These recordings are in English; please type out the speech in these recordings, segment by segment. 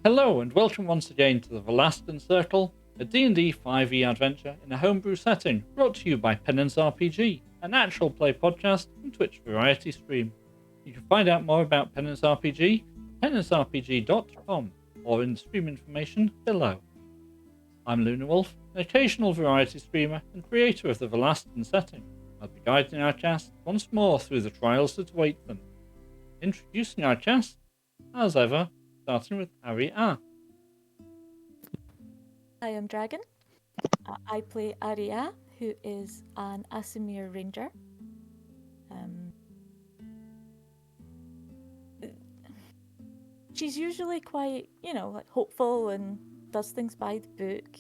Hello and welcome once again to the Varlastan Circle, a D&D 5e adventure in a homebrew setting brought to you by Penance RPG, an actual play podcast and Twitch variety stream. You can find out more about Penance RPG at penancerpg.com or in the stream information below. I'm Lunrwolf, an occasional variety streamer and creator of the Varlastan setting. I'll be guiding our cast once more through the trials that await them. Introducing our cast, as ever, starting with Ari A. I am Dragon. I play Aria, who is an Asimir ranger. She's usually quite, hopeful and does things by the book,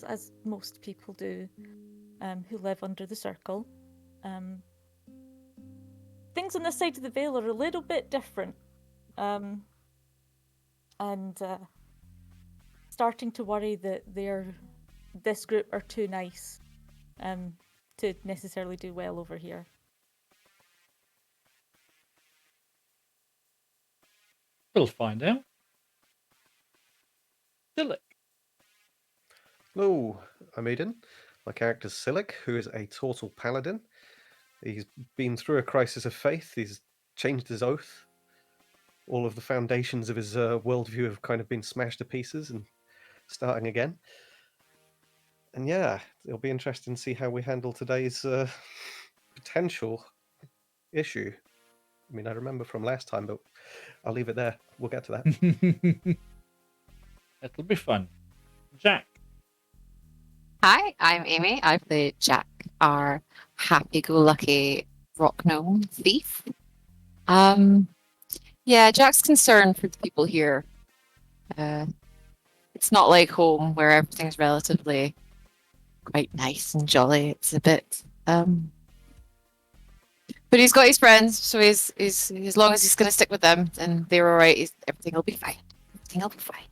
as most people do, who live under the circle. Things on this side of the veil are a little bit different, and starting to worry that this group are too nice to necessarily do well over here. We'll find out. Silic. Hello, I'm Aiden. My character's Silic, who is a Tortle Paladin. He's been through a crisis of faith. He's changed his oath. All of the foundations of his worldview have kind of been smashed to pieces and starting again. And yeah, it'll be interesting to see how we handle today's potential issue. I mean, I remember from last time, but I'll leave it there. We'll get to that. It'll be fun. Jack. Hi, I'm Amy. I play Jack, our happy-go-lucky rock gnome thief. Jack's concerned for the people here. It's not like home where everything's relatively quite nice and jolly. It's a bit, but he's got his friends, so he's as long as he's going to stick with them, then they're all right. Everything will be fine. Everything will be fine.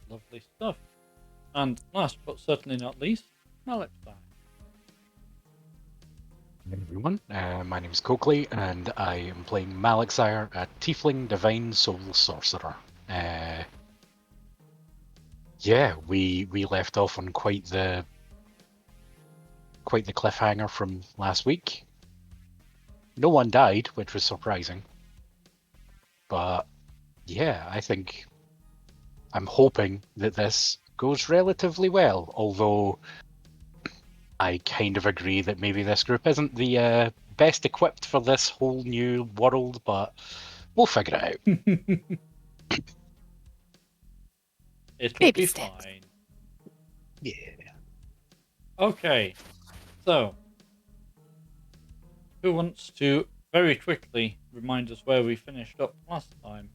Lovely stuff. And last but certainly not least, Malexar. Hey everyone, my name is Coakley, and I am playing Malexire, a Tiefling Divine Soul Sorcerer. We left off on quite the cliffhanger from last week. No one died, which was surprising. But yeah, I'm hoping that this goes relatively well, although I kind of agree that maybe this group isn't the best equipped for this whole new world, but we'll figure it out. It'll be fine. Yeah. Okay, so who wants to very quickly remind us where we finished up last time?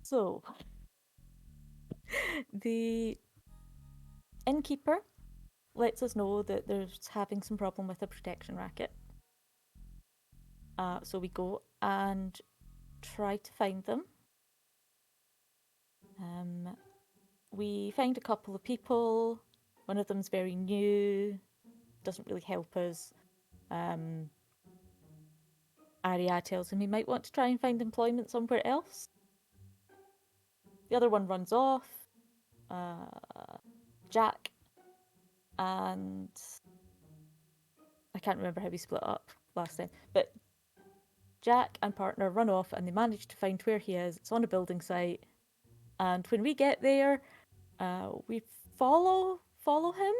So, the innkeeper lets us know that there's having some problem with a protection racket. So we go and try to find them. We find a couple of people. One of them's very new, doesn't really help us. Aria tells him he might want to try and find employment somewhere else. The other one runs off. Jack and I can't remember how we split up last time, but Jack and partner run off and they manage to find where he is. It's on a building site, and when we get there, we follow him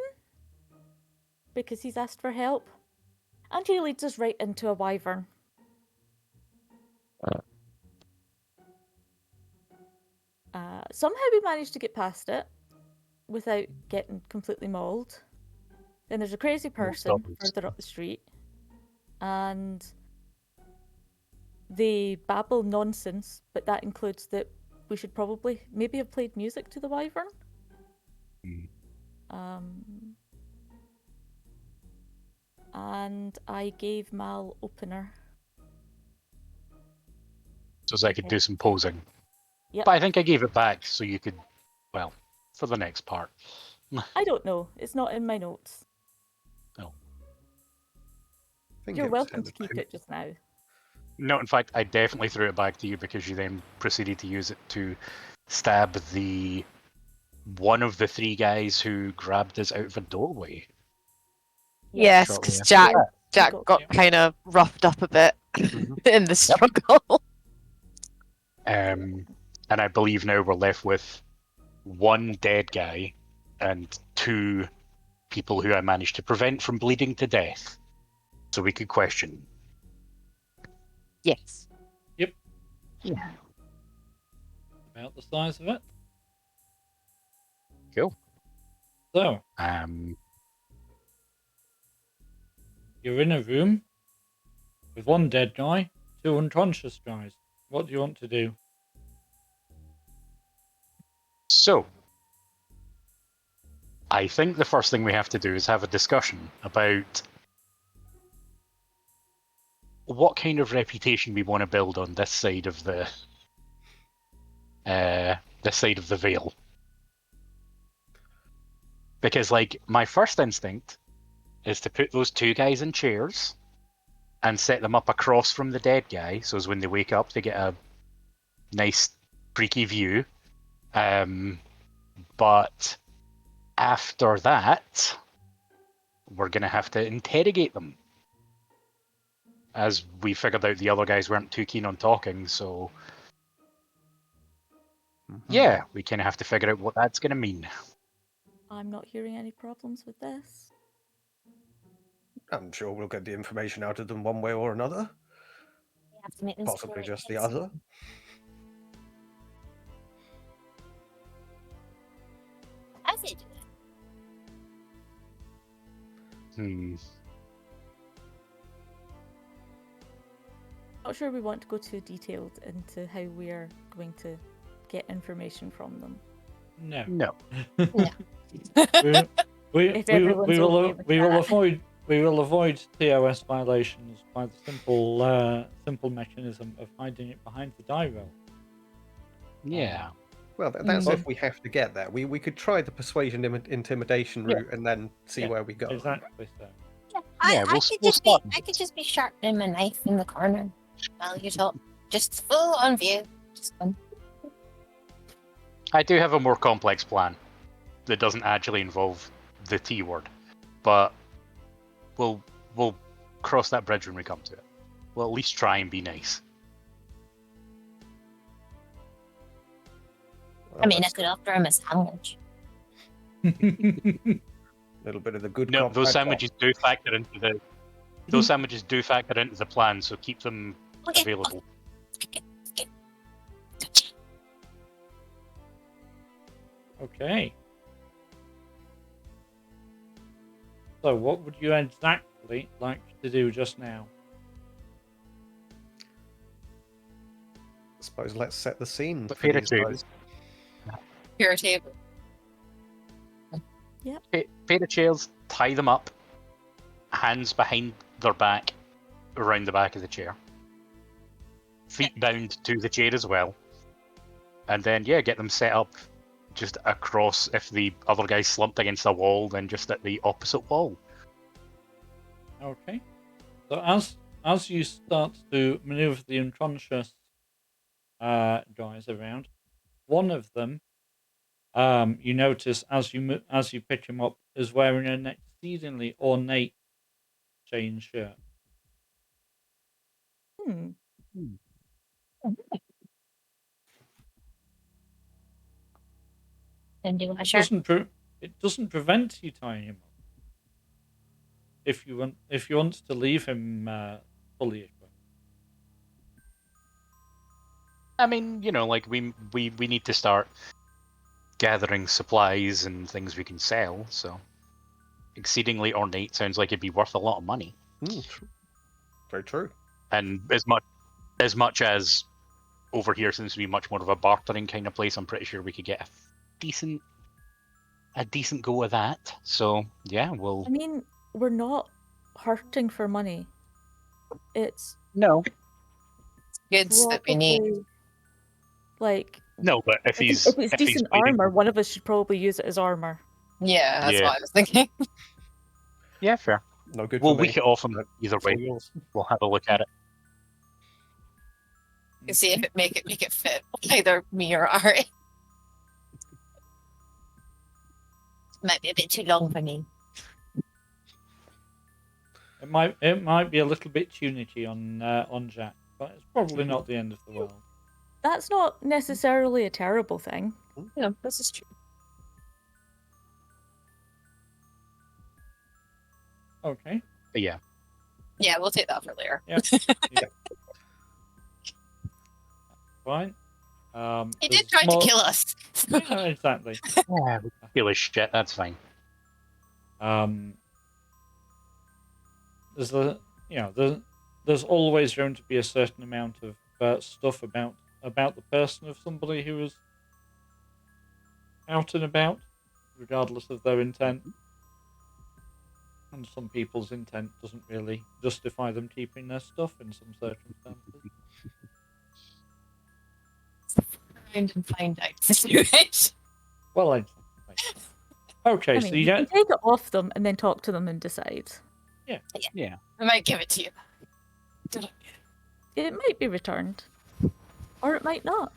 because he's asked for help, and he leads us right into a wyvern. Somehow we managed to get past it without getting completely mauled. Then there's a crazy person further up the street, and they babble nonsense, but that includes that we should probably maybe have played music to the wyvern. And I gave Mal opener. So I could do some posing. Yep. But I think I gave it back so you could, well, for the next part. I don't know. It's not in my notes. Oh. think You're it was welcome to keep it just now. No, in fact, I definitely threw it back to you because you then proceeded to use it to stab one of the three guys who grabbed us out of a doorway. Yes, shortly because after Jack that. got kind of roughed up a bit in the struggle. And I believe now we're left with one dead guy and two people who I managed to prevent from bleeding to death, so we could question. Yes. Yep. Yeah. About the size of it. Cool. So, you're in a room with one dead guy, two unconscious guys. What do you want to do? So, I think the first thing we have to do is have a discussion about what kind of reputation we want to build on this side of the veil. Because, like, my first instinct is to put those two guys in chairs and set them up across from the dead guy, so as when they wake up, they get a nice, freaky view. But after that, we're going to have to interrogate them. As we figured out, the other guys weren't too keen on talking, so yeah, we kind of have to figure out what that's going to mean. I'm not hearing any problems with this. I'm sure we'll get the information out of them one way or another. We have to make them Possibly secure just the it. other. As they do it. Not sure we want to go too detailed into how we are going to get information from them. No. No. If everyone's okay with that. We will avoid TOS violations by the simple mechanism of hiding it behind the die roll. Yeah. Well, that's if we have to get there. We could try the persuasion intimidation route and then see where we go. Exactly so. Yeah, we'll I could just be sharpening my knife in the corner while you talk. Just full on view. Just fun. I do have a more complex plan that doesn't actually involve the T word, but we'll cross that bridge when we come to it. We'll at least try and be nice. Well, I mean, I could offer him a sandwich. a little bit of the good. No, cop, those bad sandwiches do factor into the. Those sandwiches do factor into the plan, so keep them Okay. available. Okay. So, what would you exactly like to do just now? I suppose let's set the scene But for Peter these too. guys. Here, table. Pair of chairs, tie them up, hands behind their back, around the back of the chair. Feet bound to the chair as well. And then, get them set up just across. If the other guy's slumped against a wall, then just at the opposite wall. Okay. So as you start to maneuver the unconscious guys around, one of them, you notice as you pick him up, is wearing an exceedingly ornate chain shirt. And do a It shirt. doesn't prevent you tying him up. If you want to leave him fully equipped. I mean, like we need to start gathering supplies and things we can sell. So, exceedingly ornate sounds like it'd be worth a lot of money. True. Very true. And as much as over here seems to be much more of a bartering kind of place, I'm pretty sure we could get a decent go of that. So yeah, we'll. I mean, we're not hurting for money. It's No. Goods that we need. probably, like, No, but if if it's he's decent bleeding- armor, one of us should probably use it as armor. Yeah, that's Yeah. what I was thinking. Yeah, fair. No good We'll for me. weak it off him No, either it's all way. yours. We'll have a look at it either It's all way. yours. We'll have a look at it. You can see if it make it fit either me or Ari. Might be a bit too long for me. It might be a little bit tunicky on Jack, but it's probably not the end of the world. That's not necessarily a terrible thing. Yeah, this is true. Okay. But yeah. Yeah, we'll take that for later. Yeah. Fine. He there's did try small- to kill us. Yeah, exactly. Yeah, we feel his shit, that's fine. There's always going to be a certain amount of stuff about the person of somebody who is out and about, regardless of their intent. And some people's intent doesn't really justify them keeping their stuff in some circumstances. Find out situation. Well, okay, I so mean, you you get can take it off them and then talk to them and decide. Yeah. I might give it to you. It might be returned, or it might not.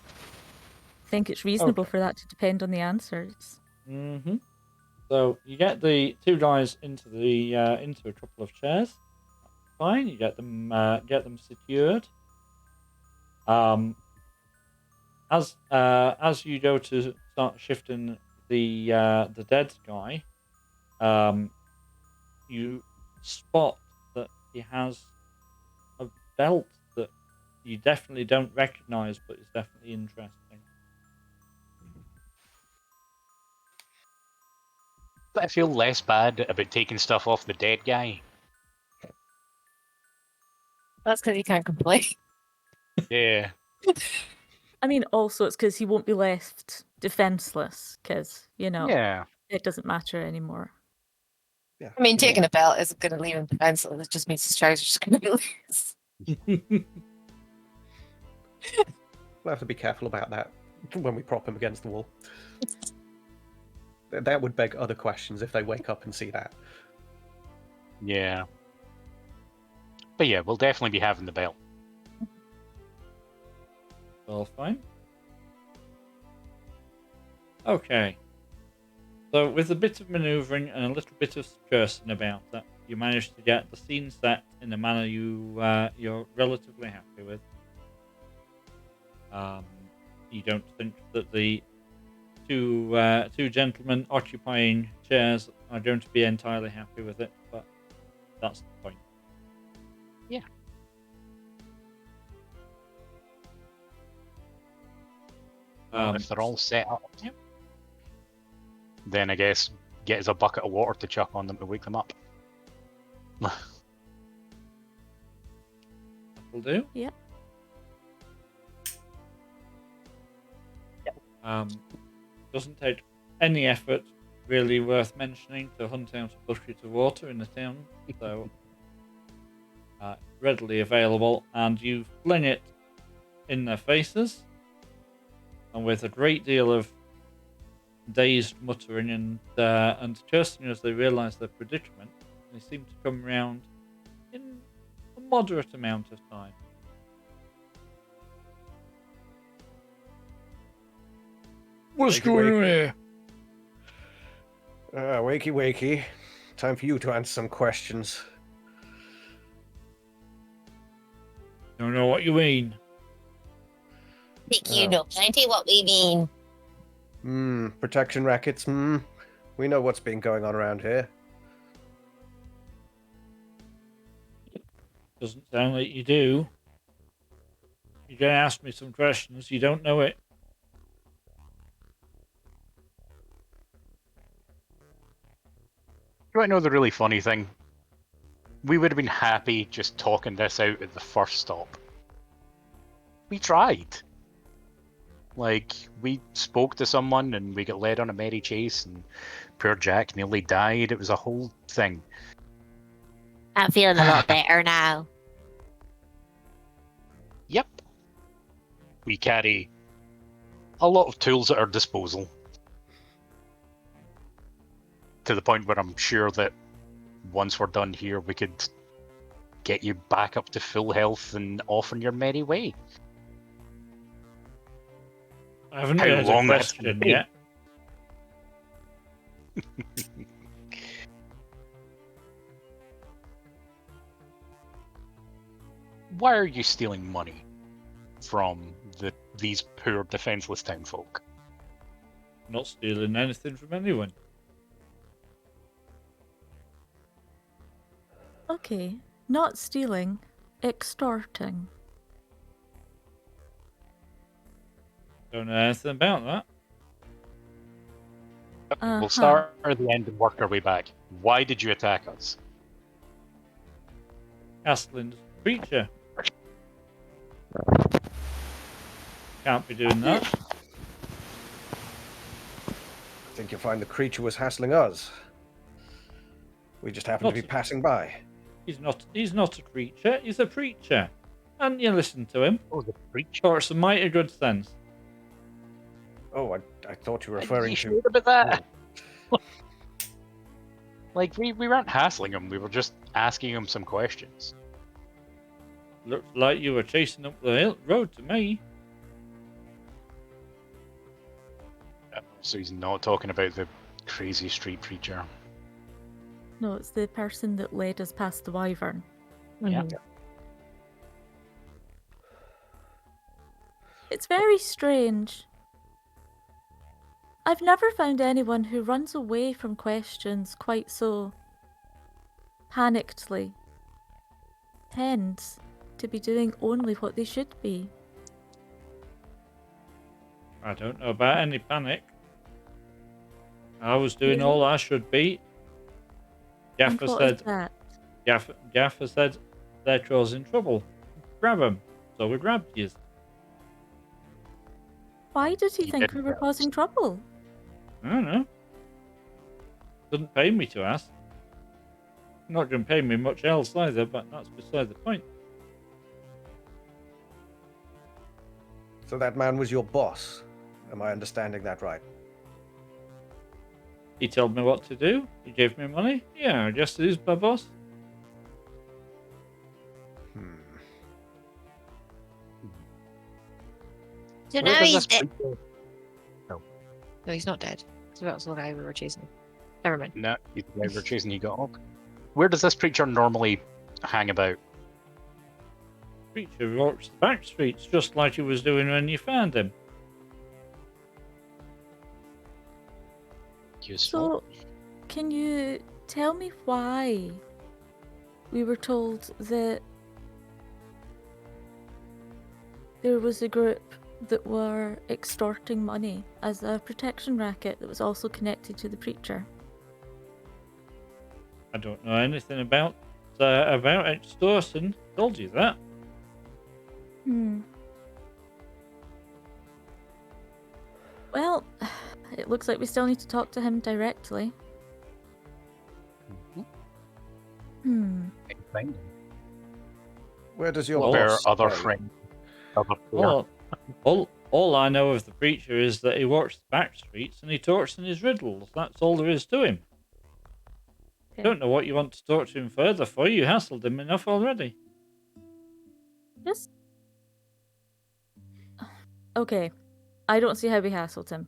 I think it's reasonable for that to depend on the answers. Mm-hmm. So you get the two guys into a couple of chairs. Fine, you get them secured. As you go to start shifting the dead guy, you spot that he has a belt that you definitely don't recognize, but is definitely interesting. But I feel less bad about taking stuff off the dead guy. That's because you can't complain. Yeah. I mean, also it's because he won't be left defenseless, because, Yeah. it doesn't matter anymore. Yeah. I mean, taking a belt isn't going to leave him defenseless. It just means his trousers are going to be loose. We'll have to be careful about that when we prop him against the wall. That would beg other questions if they wake up and see that. Yeah. But yeah, we'll definitely be having the belt. Well, fine. Okay. So, with a bit of manoeuvring and a little bit of cursing about that, you managed to get the scene set in a manner you're relatively happy with. You don't think that the two gentlemen occupying chairs are going to be entirely happy with it, but that's the point. Yeah. If they're all set up, Yep. then I guess get us a bucket of water to chuck on them to wake them up. That'll do. Yep. Doesn't take any effort, really worth mentioning, to hunt out a bucket of water in the town, so readily available, and you fling it in their faces, and with a great deal of dazed muttering and cursing as they realise their predicament, they seem to come round in a moderate amount of time. What's going on here? Wakey, wakey. Time for you to answer some questions. Don't know what you mean. Think you know plenty what we mean. Protection rackets. We know what's been going on around here. Doesn't sound like you do. You're going to ask me some questions. You don't know it. You want to know the really funny thing? We would have been happy just talking this out at the first stop. We tried. Like, we spoke to someone and we got led on a merry chase and poor Jack nearly died. It was a whole thing. I'm feeling a lot better now. Yep. We carry a lot of tools at our disposal. To the point where I'm sure that once we're done here, we could get you back up to full health and off on your merry way. I haven't How heard a long that's gonna question take. yet. Why are you stealing money from these poor defenseless townfolk? Not stealing anything from anyone. Okay, not stealing, extorting. Don't know anything about that. Uh-huh. We'll start at the end and work our way back. Why did you attack us? Astlin's creature. Can't be doing that. I think you'll find the creature was hassling us. We just happened to be Not- passing by. He's not a creature, he's a preacher. And you listen to him. Oh, the preacher. Talks some mighty good sense. Oh, I thought you were Are referring you to... sure about that? Like, we weren't hassling him, we were just asking him some questions. Looks like you were chasing up the road to me. So he's not talking about the crazy street preacher. No, it's the person that led us past the wyvern. Yeah. Mhm. It's very strange. I've never found anyone who runs away from questions quite so panickedly. Tends to be doing only what they should be. I don't know about any panic. I was doing Really? all I should be. And Gaffer what is said, that? Gaffer said they're causing trouble. Grab them. So we grabbed you. Why did he He think didn't we were grab us. causing trouble? I don't know. Doesn't pay me to ask. Not going to pay me much else either, but that's beside the point. So that man was your boss. Am I understanding that right? He told me what to do. He gave me money. Yeah, I guess he's my boss. Hmm. So Where now does he's this dead. preacher- No, he's not dead. So that was the guy we were chasing. Never mind. No, he's the guy we're chasing, he got up. Where does this preacher normally hang about? Creature walks the back streets just like he was doing when you found him. Useful. So, can you tell me why we were told that there was a group that were extorting money as a protection racket that was also connected to the preacher? I don't know anything about extortion. Told you that. Well, it looks like we still need to talk to him directly. Anything? Where does your Well, There are boss other stay? friends. Other poor. All I know of the preacher is that he walks the back streets and he talks in his riddles. That's all there is to him. Okay. Don't know what you want to talk to him further for. You hassled him enough already. Just. Okay. I don't see how we hassled him.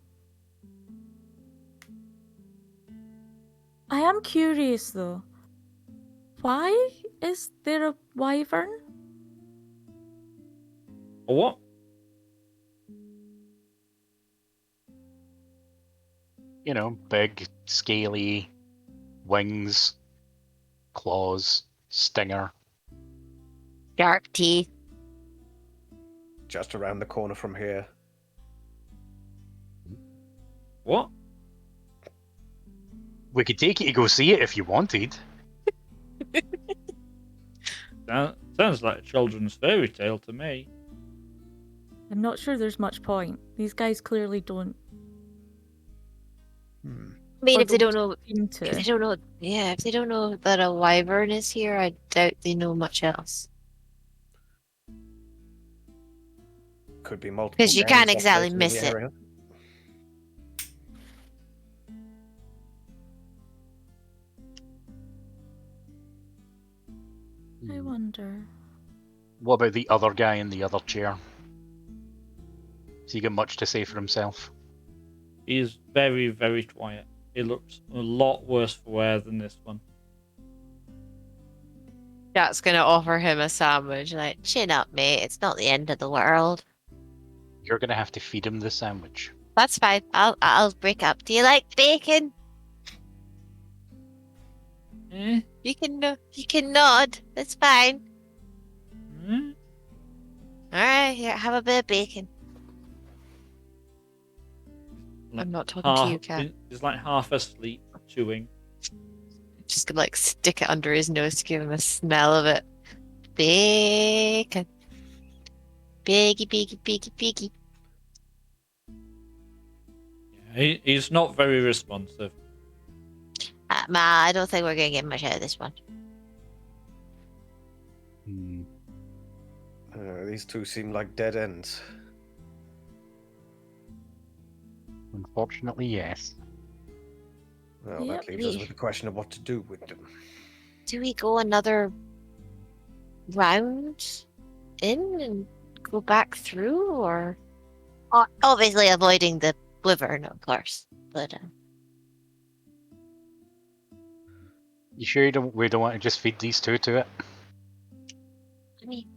I am curious though. Why is there a wyvern? Or what? You know, big, scaly, wings, claws, stinger. Sharp teeth. Just around the corner from here. What? We could take you to go see it if you wanted. Sounds like a children's fairy tale to me. I'm not sure there's much point. These guys clearly don't Hmm. I mean, Or if they don't don't know, seem if they to. don't know, yeah, if they don't know that a wyvern is here, I doubt they know much else. Could be multiple. 'Cause you gangs can't exactly operating in miss the it. area. I wonder. What about the other guy in the other chair? Has he got much to say for himself? He is very, very quiet. He looks a lot worse for wear than this one. Jack's gonna offer him a sandwich, like, chin up, mate. It's not the end of the world. You're going to have to feed him the sandwich. That's fine. I'll break up. Do you like bacon? Eh? You can nod. That's fine. Eh? All right, here, have a bit of bacon. Like I'm not talking to you, half, Cat. he's like half asleep, chewing. Just gonna like stick it under his nose to give him a smell of it. Bacon. Biggie, biggie, biggie, biggie. Yeah, he's not very responsive. Ma, I don't think we're gonna get much out of this one. Hmm. These two seem like dead ends. Unfortunately, yes. Well, Yep. that leaves us with the question of what to do with them. Do we go another round in and go back through, or obviously avoiding the wyvern, of course? But You sure we don't want to just feed these two to it? I mean,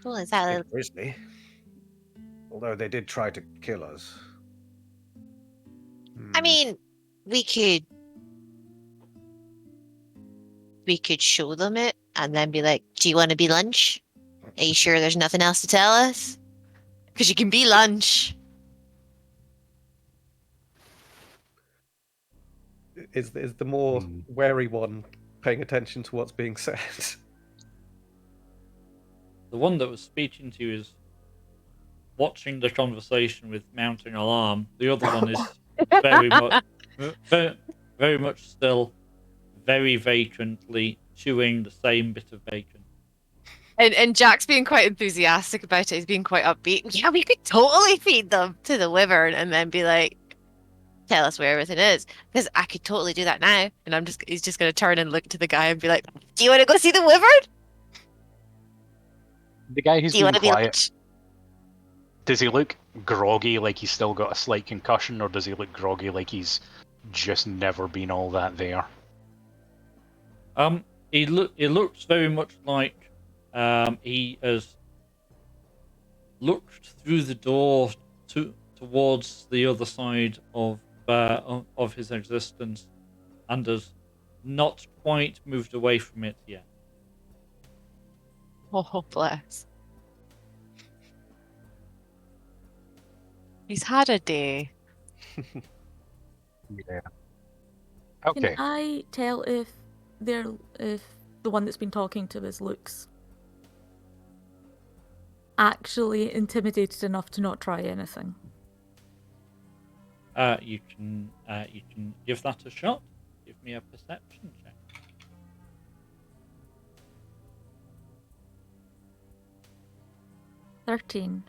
well, is that Bit grisly. Although they did try to kill us. I mean, we could show them it and then be like, "Do you want to be lunch? Are you sure there's nothing else to tell us? Because you can be lunch." Is the more wary one paying attention to what's being said? The one that was speaking to you is watching the conversation with mounting alarm. The other one is very much still very vacantly chewing the same bit of bacon. And Jack's being quite enthusiastic about it. He's being quite upbeat. Yeah, we could totally feed them to the wyvern and then be like, tell us where everything is. Because I could totally do that now. And he's just going to turn and look to the guy and be like, do you want to go see the wyvern? The guy who's Do you being want to be quiet, lunch? does he look groggy like he's still got a slight concussion, or does he look groggy like he's just never been all that there? He looks very much like he has looked through the door towards the other side of his existence, and has not quite moved away from it yet. Oh, bless. He's had a day. Yeah. Can Okay. I tell if the one that's been talking to us looks actually intimidated enough to not try anything? You can give that a shot. Give me a perception check. "13.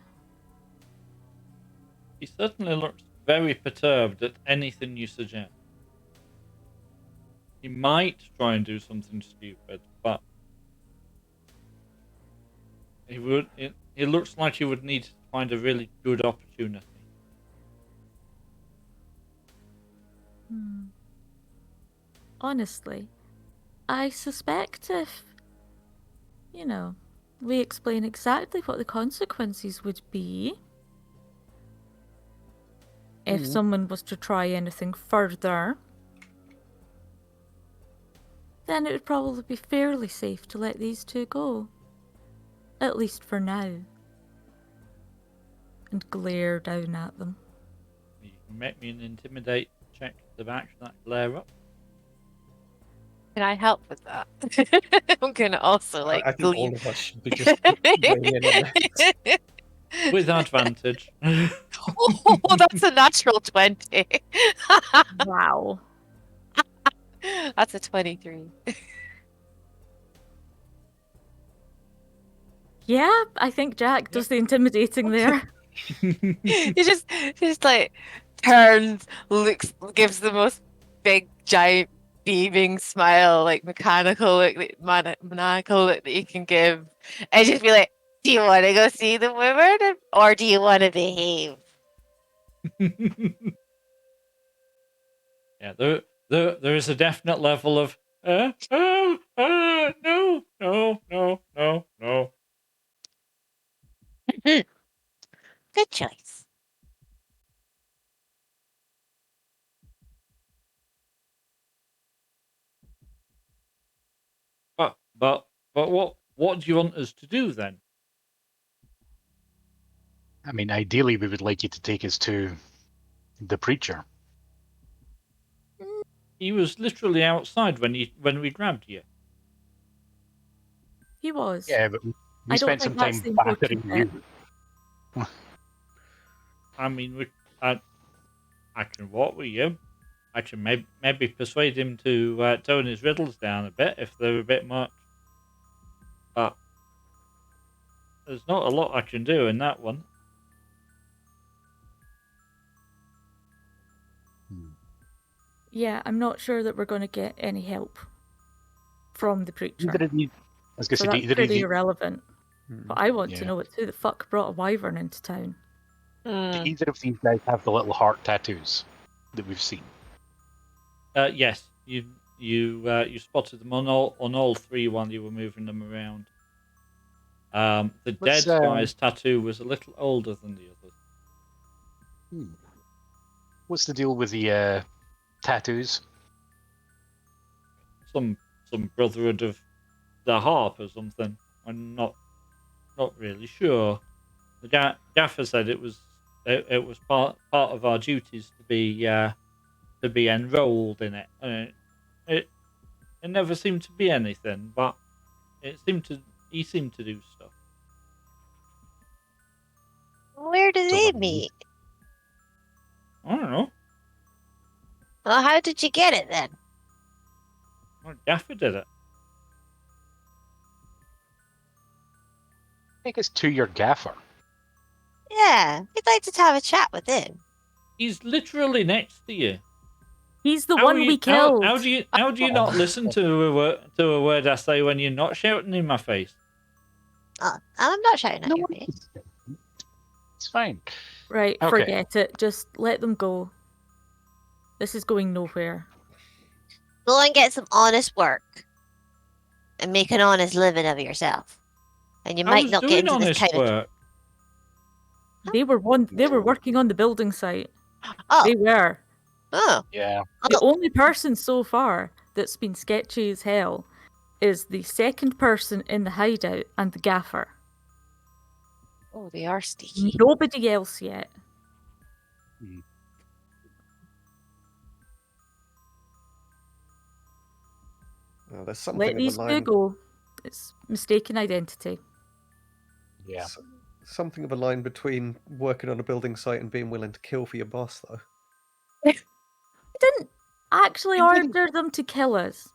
He certainly looks very perturbed at anything you suggest. He might try and do something stupid, but he would. It looks like he would need to find a really good opportunity. Honestly, I suspect if, we explain exactly what the consequences would be if someone was to try anything further, then it would probably be fairly safe to let these two go. At least for now. And glare down at them. You can make me an intimidate check to match that glare up. Can I help with that? I'm gonna also I think all leave. of us should be just weighing in on that. With advantage. Oh, that's a natural 20. Wow. That's a 23. Yeah, I think Jack does the intimidating there. He just like turns, looks, gives the most big giant beaming smile, like maniacal look that you can give, and just be like, "Do you want to go see the wyvern, or do you want to behave?" Yeah, there is a definite level of no, no, no, no. Good choice. But what do you want us to do then? I mean, ideally, we would like you to take us to the preacher. He was literally outside when we grabbed you. He was. Yeah, but we I don't spent some think that's time the battering important you. I mean, I can walk with you. I can maybe persuade him to tone his riddles down a bit if they're a bit much. But there's not a lot I can do in that one. Yeah, I'm not sure that we're going to get any help from the preacher. I was going So to that's say, pretty irrelevant. Hmm. But I want to Yeah. know who the fuck brought a wyvern into town. do either of these guys have the little heart tattoos that we've seen? Yes, you spotted them on all three while you were moving them around. The Let's, dead guy's tattoo was a little older than the others. What's the deal with the tattoos? Some brotherhood of the harp or something. I'm not really sure. The gaffer said it was part of our duties to be enrolled in it. It never seemed to be anything, but he seemed to do stuff. Where do So they what- meet? I don't know. Well, how did you get it then? Well, Gaffer did it. Take us to your gaffer. Yeah, we'd like to have a chat with him. He's literally next to you. He's the How one are you- we killed. How do you not listen to a word I say when you're not shouting in my face? Oh, I'm not shouting at your face. It's fine. Right, Okay. forget it. Just let them go. This is going nowhere. Go and get some honest work, and make an honest living of yourself. And you I might was not get doing into this honest kind of. work. They were working on the building site. Oh, They were. oh, Yeah. The only person so far that's been sketchy as hell is the second person in the hideout and the gaffer. oh, they are sneaky. Nobody else yet. Well, there's something Let of a these two line. go. It's mistaken identity. Yeah. Something of a line between working on a building site and being willing to kill for your boss, though. I didn't actually You didn't- order them to kill us.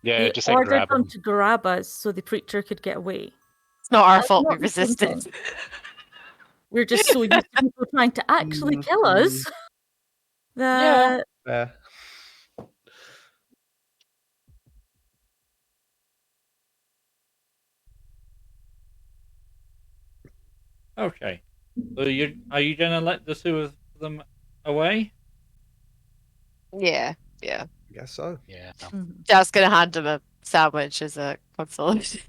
Yeah, They just like ordered grab them him. to grab us so the preacher could get away. It's not our That's fault not we the same thing. resisted. We're just so used to people trying to actually kill us that Fair. Okay. So are you gonna let the two of them away? Yeah. I guess so. Yeah. Just gonna hand him a sandwich as a consolation.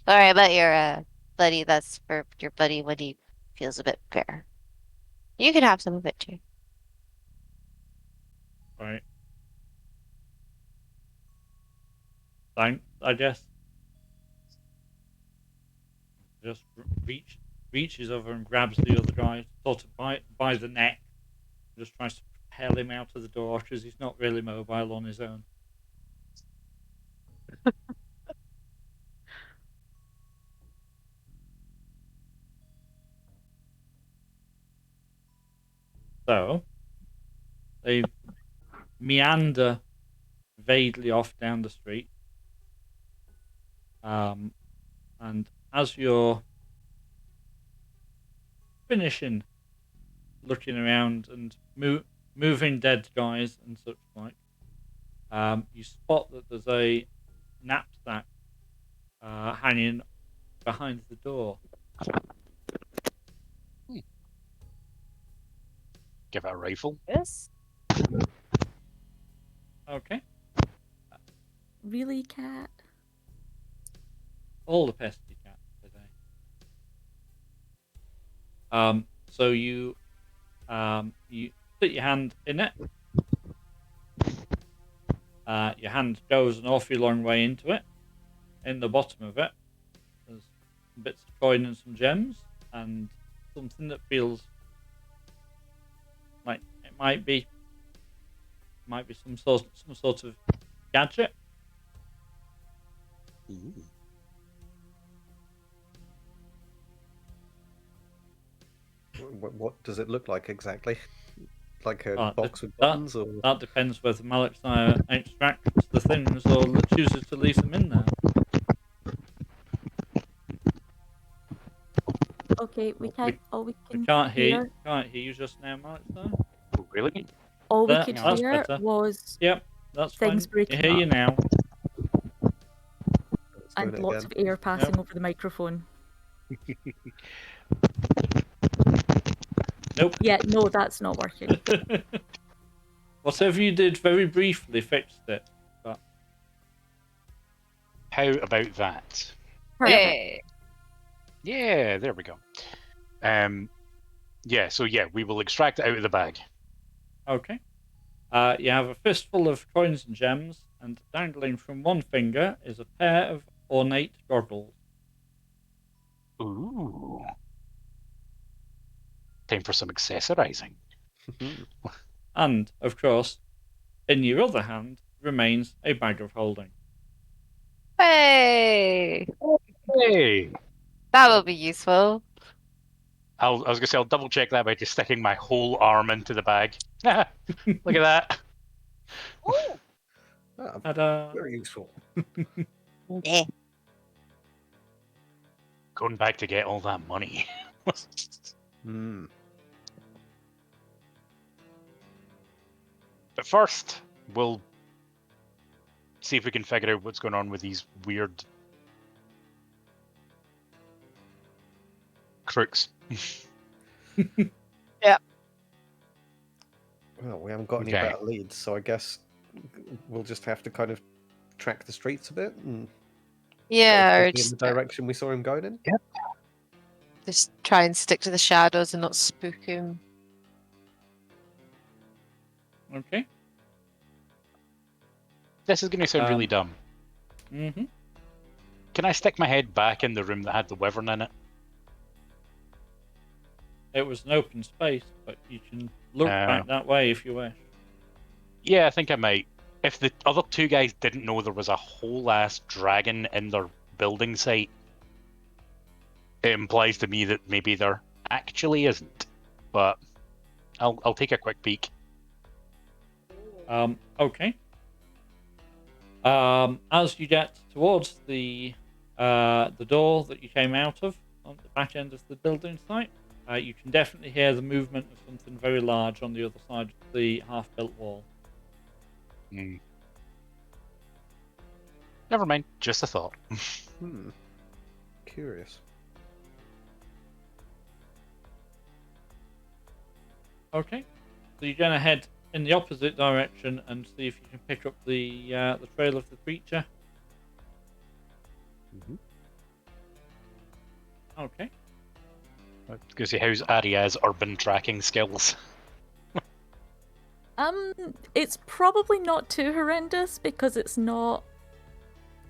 Sorry about your buddy. That's for your buddy when he feels a bit better. You can have some of it too. Right. Thanks, I guess. Just reaches over and grabs the other guy, sort of by the neck. Just tries to propel him out of the door because he's not really mobile on his own. So they meander vaguely off down the street. And as you're finishing looking around and moving dead guys and such like, You spot that there's a knapsack hanging behind the door. Give it a rifle. Yes. Okay. Really, cat? All the pesky cats today. So you put your hand in it. Your hand goes an awfully long way into it. In the bottom of it, there's some bits of coin and some gems, and something that feels like it might be some sort of gadget. Ooh. What does it look like exactly? Like a Ah, box with that- buttons, or That depends whether Malixire extracts the things or chooses to leave them in there. Okay, we can't. All we We can can't hear hear. can't hear you just now, Malixire. Oh, really? All we That- could that's hear better. was Yep, that's things fine. breaking I hear you up. now. it's doing and it lots again. of air passing over the microphone. Nope. Yeah, no, that's not working. Whatever you did very briefly fixed it. But How about that? Perfect. Hey. Yeah, there we go. Yeah, we will extract it out of the bag. okay. You have a fistful of coins and gems, and dangling from one finger is a pair of ornate goggles. Ooh. Time for some accessorizing. And, of course, in your other hand remains a bag of holding. Hey. Hey! That will be useful. I was going to say, I'll double check that by just sticking my whole arm into the bag. Look at that. Ah, Ta-da! very useful. Yeah. Going back to get all that money. Hmm. But first, we'll see if we can figure out what's going on with these weird crooks. Well, we haven't got any Okay. better leads, so I guess we'll just have to kind of track the streets a bit and Yeah, or in the just, direction we saw him going in. just try and stick to the shadows and not spook him. Okay. This is going to sound really dumb. Mm-hmm. Can I stick my head back in the room that had the wyvern in it? It was an open space, but you can look back that way if you wish. Yeah, I think I might. If the other two guys didn't know there was a whole ass dragon in their building site, it implies to me that maybe there actually isn't. But I'll take a quick peek. Okay. As you get towards the door that you came out of on the back end of the building site, you can definitely hear the movement of something very large on the other side of the half-built wall. Never mind, just a thought. Curious. Okay, so you're going to head in the opposite direction and see if you can pick up the trail of the creature. Okay. I was going to say, how's Aria's urban tracking skills? It's probably not too horrendous because it's not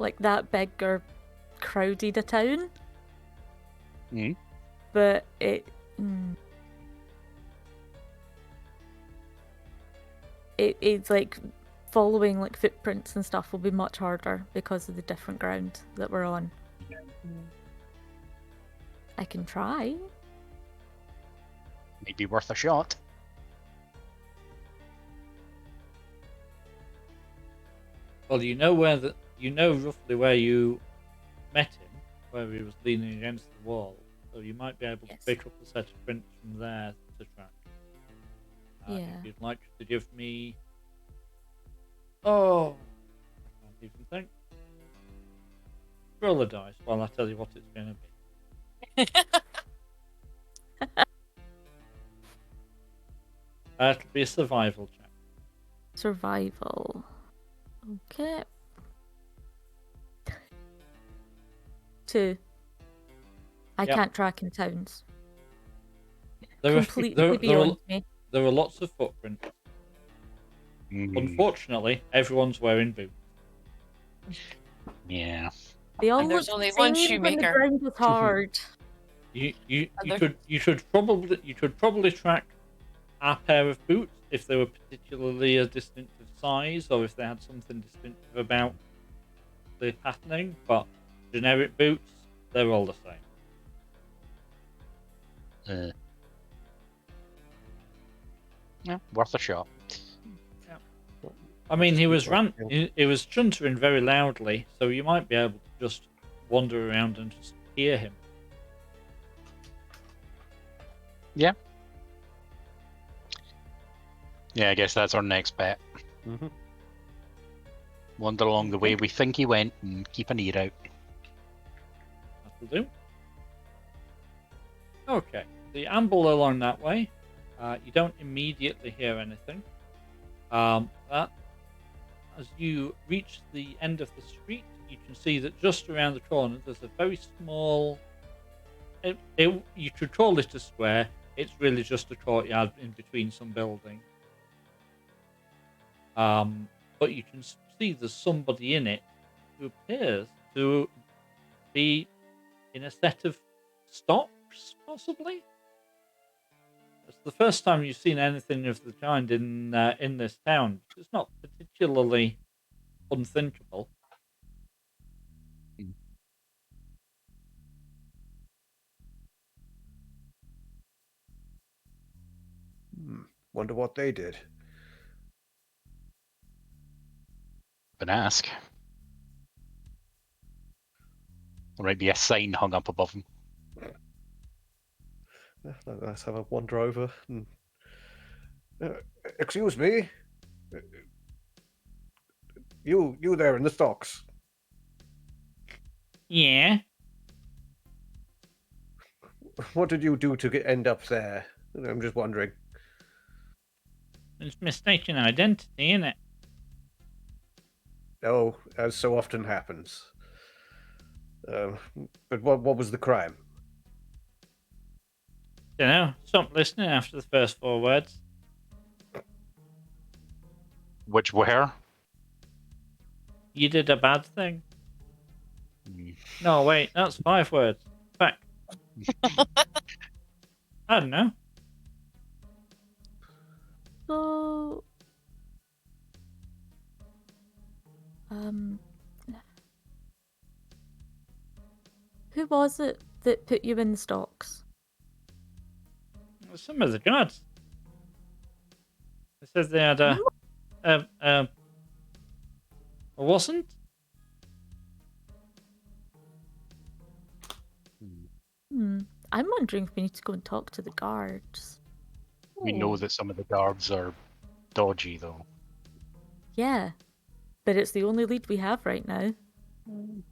like that big or crowded a town. But it's like following like footprints and stuff will be much harder because of the different ground that we're on. I can try. Might be worth a shot. Well, you know roughly where you met him, where he was leaning against the wall, so you might be able to pick up a set of prints from there to track. If you'd like to give me Oh, I can't even think. Roll a dice while I tell you what it's going to be. It'll be a survival check. Survival. Okay. 2. I Yep. can't track in towns. There are, Completely beyond me. there are lots of footprints. Unfortunately, everyone's wearing boots. Yeah. They all And there's look only the one same when the shoemaker. ground was hard. You should probably track a pair of boots if they were particularly a distinctive size or if they had something distinctive about the patterning. But generic boots, they're all the same. Yeah, worth a shot. I mean, he was Just he was chuntering very loudly, so you might be able to just wander around and just hear him. Yeah, I guess that's our next bet. Mhm. Wander along the way we think he went and keep an ear out. That'll do. Okay, so you amble along that way. You don't immediately hear anything. As you reach the end of the street, you can see that just around the corner there's a very small. You could call it a square. It's really just a courtyard in between some buildings. But you can see there's somebody in it who appears to be in a set of stocks, possibly. It's the first time you've seen anything of the kind in this town. It's not particularly unthinkable. Wonder what they did. But ask. There might be a sign hung up above him. Let's have a wander over. And... excuse me, you there in the stocks. Yeah. What did you do to end up there? I'm just wondering. It's mistaken identity, isn't it? Oh, as so often happens. But what was the crime? You know, stop listening after the first 4 words. Which were? You did a bad thing. Hmm. No, wait, that's 5 words. Back. I don't know. So, who was it that put you in the stocks? Some of the guards. They said they had a wasn't? I'm wondering if we need to go and talk to the guards. We know that some of the guards are dodgy, though. Yeah, but it's the only lead we have right now. One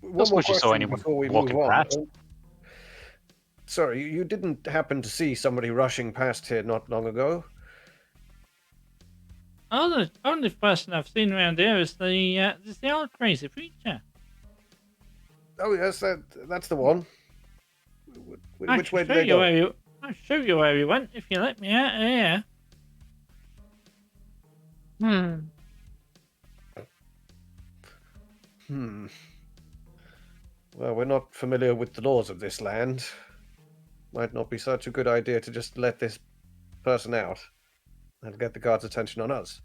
more suppose you saw question anyone before we walking move on. past. Sorry, you didn't happen to see somebody rushing past here not long ago? Oh, the only person I've seen around here is the old crazy preacher. Oh yes, that's the one. Which way did they go? I'll show you where he went if you let me out of here. Well, we're not familiar with the laws of this land. Might not be such a good idea to just let this person out and get the guards' attention on us.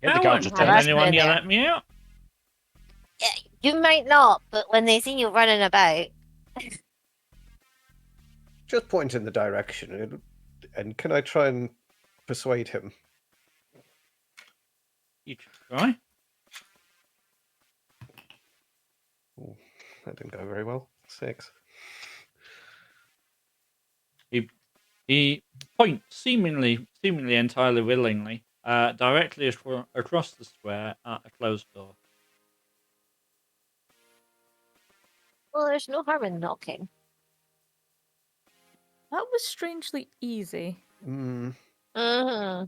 Get I the guards' won't tell attention. anyone you there. let me out. Yeah, you might not, but when they see you running about, Just point in the direction, and can I try and persuade him? You try. Ooh, that didn't go very well. 6. He point, seemingly entirely willingly, directly across the square at a closed door. Well, there's no harm in knocking. That was strangely easy. Mm, Mm-hmm.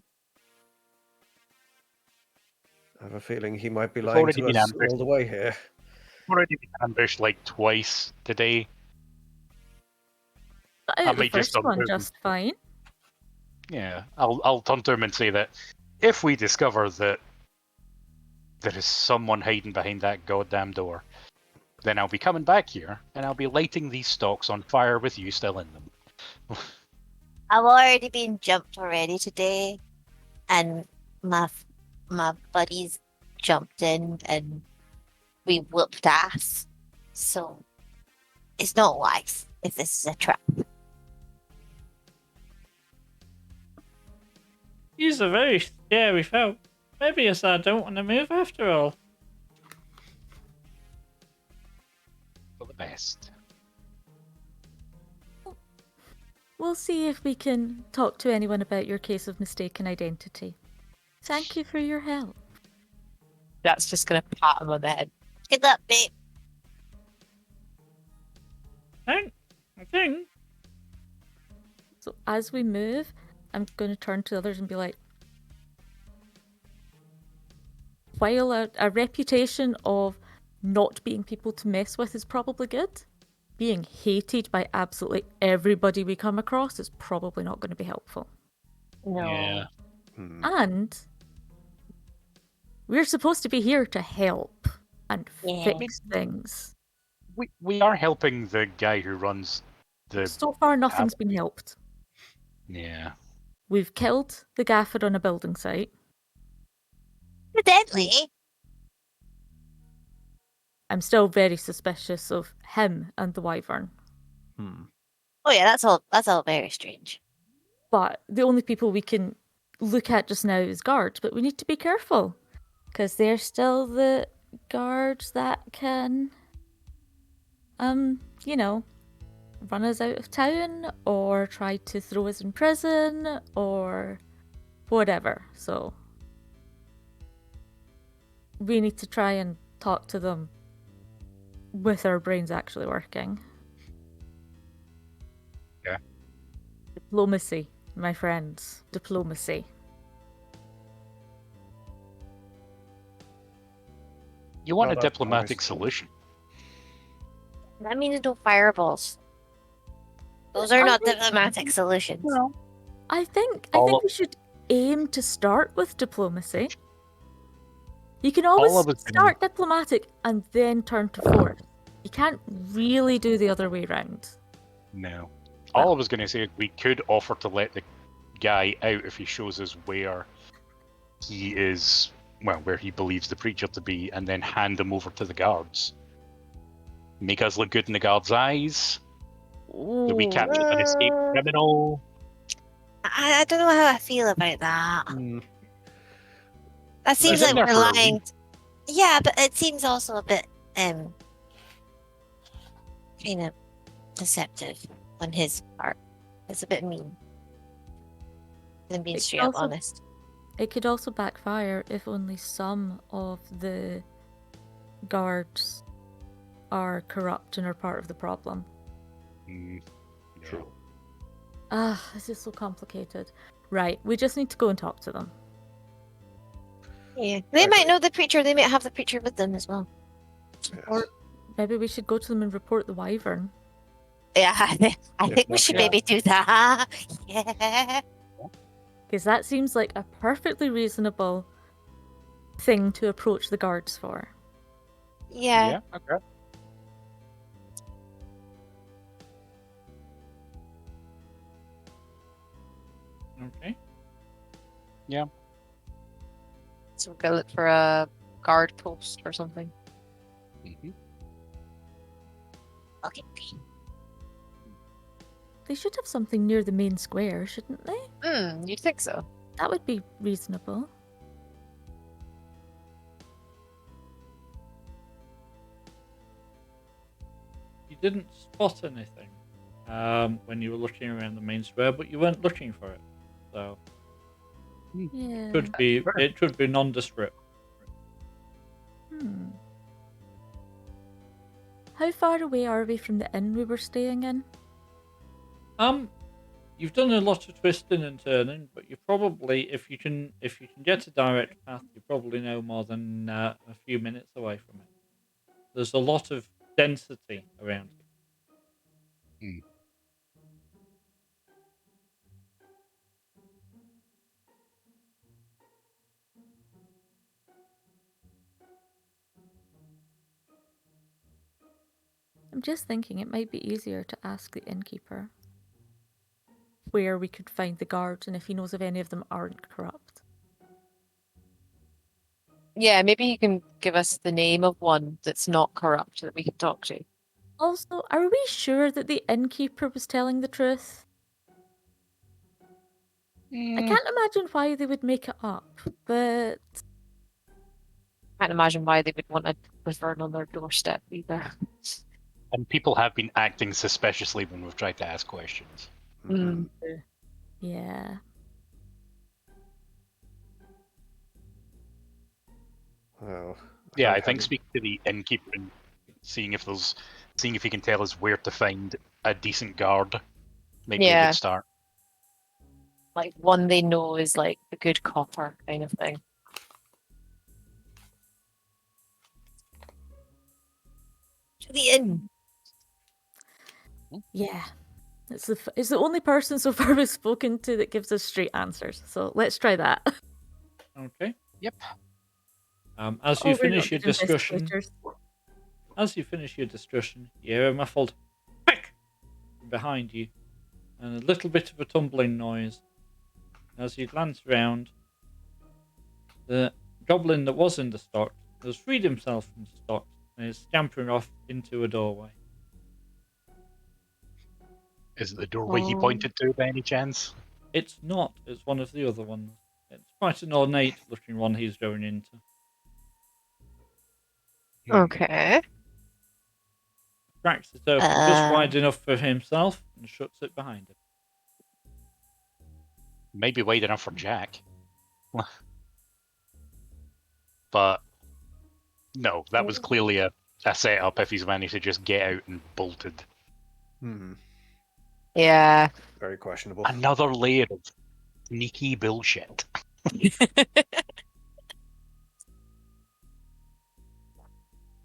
I have a feeling he might be We've lying already to been us ambushed. all the way here. Already been ambushed like twice today. Got I out the might just first one unmove. just fine. Yeah, I'll turn to him and say that if we discover that there is someone hiding behind that goddamn door, then I'll be coming back here and I'll be lighting these stalks on fire with you still in them. I've already been jumped already today, and my buddies jumped in and we whooped ass. So it's not wise if this is a trap. He's a very scary fellow. Maybe yes, I don't want to move after all. For the best. We'll see if we can talk to anyone about your case of mistaken identity. Thank you for your help. That's just gonna pat him on the head. Good luck, babe. I think. So as we move, I'm going to turn to others and be like, while a reputation of not being people to mess with is probably good, being hated by absolutely everybody we come across is probably not going to be helpful. No. Yeah. Hmm. And we're supposed to be here to help and Yeah. fix things. We are helping the guy who runs the. So far, nothing's been helped. Yeah. We've killed the gaffer on a building site. Deadly. I'm still very suspicious of him and the wyvern. Hmm. Oh yeah, that's all very strange. But the only people we can look at just now is guards, but we need to be careful because they're still the guards that can, run us out of town or try to throw us in prison or whatever. So we need to try and talk to them with our brains actually working. Yeah. Diplomacy, my friends. Diplomacy. You want Not a up, diplomatic obviously. solution. That means no fireballs. Those are I not think- diplomatic solutions. I think All- we should aim to start with diplomacy. You can All always I was gonna- start diplomatic and then turn to force. You can't really do the other way around. No. All I was going to say is we could offer to let the guy out if he shows us where he is, well, where he believes the preacher to be, and then hand him over to the guards. Make us look good in the guards' eyes. That we captured an escaped criminal. I don't know how I feel about that. Hmm. That seems He's like in there we're for a lying. Yeah, but it seems also a bit kind of deceptive on his part. It's a bit mean. Than being It's straight up also- honest. It could also backfire if only some of the guards are corrupt and are part of the problem. True. This is so complicated. Right, we just need to go and talk to them. Yeah, they Okay. might know the preacher. They might have the preacher with them as well. Yes. Or maybe we should go to them and report the wyvern. Yeah, I think we not, should yeah. maybe do that. Yeah. Because that seems like a perfectly reasonable thing to approach the guards for. Yeah. Okay. Okay. So we're gonna look for a guard post or something. Mhm. Okay. They should have something near the main square, shouldn't they? You'd think so. That would be reasonable. You didn't spot anything. when you were looking around the main square, but you weren't looking for it. So Yeah. it should be nondescript. How far away are we from the inn we were staying in? You've done a lot of twisting and turning, but you probably, if you can get a direct path, you're probably no more than a few minutes away from it. There's a lot of density around you. I'm just thinking it might be easier to ask the innkeeper where we could find the guards and if he knows if any of them aren't corrupt. Yeah, maybe you can give us the name of one that's not corrupt that we can talk to. Also, are we sure that the innkeeper was telling the truth? I can't imagine why they would make it up, but Can't imagine why they would want a wyvern on their doorstep either. And people have been acting suspiciously when we've tried to ask questions. Mm. yeah. Oh, Yeah, I having- think speak to the innkeeper and seeing if he can tell us where to find a decent guard might be a Yeah. good start. Like one they know is like the good copper kind of thing. To the inn. Yeah. It's the only person so far we've spoken to that gives us straight answers. So let's try that. Okay. Yep. As Oh, you we're finish not your good discussion, you hear a muffled "Quick!" from behind you, and a little bit of a tumbling noise. As you glance round, the goblin that was in the stock has freed himself from the stock and is scampering off into a doorway. Is it the doorway he pointed to by any chance? It's not. It's one of the other ones. It's quite an ornate-looking one he's going into. Okay. Cracks it open just wide enough for himself and shuts it behind him. Maybe wide enough for Jack. But no, that was clearly a setup if he's managed to just get out and bolted. Yeah. Very questionable. Another layer of sneaky bullshit.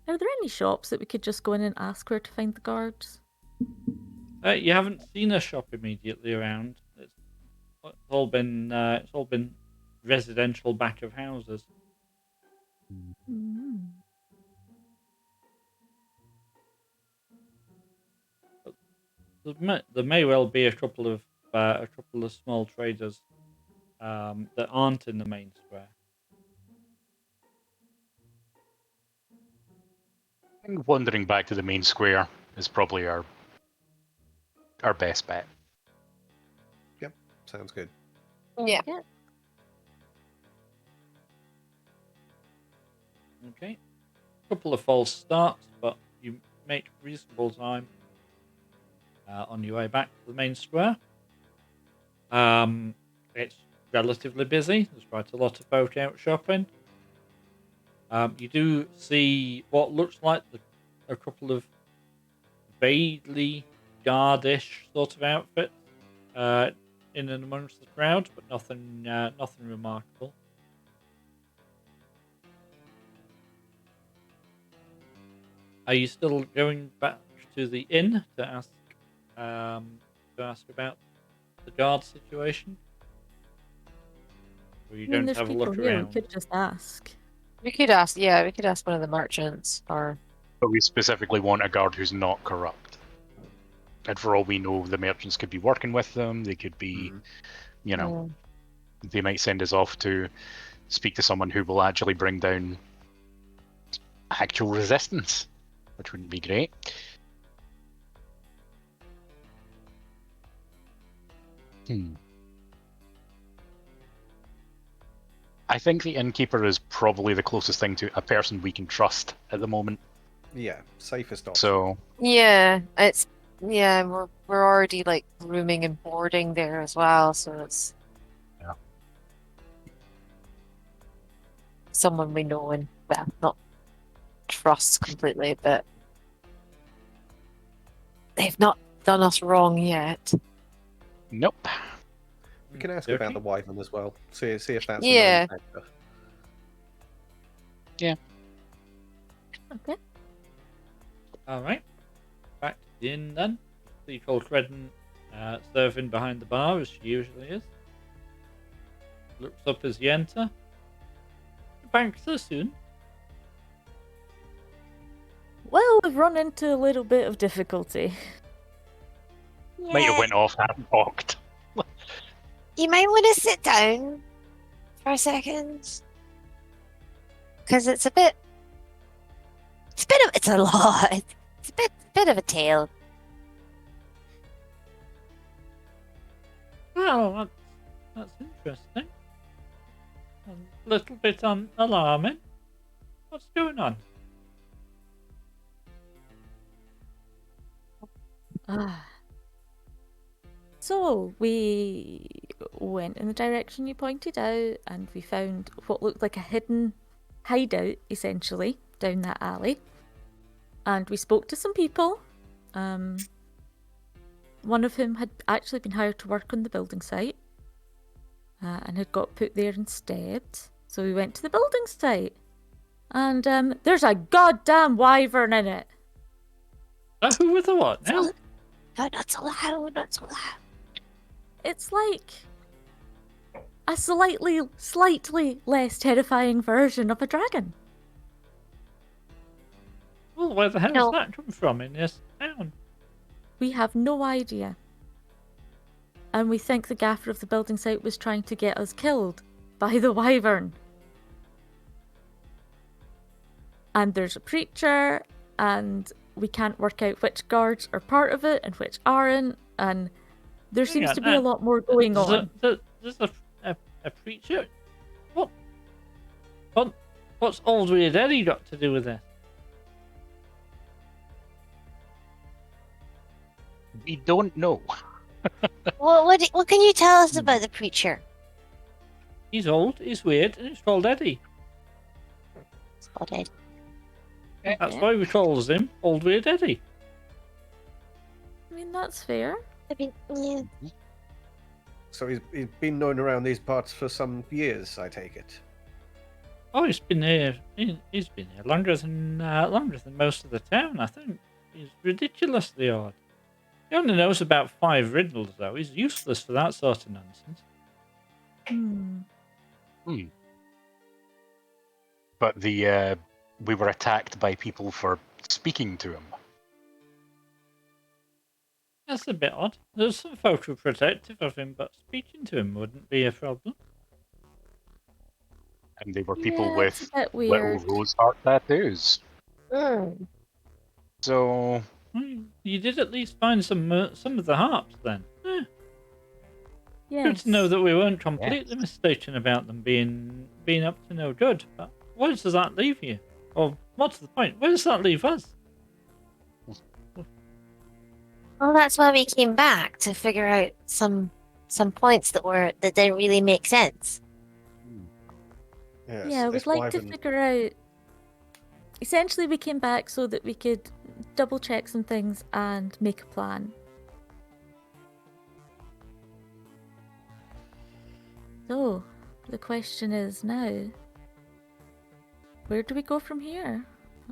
Are there any shops that we could just go in and ask where to find the guards? You haven't seen a shop immediately around. It's all been residential back of houses. There may well be a couple of small traders that aren't in the main square. I think wandering back to the main square is probably our best bet. Yep, sounds good. Yeah. Okay. Couple of false starts, but you make reasonable time on your way back to the main square. It's relatively busy. There's quite a lot of folk out shopping. You do see what looks like a couple of vaguely guardish sort of outfits in and amongst the crowd, but nothing remarkable. Are you still going back to the inn to ask about the guard situation? Or you don't there's have a people look here. around? We could just ask. We could ask one of the merchants or But we specifically want a guard who's not corrupt. And for all we know, the merchants could be working with them. They could be, they might send us off to speak to someone who will actually bring down actual resistance, which wouldn't be great. I think the innkeeper is probably the closest thing to a person we can trust at the moment. Yeah, safest option. So yeah, it's Yeah, and we're already like rooming and boarding there as well, so it's Yeah. someone we know and well, not trust completely, but they've not done us wrong yet. Nope. We can ask about the wyvern as well. See if that's a Yeah. known factor. Okay. Alright. Back to the inn then. See Cold Redden serving behind the bar as she usually is. Looks up as you enter. Back so soon. Well, we've run into a little bit of difficulty. Might have went off and talked. You might want to sit down for a second. Because it's a lot. It's a bit of a tale. Well, that's interesting. A little bit alarming. What's going on? So we went in the direction you pointed out, and we found what looked like a hidden hideout, essentially, down that alley. And we spoke to some people. One of whom had actually been hired to work on the building site, and had got put there instead. So we went to the building site, and there's a goddamn wyvern in it. Who with the what now? No, not so loud, not so loud. It's like a slightly less terrifying version of a dragon. Well, where the hell No. does that come from in this town? We have no idea. And we think the gaffer of the building site was trying to get us killed by the wyvern. And there's a preacher, and we can't work out which guards are part of it and which aren't, and there Hang seems on, to be a lot more going on. There's a preacher? What's old weird Eddie got to do with this? We don't know. What can you tell us about the preacher? He's old, he's weird, and he's called Eddie. Spotted. That's why we calls him Old Weird Eddie. I mean, that's fair. I mean, yeah. So he's been known around these parts for some years, I take it. Oh, he's been here. He's been here longer than most of the town. I think he's ridiculously odd. He only knows about 5 riddles, though. He's useless for that sort of nonsense. But we were attacked by people for speaking to him. That's a bit odd. There's some folk who are protective of him, but speaking to him wouldn't be a problem. And they were people Yeah, with it's a bit little weird. rose heart tattoos. Mm. So Well, you did at least find some of the harps, then. Good Yes. to know that we weren't completely mistaken about them being up to no good. But where does that leave you? Or what's the point? Where does that leave us? Well, that's why we came back to figure out some points that didn't really make sense. Yes, Yeah, we'd this like to wyvern- figure out. Essentially, we came back so that we could double check some things and make a plan. So, the question is now, where do we go from here?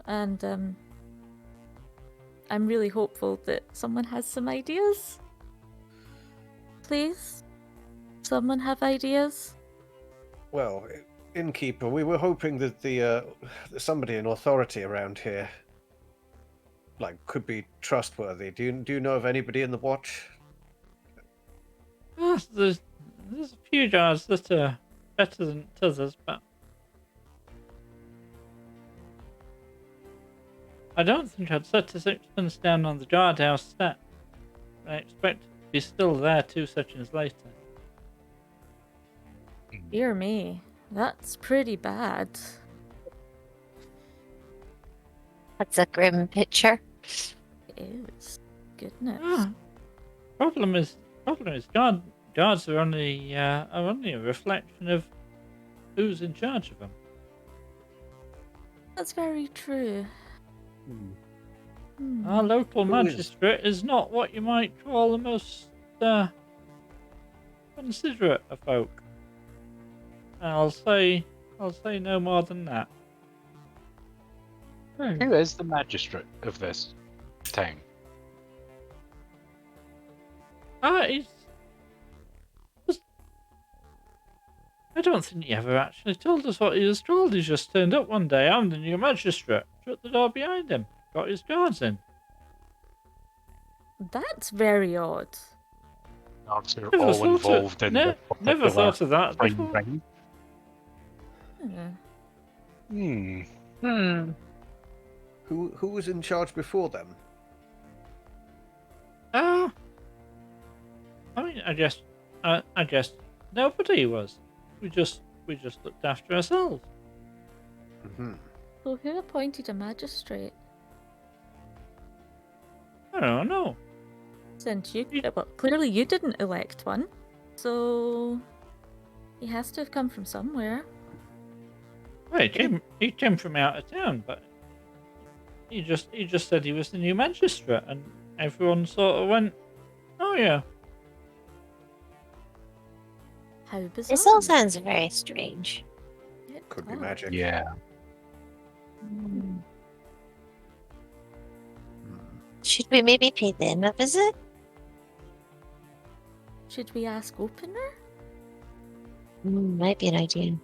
And I'm really hopeful that someone has some ideas. Please? Someone have ideas? Well, innkeeper, we were hoping that the somebody in authority around here, could be trustworthy. Do you know of anybody in the watch? There's a few guards that are better than others, but I don't think I'd set a sixpence down on the guardhouse step. I expect to be still there 2 seconds later. Dear me, that's pretty bad. That's a grim picture. It is. goodness. Problem is, guards are only a reflection of who's in charge of them. That's very true. Our local Who is- magistrate is not what you might call the most considerate of folk. I'll say no more than that. Who is the magistrate of this town? I don't think he ever actually told us what he was told. He just turned up one day. I'm the new magistrate. Shut the door behind him. Got his guards in. That's very odd. Guards are Never all thought involved in never particular thought of that crime before. ring. Yeah. Who was in charge before them? I mean, I guess nobody was. We just looked after ourselves. Mm-hmm. So who appointed a magistrate? I don't know. Since well, clearly you didn't elect one, so he has to have come from somewhere. Well, he came from out of town, but he just said he was the new magistrate, and everyone sort of went, "Oh yeah." How bizarre. This all sounds very strange. It Could be does. magic. Yeah. Should we maybe pay them a visit? Should we ask Opener? Might be an idea.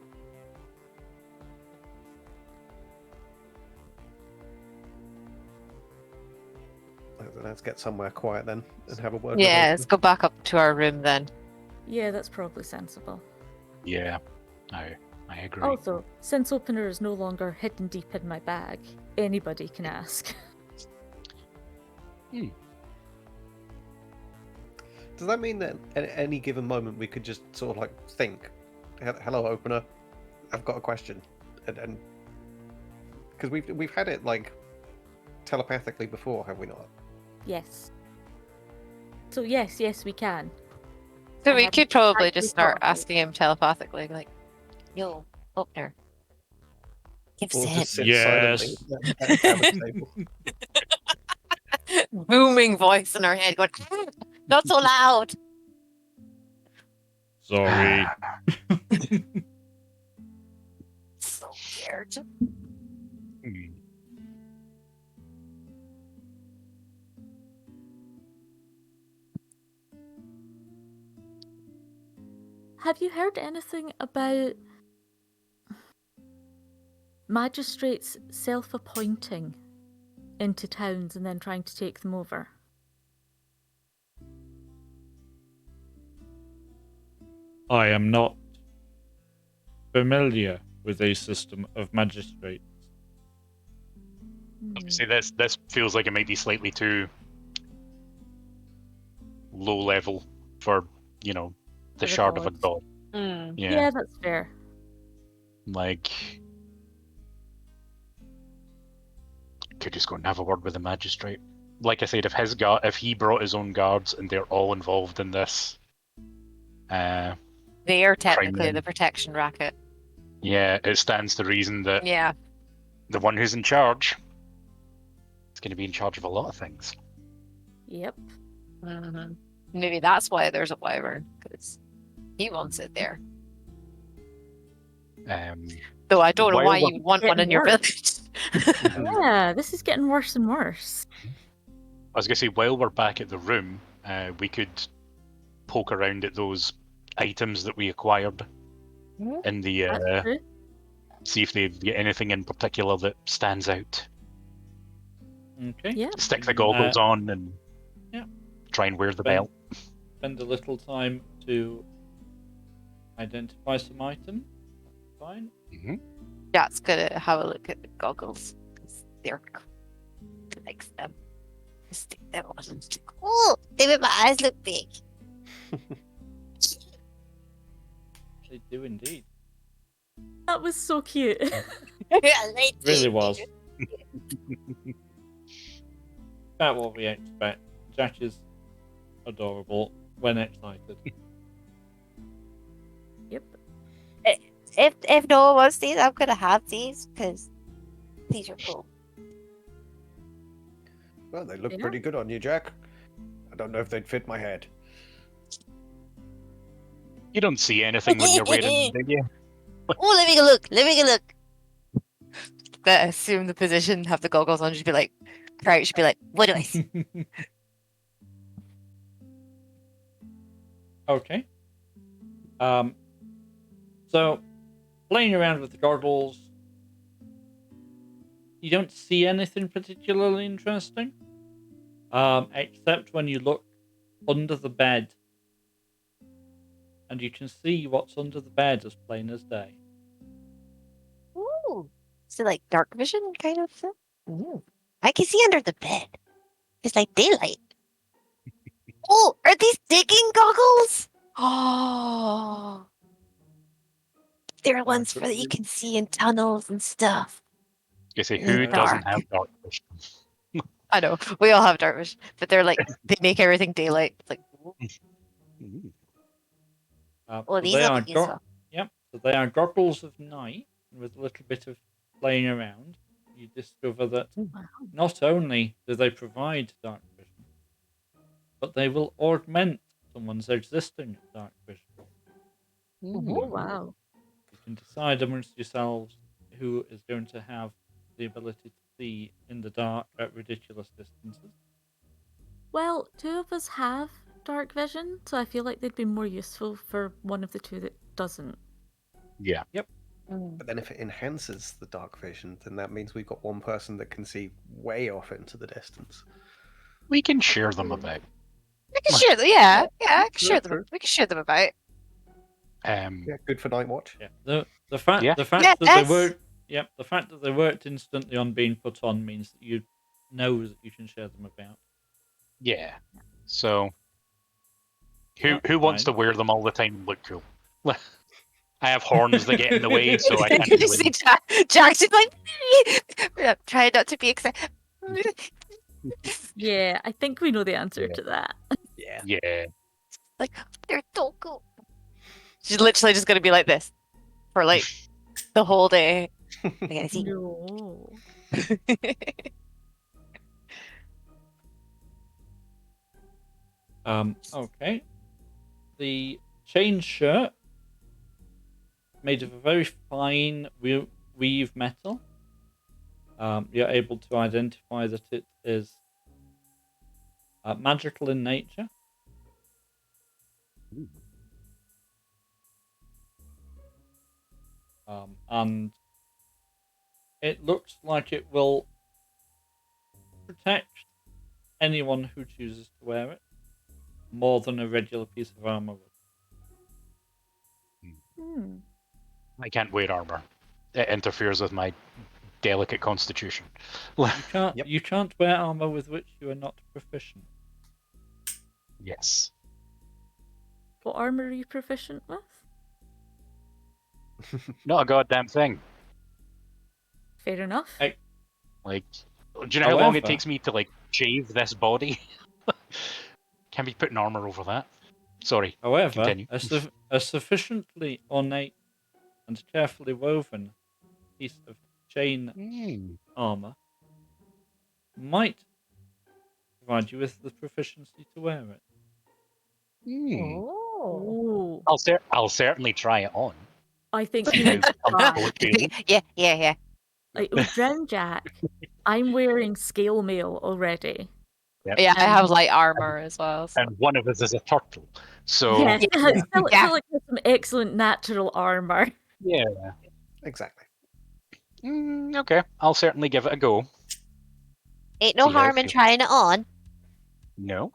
Let's get somewhere quiet then and have a word. Yeah, with let's go back up to our room then. Yeah, that's probably sensible. Yeah. I agree. Also, since Opener is no longer hidden deep in my bag, anybody can ask. Does that mean that at any given moment we could just sort of like think, "Hello, Opener, I've got a question," and because we've had it like telepathically before, have we not? Yes. So yes, we can. So I we hadn't could probably actually just start thought of it. asking him telepathically, like, Yo, Opener. Give Or us a just hint. sit silently at the table. booming voice in our head going, "Ah, not so loud." Sorry. So weird. Have you heard anything about magistrates self-appointing into towns and then trying to take them over? I am not familiar with a system of magistrates. See, this feels like it might be slightly too low level for, the the shard of a gods. god. Yeah, that's fair. Like, could just go and have a word with the magistrate. Like I said, if he brought his own guards and they're all involved in this, They are technically ring. the protection racket. yeah, it stands to reason that Yeah. the one who's in charge is going to be in charge of a lot of things. Yep. Maybe that's why there's a wyvern, because he wants it there. Though I don't know While why we're you want one in your worse. village. Yeah, this is getting worse and worse. I was going to say, while we're back at the room, we could poke around at those items that we acquired in the That's true. see if they get anything in particular that stands out. Okay. Yeah. Stick the goggles on and try and wear the belt. Spend a little time to identify some items. Fine. Jack's gonna have a look at the goggles, because they're cool. He likes them. Stick them on. Oh, David, my eyes look big. They do indeed. That was so cute. I Really was. About what we expect. Jack is adorable when excited. Yep. If no one wants these, I'm gonna have these because these are cool. Well, they look Yeah. pretty good on you, Jack. I don't know if they'd fit my head. You don't see anything when you're wearing them, do you? Oh, let me go look. Let me go look. But assume the position, have the goggles on, just be like, crouch, be like, what do I see? Okay. So, playing around with the goggles, you don't see anything particularly interesting, except when you look under the bed, and you can see what's under the bed as plain as day. Ooh. So like dark vision kind of thing? Ooh. I can see under the bed. It's like daylight. Oh, are these digging goggles? Oh. They're ones for that you can see in tunnels and stuff. You say, In who the doesn't dark. have dark vision? I know, we all have dark vision, but they're like, they make everything daylight. It's like, Ooh. Oh, So these they will are be useful. so they are goggles of night, and with a little bit of playing around, you discover that not only do they provide dark vision, but they will augment someone's existing dark vision. Oh, wow. You can decide amongst yourselves who is going to have the ability to see in the dark at ridiculous distances. Well, two of us have dark vision, so I feel like they'd be more useful for one of the two that doesn't. Yeah. But then if it enhances the dark vision, then that means we've got one person that can see way off into the distance. We can share them about. we can share them, yeah, I can True, share them. true. We can share them about. Yeah, good for night watch. Yeah. The fact Yeah. that they Yes. work the fact that they worked instantly on being put on means that you know that you can share them about. Yeah. So, who That's wants to fine. wear them all the time and look cool? I have horns that get in the way, so I can't You see really... Jack's just like, trying not to be excited. Yeah, I think we know the answer Yeah. to that. Yeah. Yeah. Like, they're so cool. She's literally just gonna be like this for like the whole day. I gotta see. No. Okay. The chain shirt, made of a very fine weave metal. You're able to identify that it is magical in nature. And it looks like it will protect anyone who chooses to wear it more than a regular piece of armor would. Hmm. I can't wear armor. It interferes with my delicate constitution. You can't Yep. you can't wear armor with which you are not proficient. Yes. What armor are you proficient with? Not a goddamn thing. Fair enough. Like, do you know how long it However- takes me to, like, shave this body? Can't be putting armor over that. Sorry. However, Continue. a sufficiently ornate and carefully woven piece of chain armor might provide you with the proficiency to wear it. Oh. I'll certainly try it on. I think you need to try. Yeah. Like, with Drown Jack, I'm wearing scale mail already. Yeah, I have light armor as well. So. And one of us is a turtle. So, Yes, Yeah. Philip has some excellent natural armor. yeah. Exactly. Okay, I'll certainly give it a go. Ain't no See how it harm in feels. trying it on. No?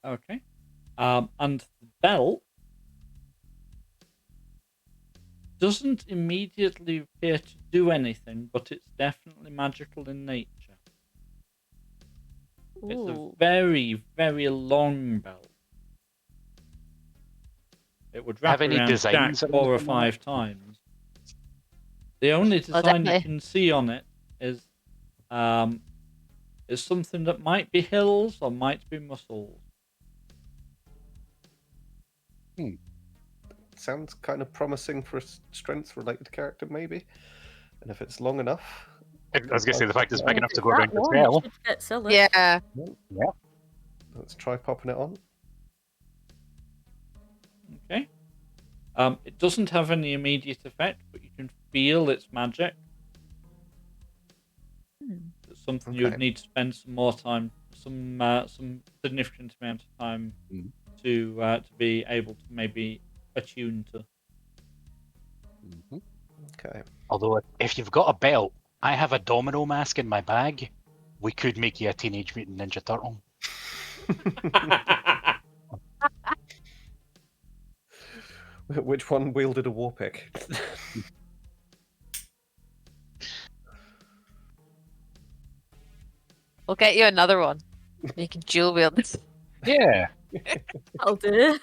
Okay. And the belt doesn't immediately appear to do anything, but it's definitely magical in nature. It's a Ooh. very, very long belt. It would Have wrap any around Jack designs or 4 or anything like 5 times. The only design you definitely. can see on it is It's something that might be hills or might be muscles. Sounds kind of promising for a strength-related character, maybe. And if it's long enough, I was going to say, the fact it's big If enough to it's go that around the long, it spell. should fit Silic. Yeah. let's try popping it on. Okay. It doesn't have any immediate effect, but you can feel its magic. It's something you would Okay. need to spend some more time, some significant amount of time to be able to maybe attune to. Okay. Although, if you've got a belt, I have a domino mask in my bag. We could make you a Teenage Mutant Ninja Turtle. Which one wielded a war pick? We'll get you another one. You can dual wield this. Yeah. That'll do.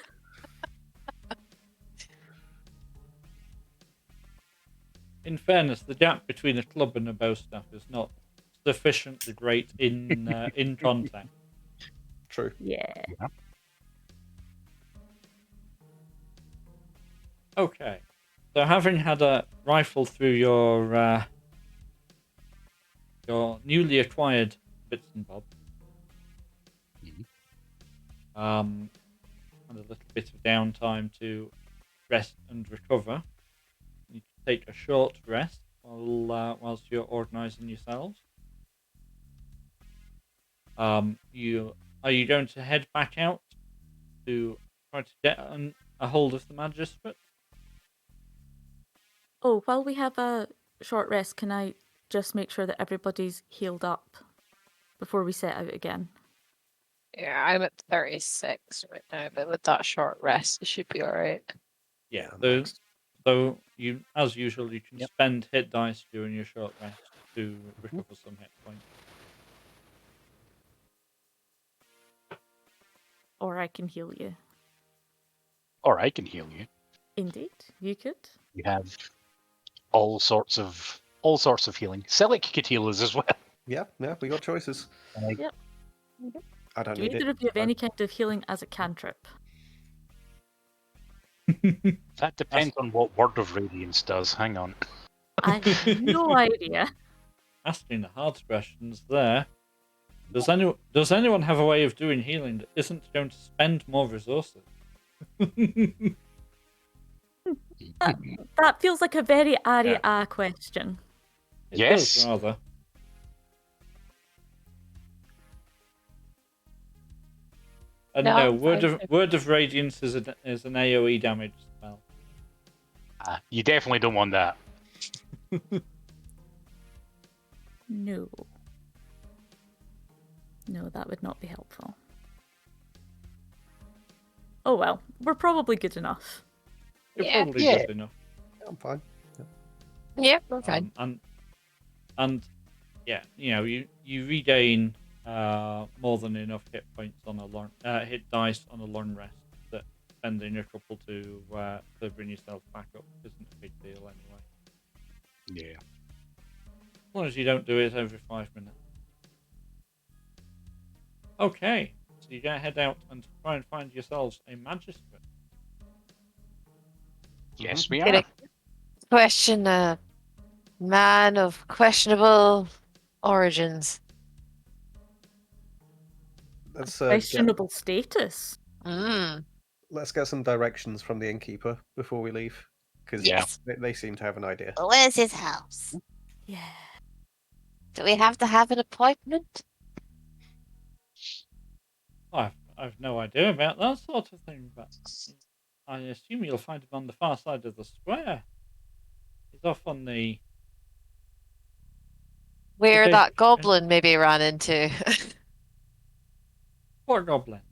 In fairness, the gap between a club and a bow staff is not sufficiently great in contact. True. Yeah. Okay, so having had a rifle through your newly acquired bits and bobs, and a little bit of downtime to rest and recover, you can take a short rest whilst you're organising yourselves. Are you going to head back out to try to get a hold of the magistrate? Oh, while we have a short rest, can I just make sure that everybody's healed up before we set out again? Yeah, I'm at 36 right now, but with that short rest, it should be alright. Yeah. Next. So you, as usual, you can Yep. spend hit dice during your short rest to recover some hit points. Or I can heal you. Or I can heal you. Indeed, you could. You have all sorts of healing. Silic could heal us as well. Yeah, we got choices. Yep. I don't Do need either it. of you have any kind of healing as a cantrip? That depends on what Word of Radiance does. Hang on. I have no idea. Asking the hard questions there. Does anyone have a way of doing healing that isn't going to spend more resources? That feels like a very Aria question. It Yes. does, rather. And No, no, I'm Word of Radiance is an AoE damage spell. You definitely don't want that. No. No, that would not be helpful. Oh well, we're probably good enough. You're Yeah. probably Yeah. good enough. I'm fine. Yeah, we're fine. And yeah, you regain more than enough hit points on a hit dice on a long rest. That spending a couple to bring yourself back up isn't a big deal anyway. Yeah. As long as you don't do it every 5 minutes. Okay, so you gotta head out and try and find yourselves a magistrate. Yes, we Get are. a question, a man of questionable origins. Let's Questionable status. let's get some directions from the innkeeper before we leave, because Yes. they seem to have an idea. Where's his house? Yeah. Do we have to have an appointment? I've no idea about that sort of thing, but I assume you'll find him on the far side of the square. He's off on the. Where Okay. that goblin maybe ran into. Poor goblin.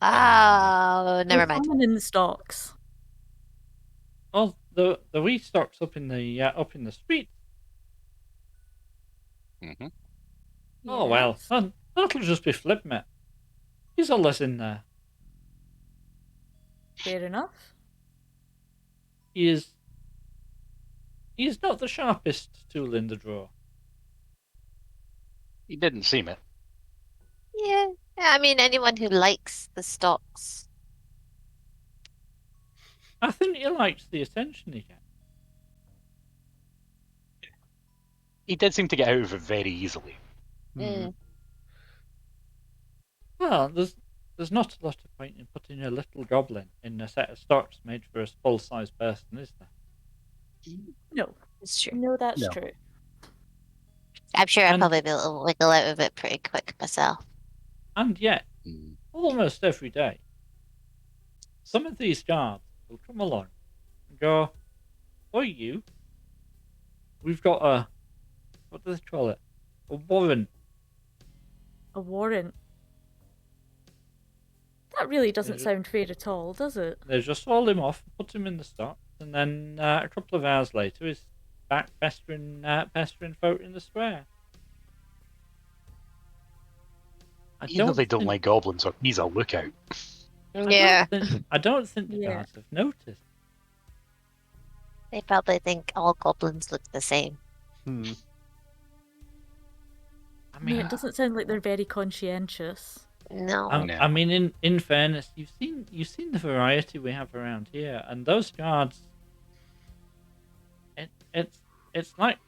Oh, never There's mind. someone in the stocks. Oh, the wee stock's up in the street. Mm-hmm. Oh well, Yes. that'll just be flip, mate. He's always in there. Fair enough. He is not the sharpest tool in the drawer. He didn't seem it. Yeah. I mean, anyone who likes the stocks. I think he likes the attention he gets. He did seem to get out of it very easily. Mm. Well, there's not a lot of point in putting a little goblin in a set of stocks made for a full-size person, is there? No, It's true. no, that's No. true. I'm sure I'd And- probably be able to wiggle out of it pretty quick myself. And yet, Mm. almost every day, some of these guards will come along and go, "Oi, you! We've got a what do they call it? A warrant." A warrant. That really doesn't Is it- sound fair at all, does it? They just haul him off, put him in the stocks, and then a couple of hours later, he's back pestering folk in the square. Either they don't think- like goblins or he's a lookout. Yeah. I don't think the Yeah. guards have noticed. They probably think all goblins look the same. Hmm. I I mean, mean, it doesn't sound like they're very conscientious. No. No. I mean, in fairness, you've seen the variety we have around here, and those guards. It's like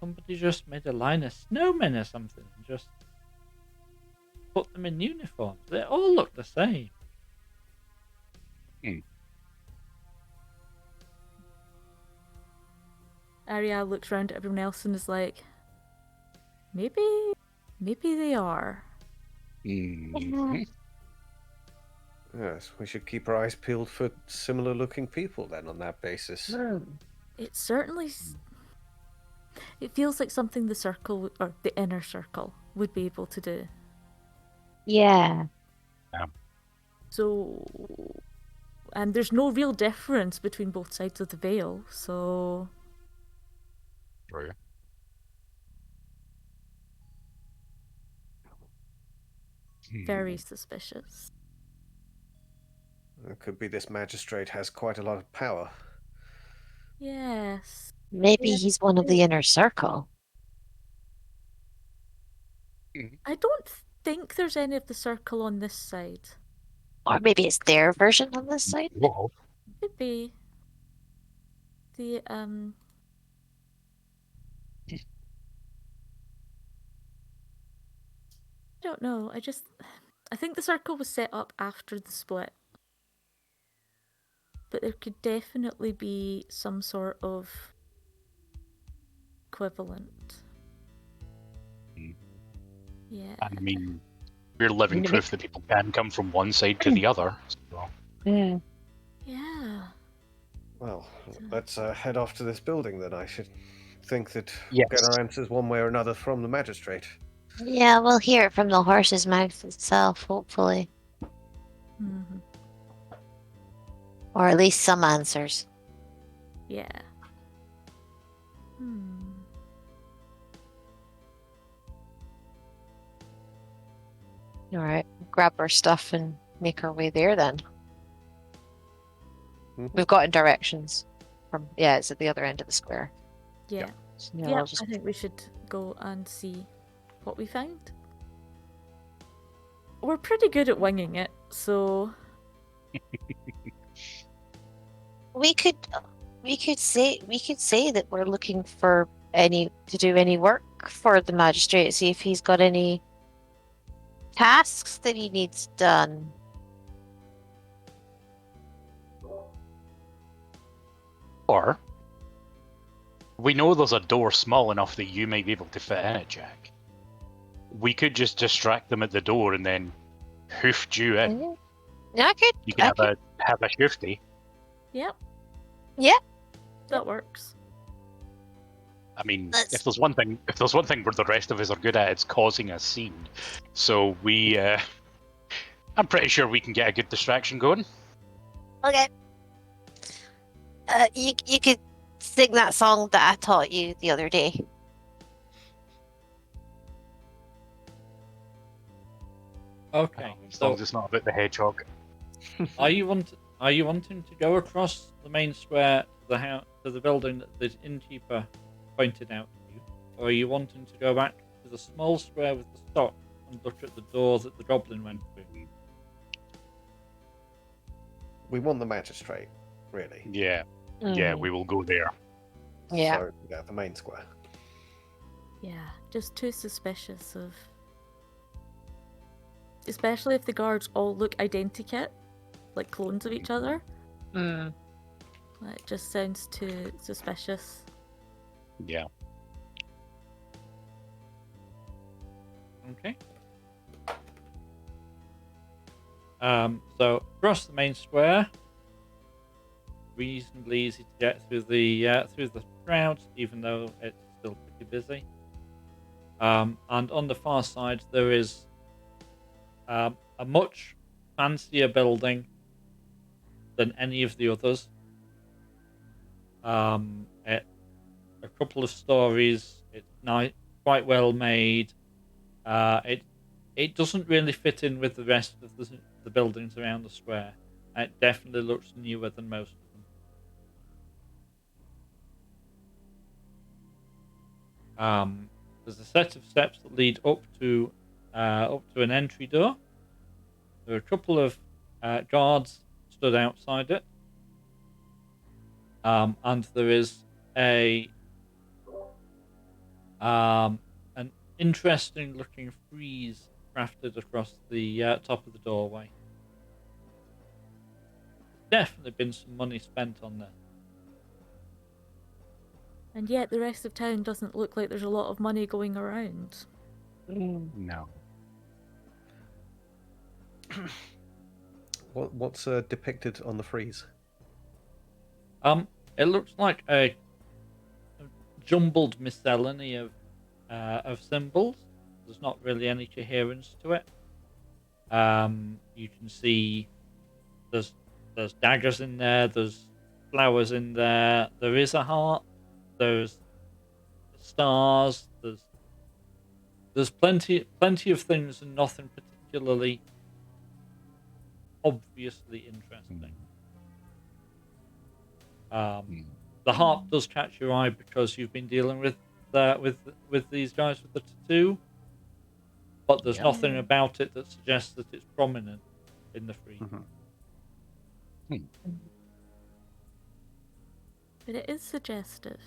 somebody just made a line of snowmen or something, and just put them in uniforms. They all look the same. Ariel looks round at everyone else and is like, maybe they are. Mhm. Yes, we should keep our eyes peeled for similar-looking people then on that basis. It certainly. It feels like something the circle or the inner circle would be able to do. Yeah. So, and there's no real difference between both sides of the veil. So, True. very suspicious. It could be this magistrate has quite a lot of power. Yes. Maybe Yeah. he's one of the inner circle. I don't think there's any of the circle on this side. Or maybe it's their version on this side. Well, Could be. The I don't know. I think the circle was set up after the split. But there could definitely be some sort of equivalent. Mm. Yeah. I mean, we're living Maybe- proof that people can come from one side to the other. So. Yeah. Yeah. Well, let's head off to this building then. I should think that Yes. we'll get our answers one way or another from the magistrate. Yeah, we'll hear it from the horse's mouth itself, hopefully. Mhm. Or at least some answers. Yeah. Hmm. Alright. Grab our stuff and make our way there then. Mhm. We've gotten directions from it's at the other end of the square. Yeah. So, Yeah, I'll just I think we should go and see what we found. We're pretty good at winging it, so We could say that we're looking for to do any work for the magistrate, see if he's got any tasks that he needs done. Or we know there's a door small enough that you might be able to fit in it, Jack. We could just distract them at the door and then hoofed you in. Yeah, You can have a shifty. yep. Yeah. That works. I mean, Let's- if there's one thing where the rest of us are good at, it's causing a scene. So we, I'm pretty sure we can get a good distraction going. Okay. You could sing that song that I taught you the other day. Okay, As so long as it's not about the hedgehog. are you wanting to go across the main square to the house, to the building that the innkeeper pointed out to you, or are you wanting to go back to a small square with the stock and look at the door that the goblin went through. We want the magistrate, really. Yeah, yeah, we will go there. Yeah. So, yeah, the main square. Yeah, just too suspicious of. Especially if the guards all look identikit, like clones of each other. Mm. It just sounds too suspicious. Yeah. Okay. So across the main square, reasonably easy to get through the crowds, even though it's still pretty busy. And on the far side, there is a much fancier building than any of the others. It a couple of stories. It's quite well made. It doesn't really fit in with the rest of the buildings around the square. It definitely looks newer than most of them. There's a set of steps that lead up to an entry door. There are a couple of guards stood outside it, and there is an interesting looking frieze crafted across the top of the doorway. Definitely been some money spent on this. And yet the rest of town doesn't look like there's a lot of money going around. No. What's depicted on the frieze? It looks like a jumbled miscellany of symbols. There's not really any coherence to it. You can see there's daggers in there. There's flowers in there. There is a heart. There's stars. There's plenty of things and nothing particularly obviously interesting. The heart does catch your eye because you've been dealing with these guys with the tattoo, but there's nothing about it that suggests that it's prominent in the frieze. But it is suggestive.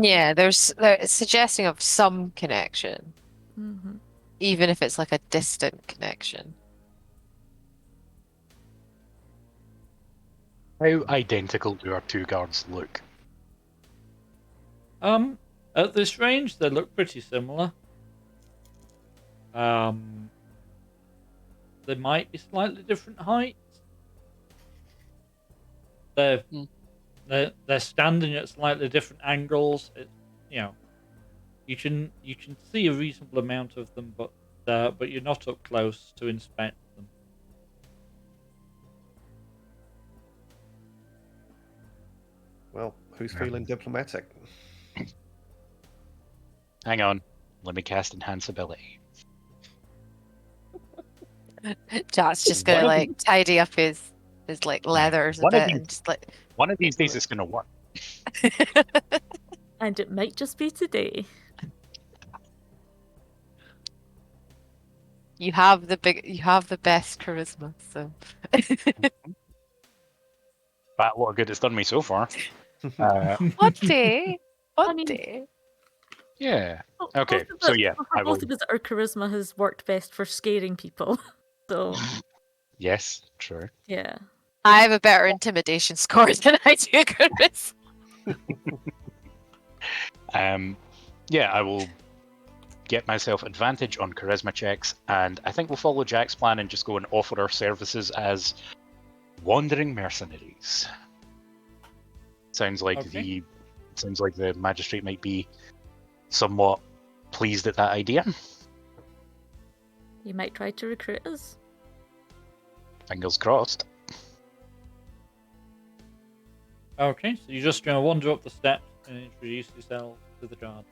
Yeah, there's suggesting of some connection, even if it's like a distant connection. How identical do our two guards look? At this range, they look pretty similar. They might be slightly different heights. They're standing at slightly different angles. You can see a reasonable amount of them, but you're not up close to inspect them. Well, who's feeling diplomatic? Hang on. Let me cast Enhance Ability. Jack's just gonna like tidy up his like leathers a bit and just like one of these days it's gonna work. And it might just be today. you have the best charisma, so But what good it's done me so far. one day. Yeah. Okay. So yeah, for both of us, our charisma has worked best for scaring people. So yes, true. yeah. I have a better intimidation score than I do charisma. Yeah, I will get myself advantage on charisma checks, and I think we'll follow Jack's plan and just go and offer our services as wandering mercenaries. Sounds like the magistrate might be somewhat pleased at that idea. You might try to recruit us. Fingers crossed. Okay, so you're just going to wander up the steps and introduce yourself to the guard.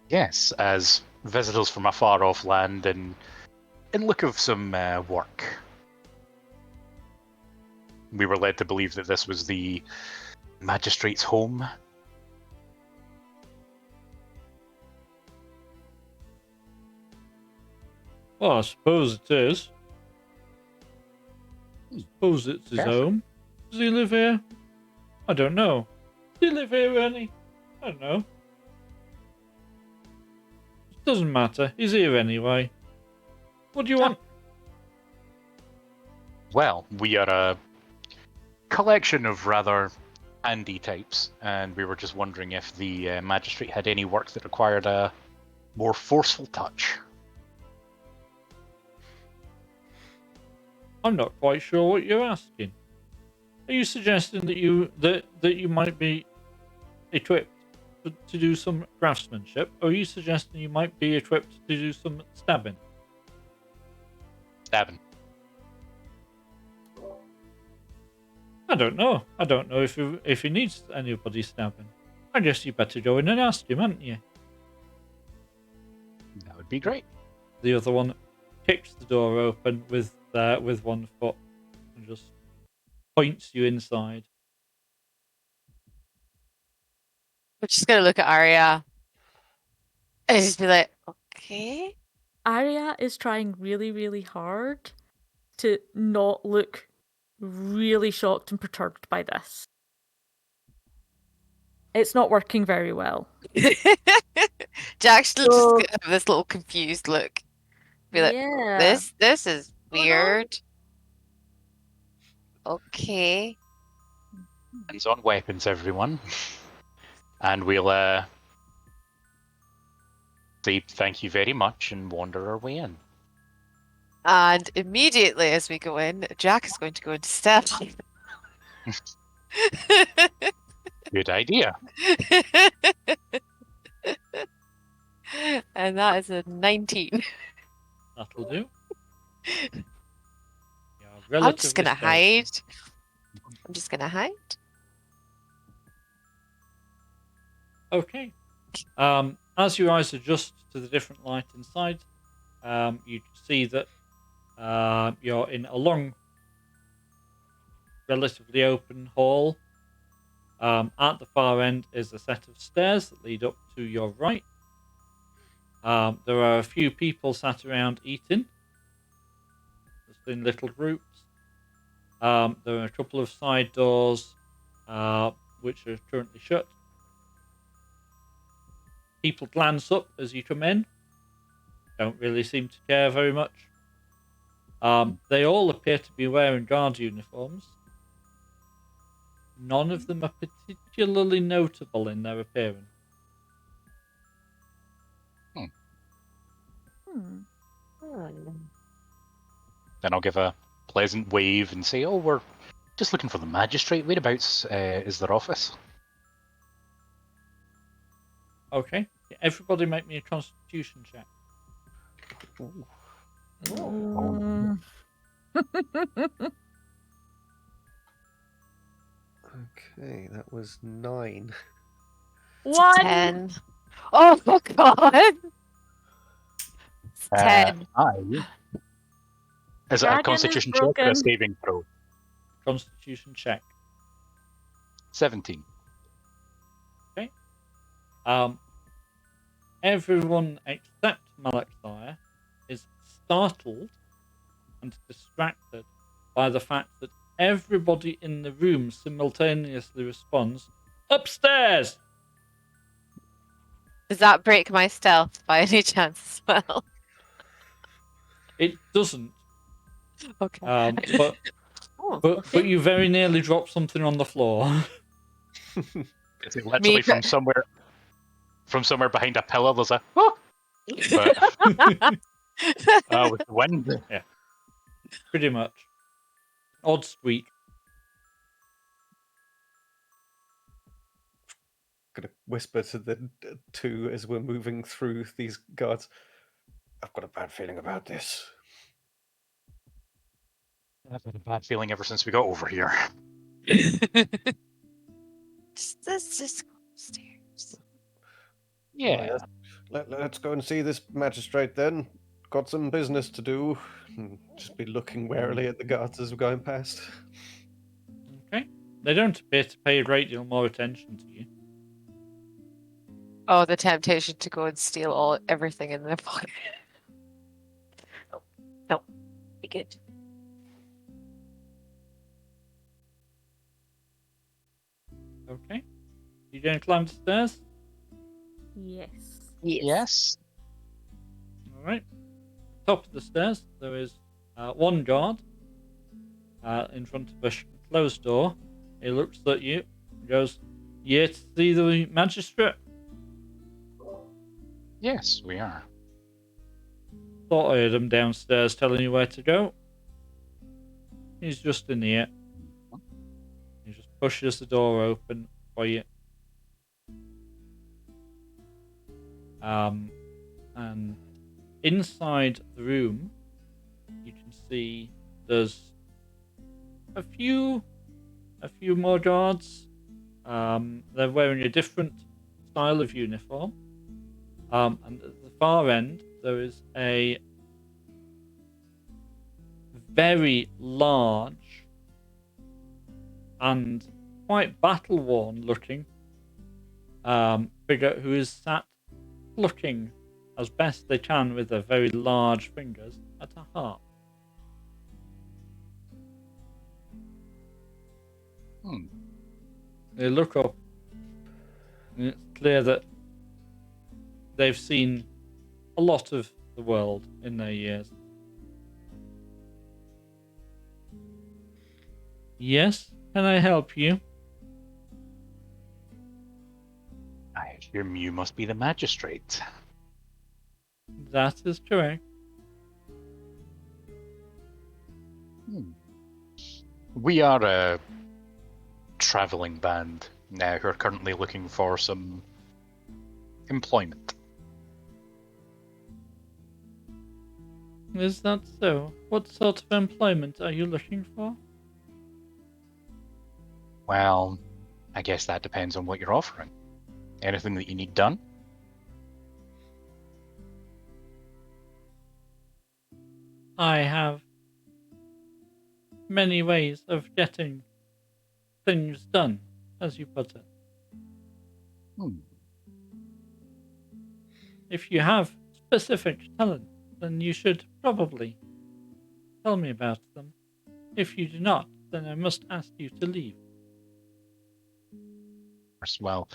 Yes, as visitors from a far-off land and in look of some work. We were led to believe that this was the magistrate's home. Well, I suppose it is. I suppose it's his Perfect. home. Does he live here? I don't know. Does he live here, Ernie? I don't know. It doesn't matter. He's here anyway. What do you want? Well, we are a collection of rather handy types, and we were just wondering if the magistrate had any work that required a more forceful touch. I'm not quite sure what you're asking. Are you suggesting that you might be equipped to do some craftsmanship, or are you suggesting you might be equipped to do some stabbing? Stabbing. I don't know. I don't know if he needs anybody stabbing. I guess you better go in and ask him, hadn't you? That would be great. The other one kicks the door open with one foot and just points you inside. We're just gonna look at Arya and just be like, okay. Arya is trying really, really hard to not look really shocked and perturbed by this. It's not working very well. Jack's just So- gonna have this little confused look. Be like, yeah. this is Hold on. weird. Okay. Hands on weapons, everyone. And we'll say thank you very much and wander our way in. And immediately as we go in, Jack is going to go into stealth. Good idea. And that is a 19. That'll do. I'm just gonna hide. I'm just gonna hide. Okay. As your eyes adjust to the different light inside, you see that you're in a long, relatively open hall. At the far end is a set of stairs that lead up to your right. There are a few people sat around eating, just in little groups. There are a couple of side doors which are currently shut. People glance up as you come in. Don't really seem to care very much. They all appear to be wearing guard uniforms. None of them are particularly notable in their appearance. Hmm. Then I'll give a pleasant wave and say, "Oh, we're just looking for the magistrate. Whereabouts is their office?" Okay. Everybody make me a constitution check. Mm. Okay, that was 9. One. 10. Oh my god! It's Uh, 10. Is it a Dragon is constitution check or a broken. saving throw? Constitution check. 17. Everyone except Malakthire is startled and distracted by the fact that everybody in the room simultaneously responds, "Upstairs!" Does that break my stealth by any chance as well? It doesn't, Okay. but Oh, but you very nearly drop something on the floor. Is it literally Me- from somewhere behind a pillar? There's a oh! But with the wind. Pretty much. Odd squeak. Gonna whisper to the two as we're moving through these guards. I've got a bad feeling about this. I've had a bad feeling ever since we got over here. Let's just go upstairs. Yeah. Let's go and see this magistrate then. Got some business to do. Just be looking warily at the guards as we're going past. Okay. They don't appear to pay a great deal more attention to you. Oh, the temptation to go and steal everything in their pocket. Be good. Okay. You going to climb the stairs? Yes. Yes. All right. Top of the stairs, there is one guard in front of a closed door. He looks at you and goes, "You to see the magistrate?" Yes, we are. Thought I heard him downstairs telling you where to go. He's just in here. He just pushes the door open for you. And inside the room, you can see there's a few more guards. They're wearing a different style of uniform. And at the far end, there is a very large and quite battle-worn looking figure who is sat plucking as best they can with their very large fingers at a harp. They look up, and it's clear that they've seen a lot of the world in their years. Yes, can I help you? I assume you must be the magistrate. That is correct. We are a traveling band now who are currently looking for some employment. Is that so? What sort of employment are you looking for? Well, I guess that depends on what you're offering. Anything that you need done? I have many ways of getting things done, as you put it. If you have specific talent, then you should probably tell me about them. If you do not, then I must ask you to leave. Well,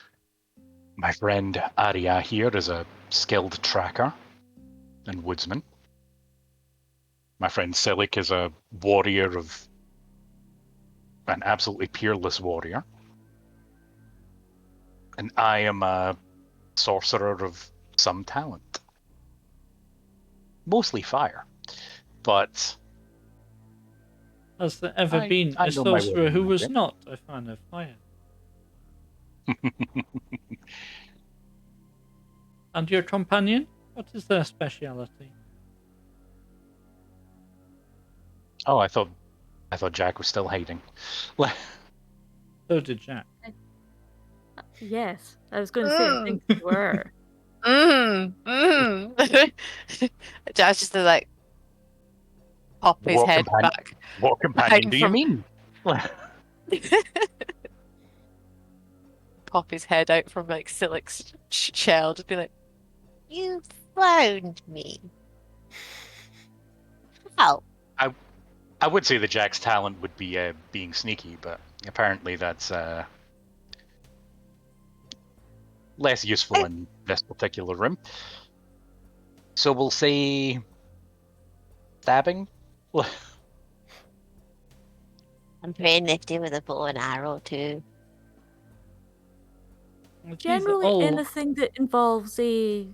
my friend Arya here is a skilled tracker and woodsman. My friend Silik is a warrior of an absolutely peerless warrior. And I am a sorcerer of some talent. Mostly fire. But Has there ever I been a know my way sorcerer who around was it. not a fan of fire? And your companion? What is their speciality? Oh, I thought Jack was still hiding. So did Jack. Yes, I was going to say, I think you were. Josh just like pop his What head companion- back. What companion do you from- mean? Pop his head out from like Silik's shell, just be like, You found me. How? I would say that Jack's talent would be being sneaky, but apparently that's less useful in this particular room. So we'll say stabbing. I'm pretty nifty with a bow and arrow too. These are Generally, all- anything that involves a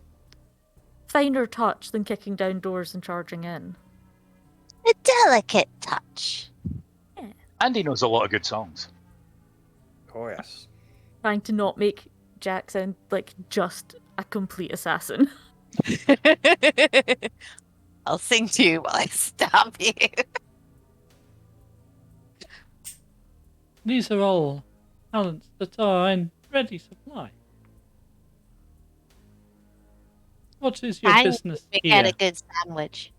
finer touch than kicking down doors and charging in. A delicate touch. And he knows a lot of good songs. Oh yes. Trying to not make Jack sound like just a complete assassin. I'll sing to you while I stab you. These are all talents that are in ready supply. What is your I business We here? get a good sandwich.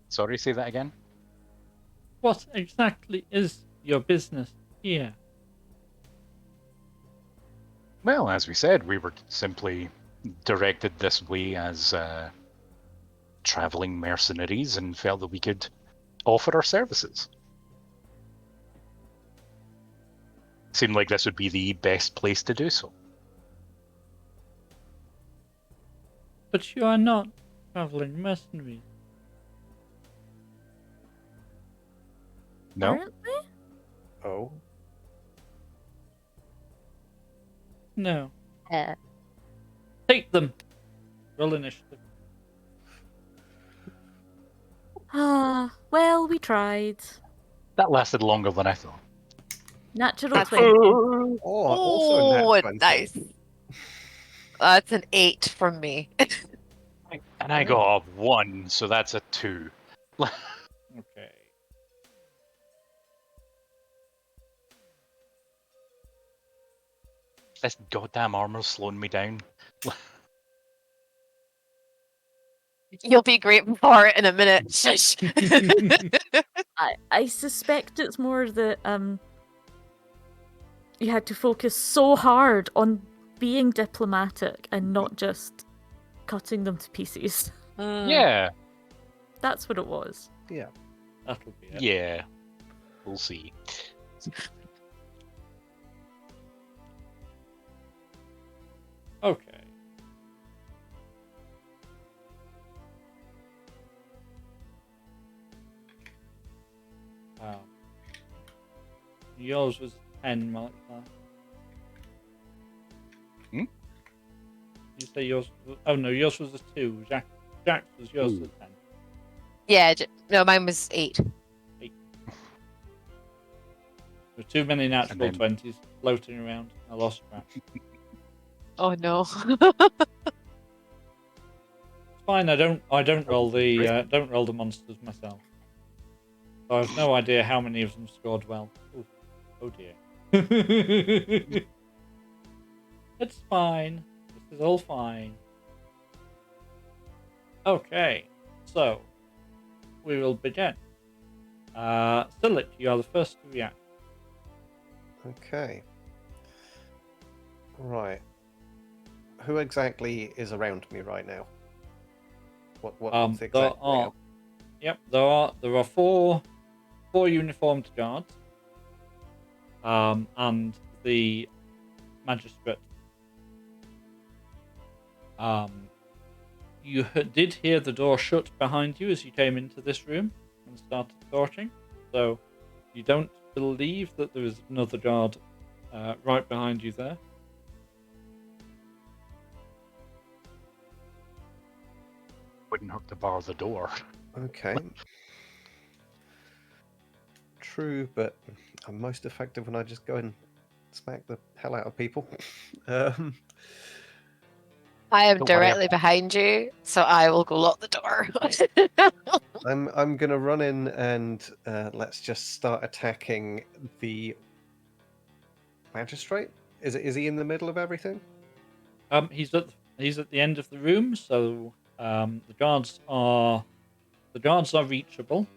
Sorry, say that again? What exactly is your business here? Well, as we said, we were simply directed this way as traveling mercenaries and felt that we could offer our services. Seemed like this would be the best place to do so. But you are not traveling mercenaries. No? Aren't we? Oh. No. Uh, Take them. Roll initiative. Well, we tried. That lasted longer than I thought. Natural That's 20. Oh, also a nat 20. nice. That's an 8 from me. And I got a 1, so that's a 2. Okay. This goddamn armor's slowing me down. You'll be grateful for it in a minute. Shush. I suspect it's more that you had to focus so hard on being diplomatic and not just cutting them to pieces. Yeah. That's what it was. Yeah. That'll be it. Yeah. We'll see. Okay. Yours was 10, Malika. Hmm? You say yours was... Oh no, yours was a 2. Jack's was yours was 10. Yeah, no, mine was 8. There were too many natural then- 20s floating around. I lost track. Oh no. It's fine. I don't roll the monsters myself. So I have no idea how many of them scored well. Ooh. Oh dear. It's fine. This is all fine. Okay, so we will begin. Silik, you are the first to react. Okay. Right. Who exactly is around me right now? What's the There exact are, layout? yep, there are four uniformed guards, and the magistrate. You did hear the door shut behind you as you came into this room and started talking, so you don't believe that there is another guard right behind you there. Wouldn't hurt to bar the door. Okay. True, but I'm most effective when I just go and smack the hell out of people. um, I am Don't worry, directly behind you, so I will go lock the door. I'm gonna run in and let's just start attacking the magistrate. Is he in the middle of everything? He's at the end of the room, so the guards are reachable.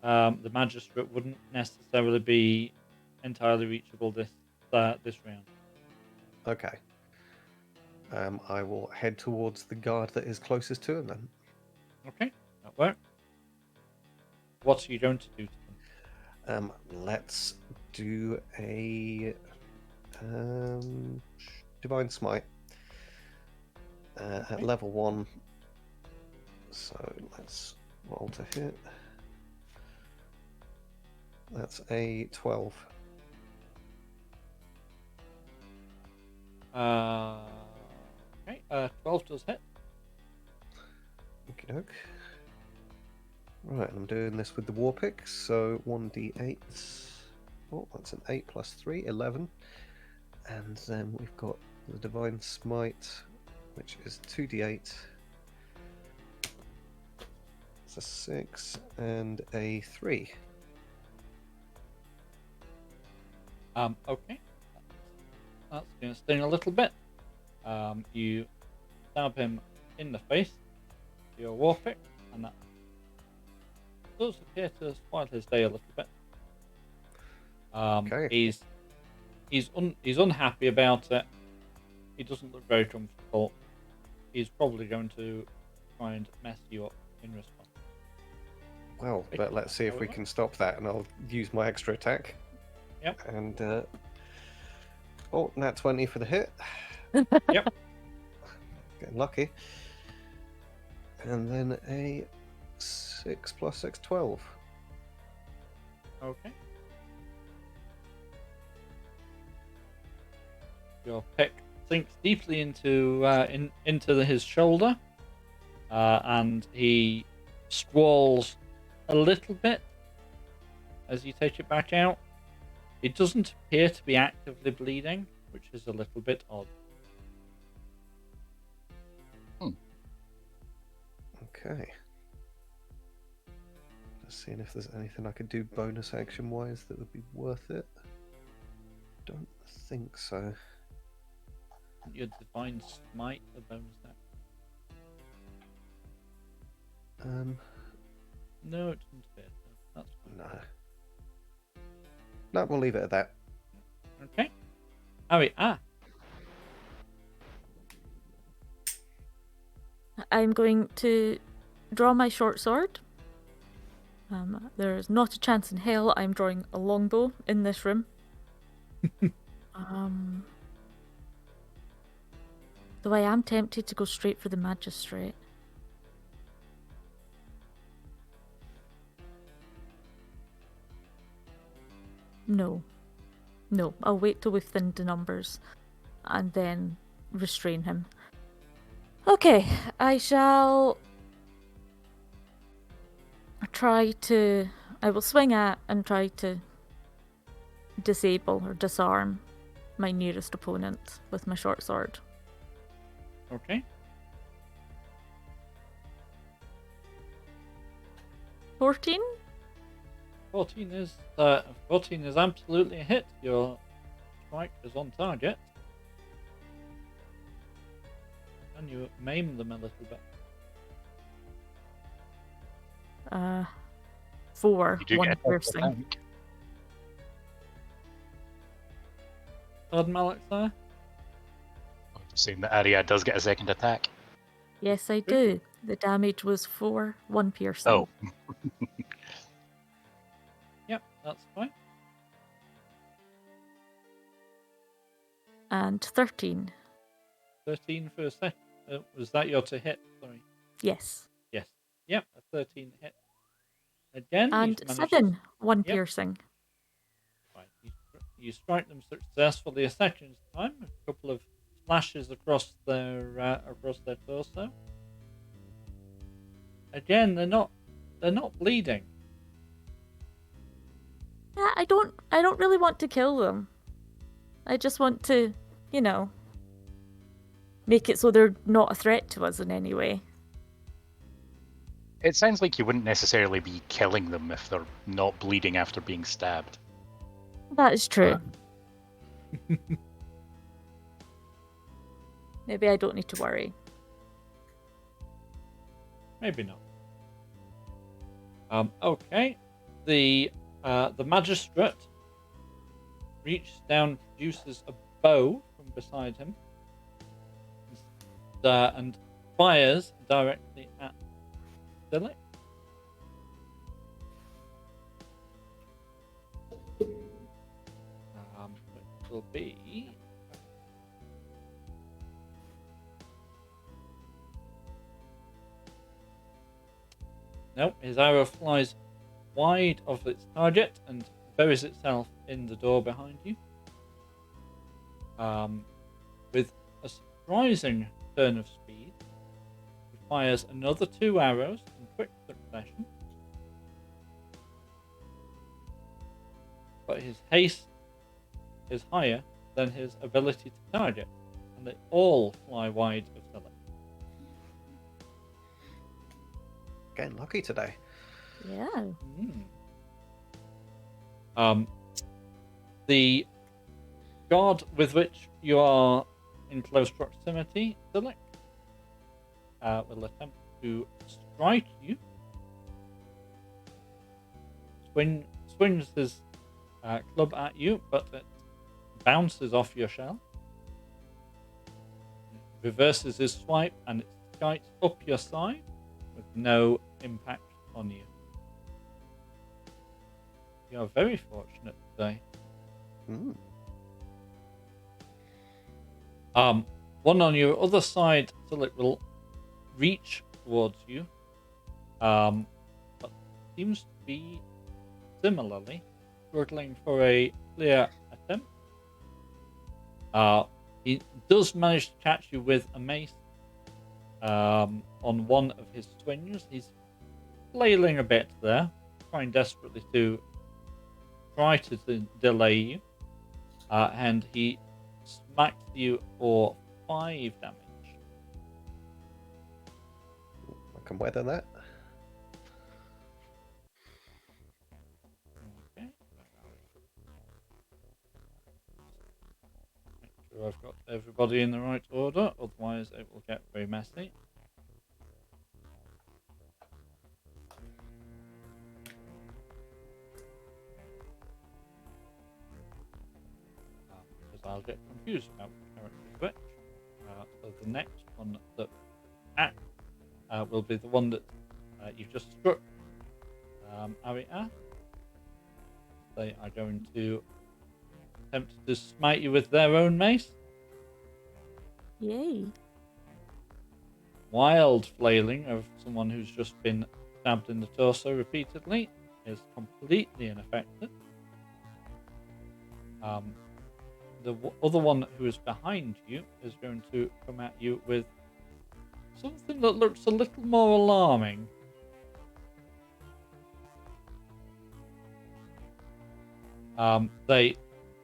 The magistrate wouldn't necessarily be entirely reachable this round. Okay. I will head towards the guard that is closest to him then. Okay, that works. What are you going to do to them? Let's do a divine smite at level 1. So let's roll to hit. That's a 12. Okay, 12 does hit. Okey doke. Right, I'm doing this with the war pick, so 1d8. Oh, that's an 8 plus 3, 11. And then we've got the divine smite, which is 2d8. It's a 6 and a 3. Okay. That's going to sting a little bit. You stab him in the face with your war pick, and that does appear to spoil his day a little bit. Okay. He's unhappy about it. He doesn't look very comfortable, he's probably going to try and mess you up in response. Well, but let's see if we can stop that, and I'll use my extra attack. Yep. And nat 20 for the hit. Yep. Getting lucky. And then a 6 + 6, 12. Okay. Your pick sinks deeply into his shoulder, and he squalls a little bit as you take it back out. It doesn't appear to be actively bleeding, which is a little bit odd. Okay. Just seeing if there's anything I could do bonus action wise that would be worth it. Don't think so. Your divine smite, the bonus action. No, it doesn't appear. That's fine. No. No, we'll leave it at that. Okay. Harry, I'm going to draw my short sword. There's not a chance in hell I'm drawing a longbow in this room. Though I am tempted to go straight for the magistrate. No, I'll wait till we've thinned the numbers and then restrain him. Okay, I will swing at and try to disable or disarm my nearest opponent with my short sword. Okay. 14? 14 is absolutely a hit. Your strike is on target. And you maim them a little bit. 4, You do 1 get a piercing. tank. Pardon, Malexar? Saying that Aria does get a second attack. Yes, I do. The damage was 4, 1 piercing. Oh. Yep, that's fine. And 13. 13 for a sec. Was that your to hit? Sorry. Yes. Yes. Yep, a 13 hit. Again. And you've managed 7, 1 Yep. piercing. Right. You strike them successfully a second time. A couple of slashes across their torso. Again, they're not bleeding. Yeah, I don't really want to kill them. I just want to, make it so they're not a threat to us in any way. It sounds like you wouldn't necessarily be killing them if they're not bleeding after being stabbed. That is true. Maybe I don't need to worry. Maybe not. Okay. The magistrate reaches down, produces a bow from beside him, and fires directly at Dillick. Which will be. No, his arrow flies wide of its target and buries itself in the door behind you. With a surprising turn of speed, he fires another 2 arrows in quick succession. But his haste is higher than his ability to target, and they all fly wide of Dillick. Getting lucky today. Yeah. The guard with which you are in close proximity, Dillick, will attempt to strike you. Swings his club at you, but it bounces off your shell. reverses his swipe and it skites up your side with no impact on you. You are very fortunate today. One on your other side, so it will reach towards you, but seems to be similarly struggling for a clear attempt. He does manage to catch you with a mace on one of his swings. He's flailing a bit there, trying desperately to delay you, and he smacks you for 5 damage. I can weather that. Okay. Make sure I've got everybody in the right order, otherwise it will get very messy. Because I'll get confused about which character's which. So the next one that acts will be the one that you've just struck, Aria. They are going to attempt to smite you with their own mace. Yay. Wild flailing of someone who's just been stabbed in the torso repeatedly is completely ineffective. The other one who is behind you is going to come at you with something that looks a little more alarming. They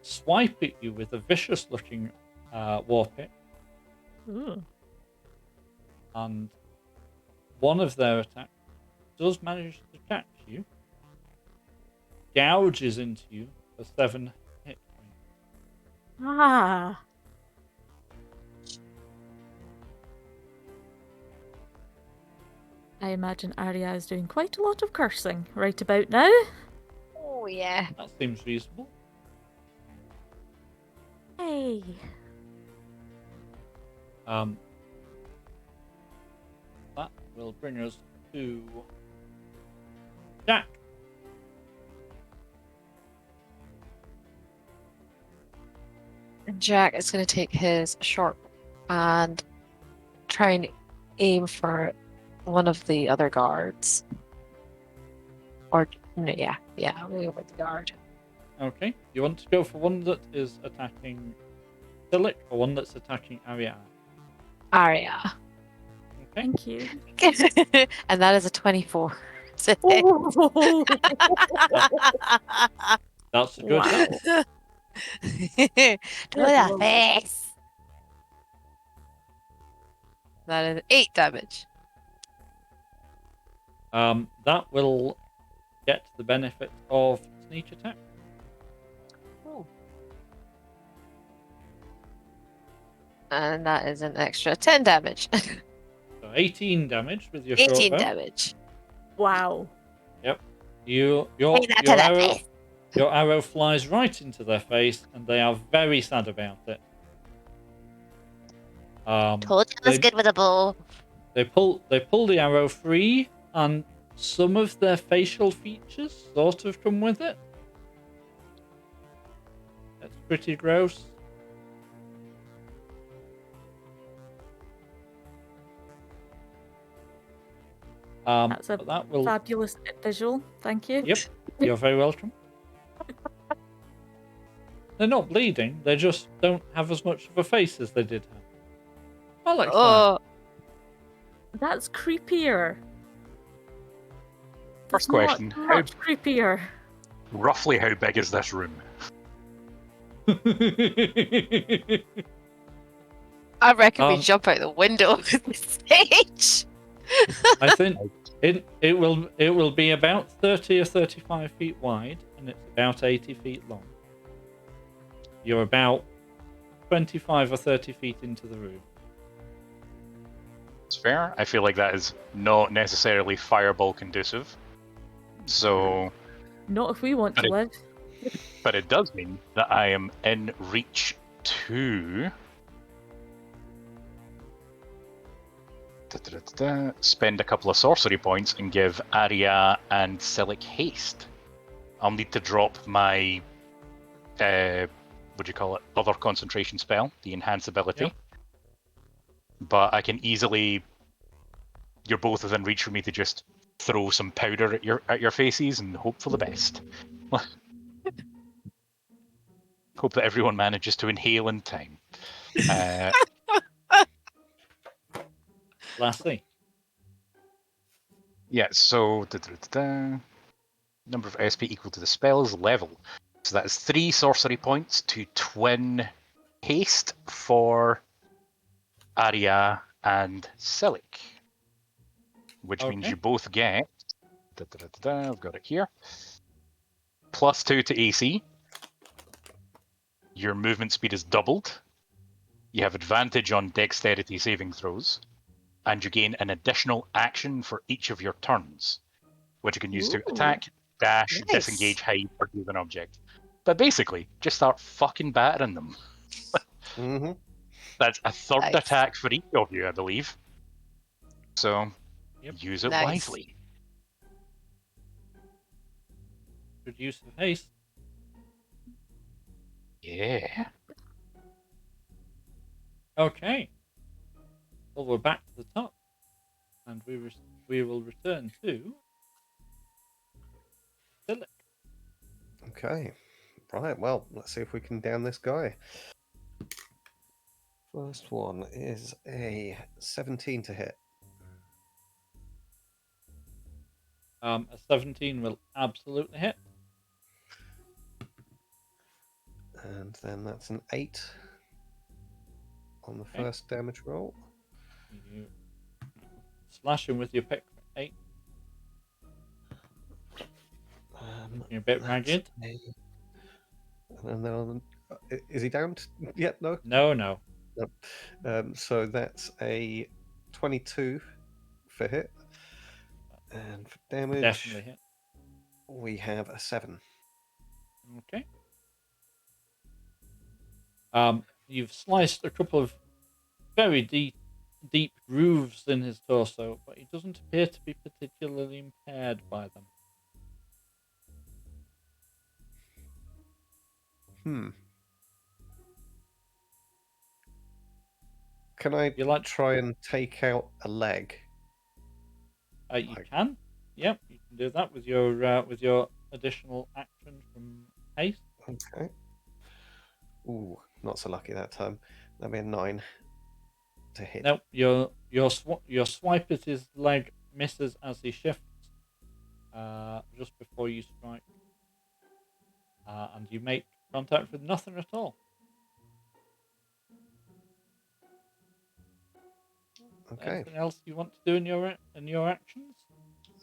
swipe at you with a vicious-looking war pick, and one of their attacks does manage to catch you, gouges into you for 7 hit points. Ah. I imagine Arya is doing quite a lot of cursing right about now. Oh, yeah. That seems reasonable. Hey. That will bring us to Jack. Jack is going to take his short and try and aim for one of the other guards. Or, no, yeah, we'll go with the guard. Okay. You want to go for one that is attacking Silic or one that's attacking Aria? Aria. Okay. Thank you. And that is a 24. Oh. That's a good Wow. hit. To the face. That is 8 damage. That will get the benefit of sneak attack. And that is an extra 10 damage. So 18 damage with your 18 short bow. damage. Wow. Yep. Your Hey, that's to the arrow face. your arrow flies right into their face, and they are very sad about it. Told you I was they- good with a bow. They pull the arrow free, and some of their facial features sort of come with it. That's pretty gross. That's a but that will. fabulous visual. Thank you. Yep, you're very welcome. They're not bleeding. They just don't have as much of a face as they did have. I'll explain. Oh, That's creepier. First That's not question, how much creepier. roughly how big is this room? I reckon we Um, jump out the window of the stage. I think it will be about 30 or 35 feet wide, and it's about 80 feet long. You're about 25 or 30 feet into the room. It's fair. I feel like that is not necessarily fireball conducive. So, Not if we want to But live. but it does mean that I am in reach to Spend a couple of sorcery points and give Arya and Silic haste. I'll need to drop my, what do you call it, other concentration spell, the enhance ability. Yep. But I can easily, you're both within reach for me to just throw some powder at your faces and hope for the best. Hope that everyone manages to inhale in time. Lastly, Yeah, so number of SP equal to the spell's level. So that is 3 sorcery points to twin haste for Arya and Silic, which means Okay. you both get. I've got it here. +2 to AC. Your movement speed is doubled. You have advantage on dexterity saving throws, and you gain an additional action for each of your turns, which you can use to Ooh. attack, dash, Nice. disengage, hide, or move an object. But basically, just start fucking battering them. Mm-hmm. That's a third Nice. attack for each of you, I believe. So, Yep. use it Nice. wisely. good use of haste. Yeah. Okay. Well, we're back to the top, and we will return to Silic. Okay. Right, well, let's see if we can down this guy. First one is a 17 to hit. A 17 will absolutely hit. And then that's an 8 on the Okay. first damage roll. You slash him with your pick for 8. Looking a bit That's ragged. And then is he downed? Yet no. No. So that's a 22 for hit, and for damage Definitely hit. we have a 7. Okay. You've sliced a couple of very deep grooves in his torso, but he doesn't appear to be particularly impaired by them. Can I You like- try and take out a leg? You Like- can. Yep, you can do that with your additional action from haste. Okay. Ooh, not so lucky that time. That'd be a 9 to hit. Nope, your swipe at his leg misses as he shifts just before you strike, and you make contact with nothing at all. Okay. Anything else you want to do in your actions?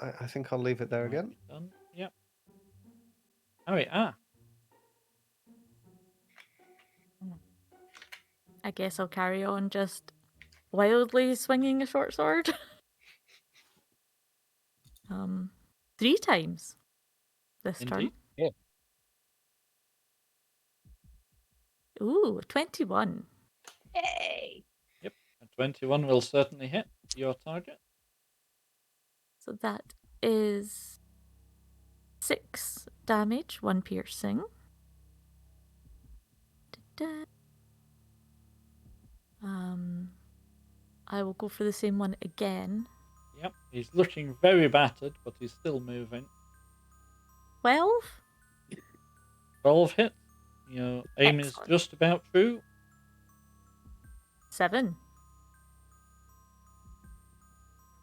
I think I'll leave it there Might again. be done. Yep. Oh yeah. I guess I'll carry on just wildly swinging a short sword. 3 times this turn. Indeed. Yeah. Ooh, 21. Yay! A 21 will certainly hit your target. So that is 6 damage, 1 piercing. Da-da. I will go for the same one again. Yep. He's looking very battered, but he's still moving. 12? 12 hits. Your aim Excellent. is just about true. 7.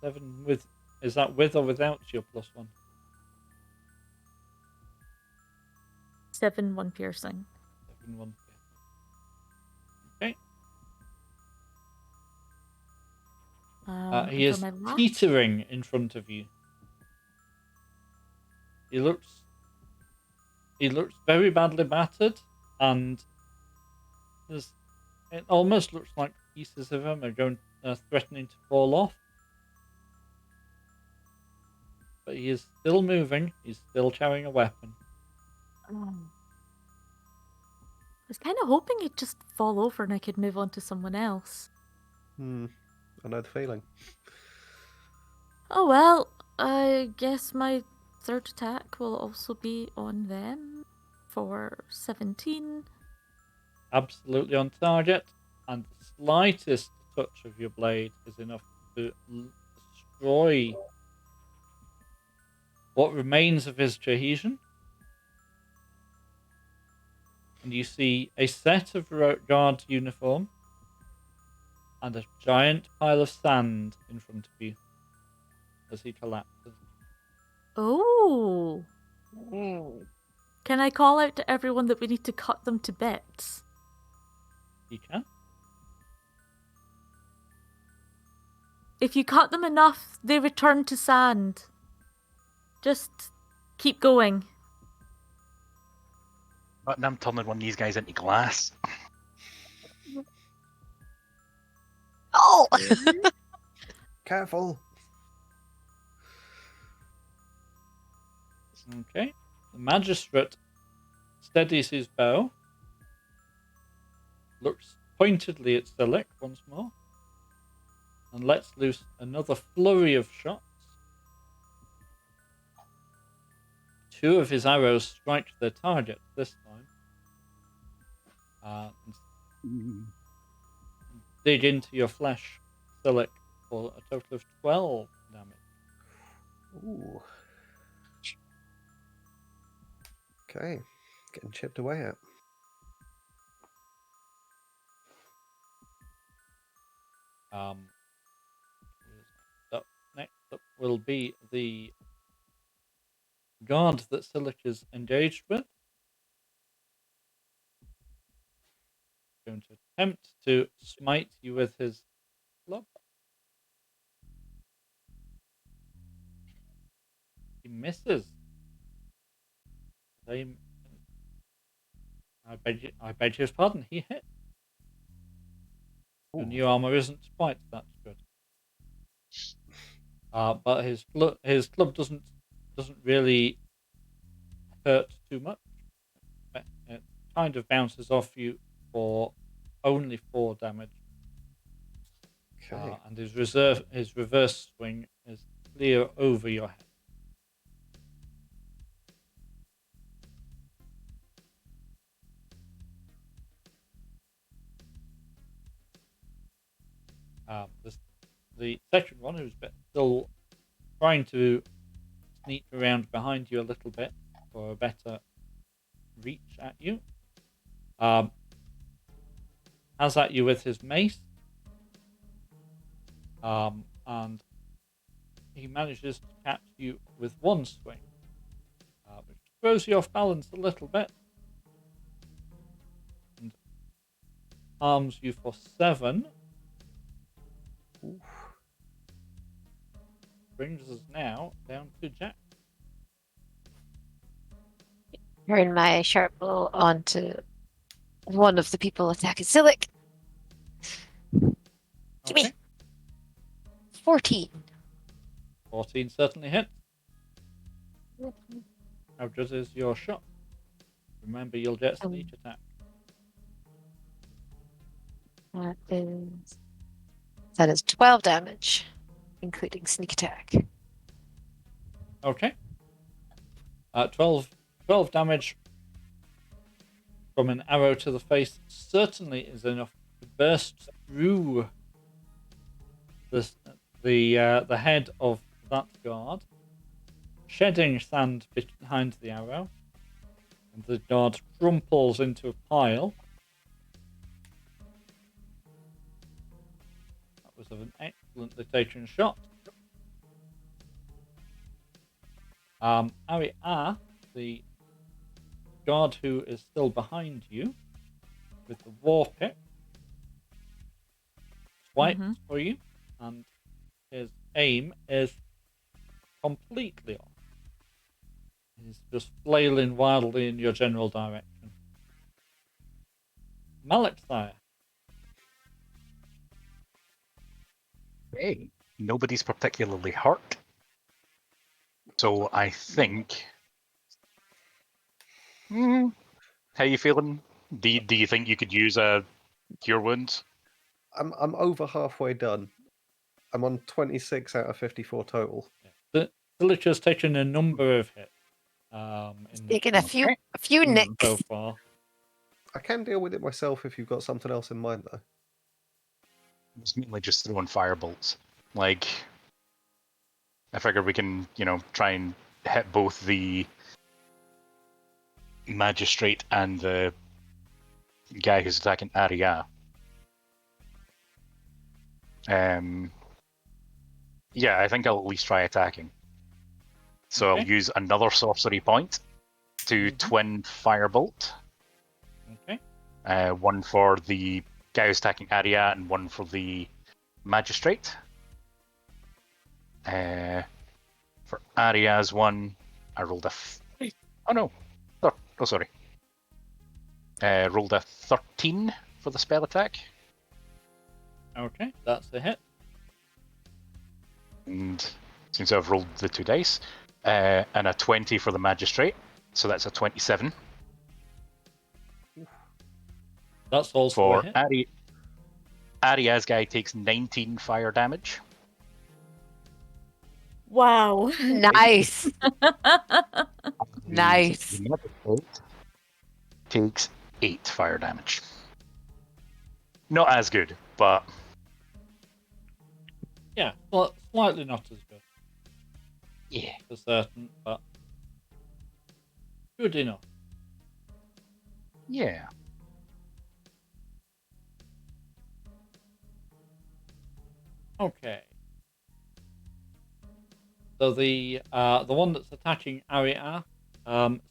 7 with. Is that with or without your +1? 7, 1 piercing. 7, 1. Okay. He and is for my last- teetering in front of you. He looks very badly battered, and it almost looks like pieces of him are threatening to fall off. But he is still moving. He's still carrying a weapon. I was kind of hoping he'd just fall over and I could move on to someone else. I know the feeling. Oh well, I guess my third attack will also be on them for 17. Absolutely on target, and the slightest touch of your blade is enough to destroy what remains of his cohesion. And you see a set of guard uniform and a giant pile of sand in front of you as he collapses. Oh! Mm. Can I call out to everyone that we need to cut them to bits? You can. If you cut them enough, they return to sand. Just keep going. But I'm turning one of these guys into glass. Oh! Careful. Okay. The magistrate steadies his bow, looks pointedly at Silic once more, and lets loose another flurry of shots. 2 of his arrows strike their target this time. And dig into your flesh, Silic, for a total of 12 damage. Ooh. Okay. Getting chipped away at. So next up will be the guard that Silic is engaged with. Going to attempt to smite you with his club. He misses. I beg his pardon. He hit. The new armor isn't quite that good. But his club doesn't really hurt too much. It kind of bounces off you for only 4 damage. Okay. And his reverse swing is clear over your head. The second one, who's still trying to sneak around behind you a little bit for a better reach at you, has at you with his mace, and he manages to catch you with 1 swing, which throws you off balance a little bit, and harms you for 7. Oof. Brings us now down to Jack. Turn my sharp bow onto one of the people attacking Silic. Gimme! Okay. 14. 14 certainly hits. How good is your shot? Remember, you'll get sneak attack. That is 12 damage, including sneak attack. Okay. 12 damage from an arrow to the face certainly is enough to burst through the head of that guard, shedding sand behind the arrow, and the guard crumples into a pile. That was an excellently taken shot. Ari the guard who is still behind you with the war pick, swipes for you, and his aim is completely off. He's just flailing wildly in your general direction. Malakthire. Hey, nobody's particularly hurt. So I think. How you feeling? Do you think you could use a cure wounds? I'm over halfway done. I'm on 26 out of 54 total. The Silic has taken a number of hits. In Taking a few nicks. so far. I can deal with it myself if you've got something else in mind, though. It's mainly just throwing firebolts. Like, I figure we can, try and hit both the magistrate and the guy who's attacking Aria. Yeah, I think I'll at least try attacking. So Okay. I'll use another sorcery point to twin firebolt. Okay. One for the guy who's attacking Aria and one for the magistrate. For Aria's one, I rolled a... sorry. Rolled a 13 for the spell attack. Okay, that's a hit. And since I've rolled the 2 dice, and a 20 for the magistrate, so that's a 27. That's also For a hit. Aria's guy takes 19 fire damage. Wow. Nice. Nice. The magistrate takes 8 fire damage. Not as good, but Yeah, well, slightly not as good yeah. for certain, but good enough. Yeah. Okay. So the one that's attacking Aria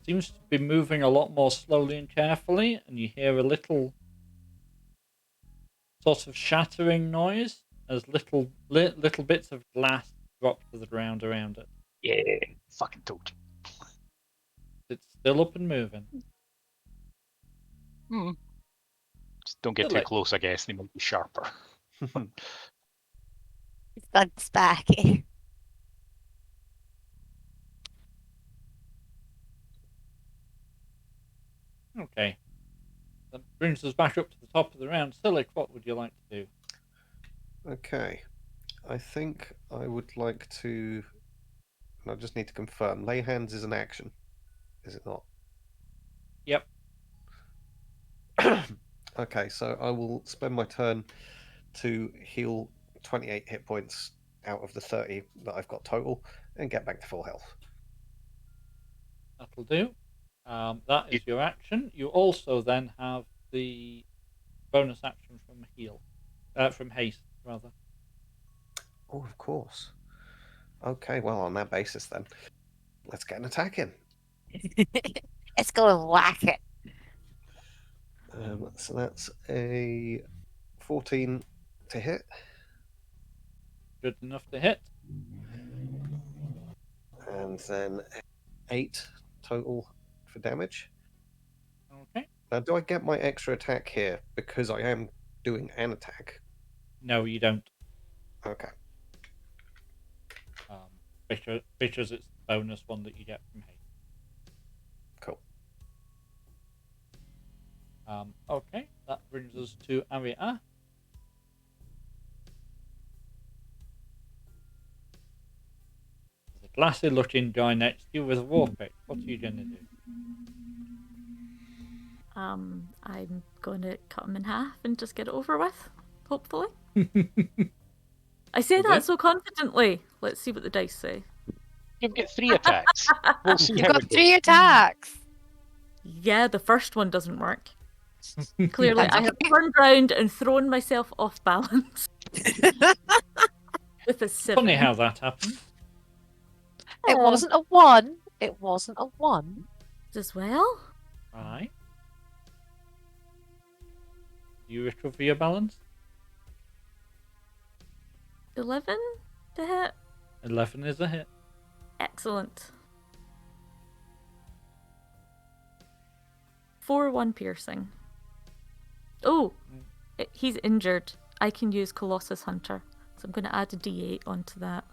seems to be moving a lot more slowly and carefully, and you hear a little sort of shattering noise as little bits of glass drop to the ground around it. Yeah. Fucking told you. It's still up and moving. Just don't get Still too it. close, I guess. They might be sharper. It's got sparky. Okay. That brings us back up to the top of the round. Silic, what would you like to do? Okay. I think I would like to... I just need to confirm. Lay hands is an action, is it not? Yep. Okay, so I will spend my turn to heal 28 hit points out of the 30 that I've got total and get back to full health. That'll do. That is your action. You also then have the bonus action from haste, rather. Oh, of course. Okay, well, on that basis then, let's get an attack in. Let's go and whack it. So that's a 14 to hit. Good enough to hit. And then 8 total for damage. Okay. Now, do I get my extra attack here because I am doing an attack? No, you don't. Okay. Because it's the bonus one that you get from haste. Cool. Okay, that brings us to Aria. There's a glassy-looking guy next to you with a war pick. What are you going to do? I'm going to cut him in half and just get it over with, hopefully. I say Okay. that so confidently. Let's see what the dice say. You've got 3 attacks. We'll see You've how got it goes. 3 attacks. Yeah, the first one doesn't work. Clearly, I have turned round and thrown myself off balance. With a 7. Funny how that happened. It wasn't a 1. It wasn't a 1. As well? Right. You recover your balance? 11 to hit. 11 is a hit. Excellent. 4-1 piercing. Oh, he's injured. I can use Colossus Hunter, so I'm going to add a d8 onto that.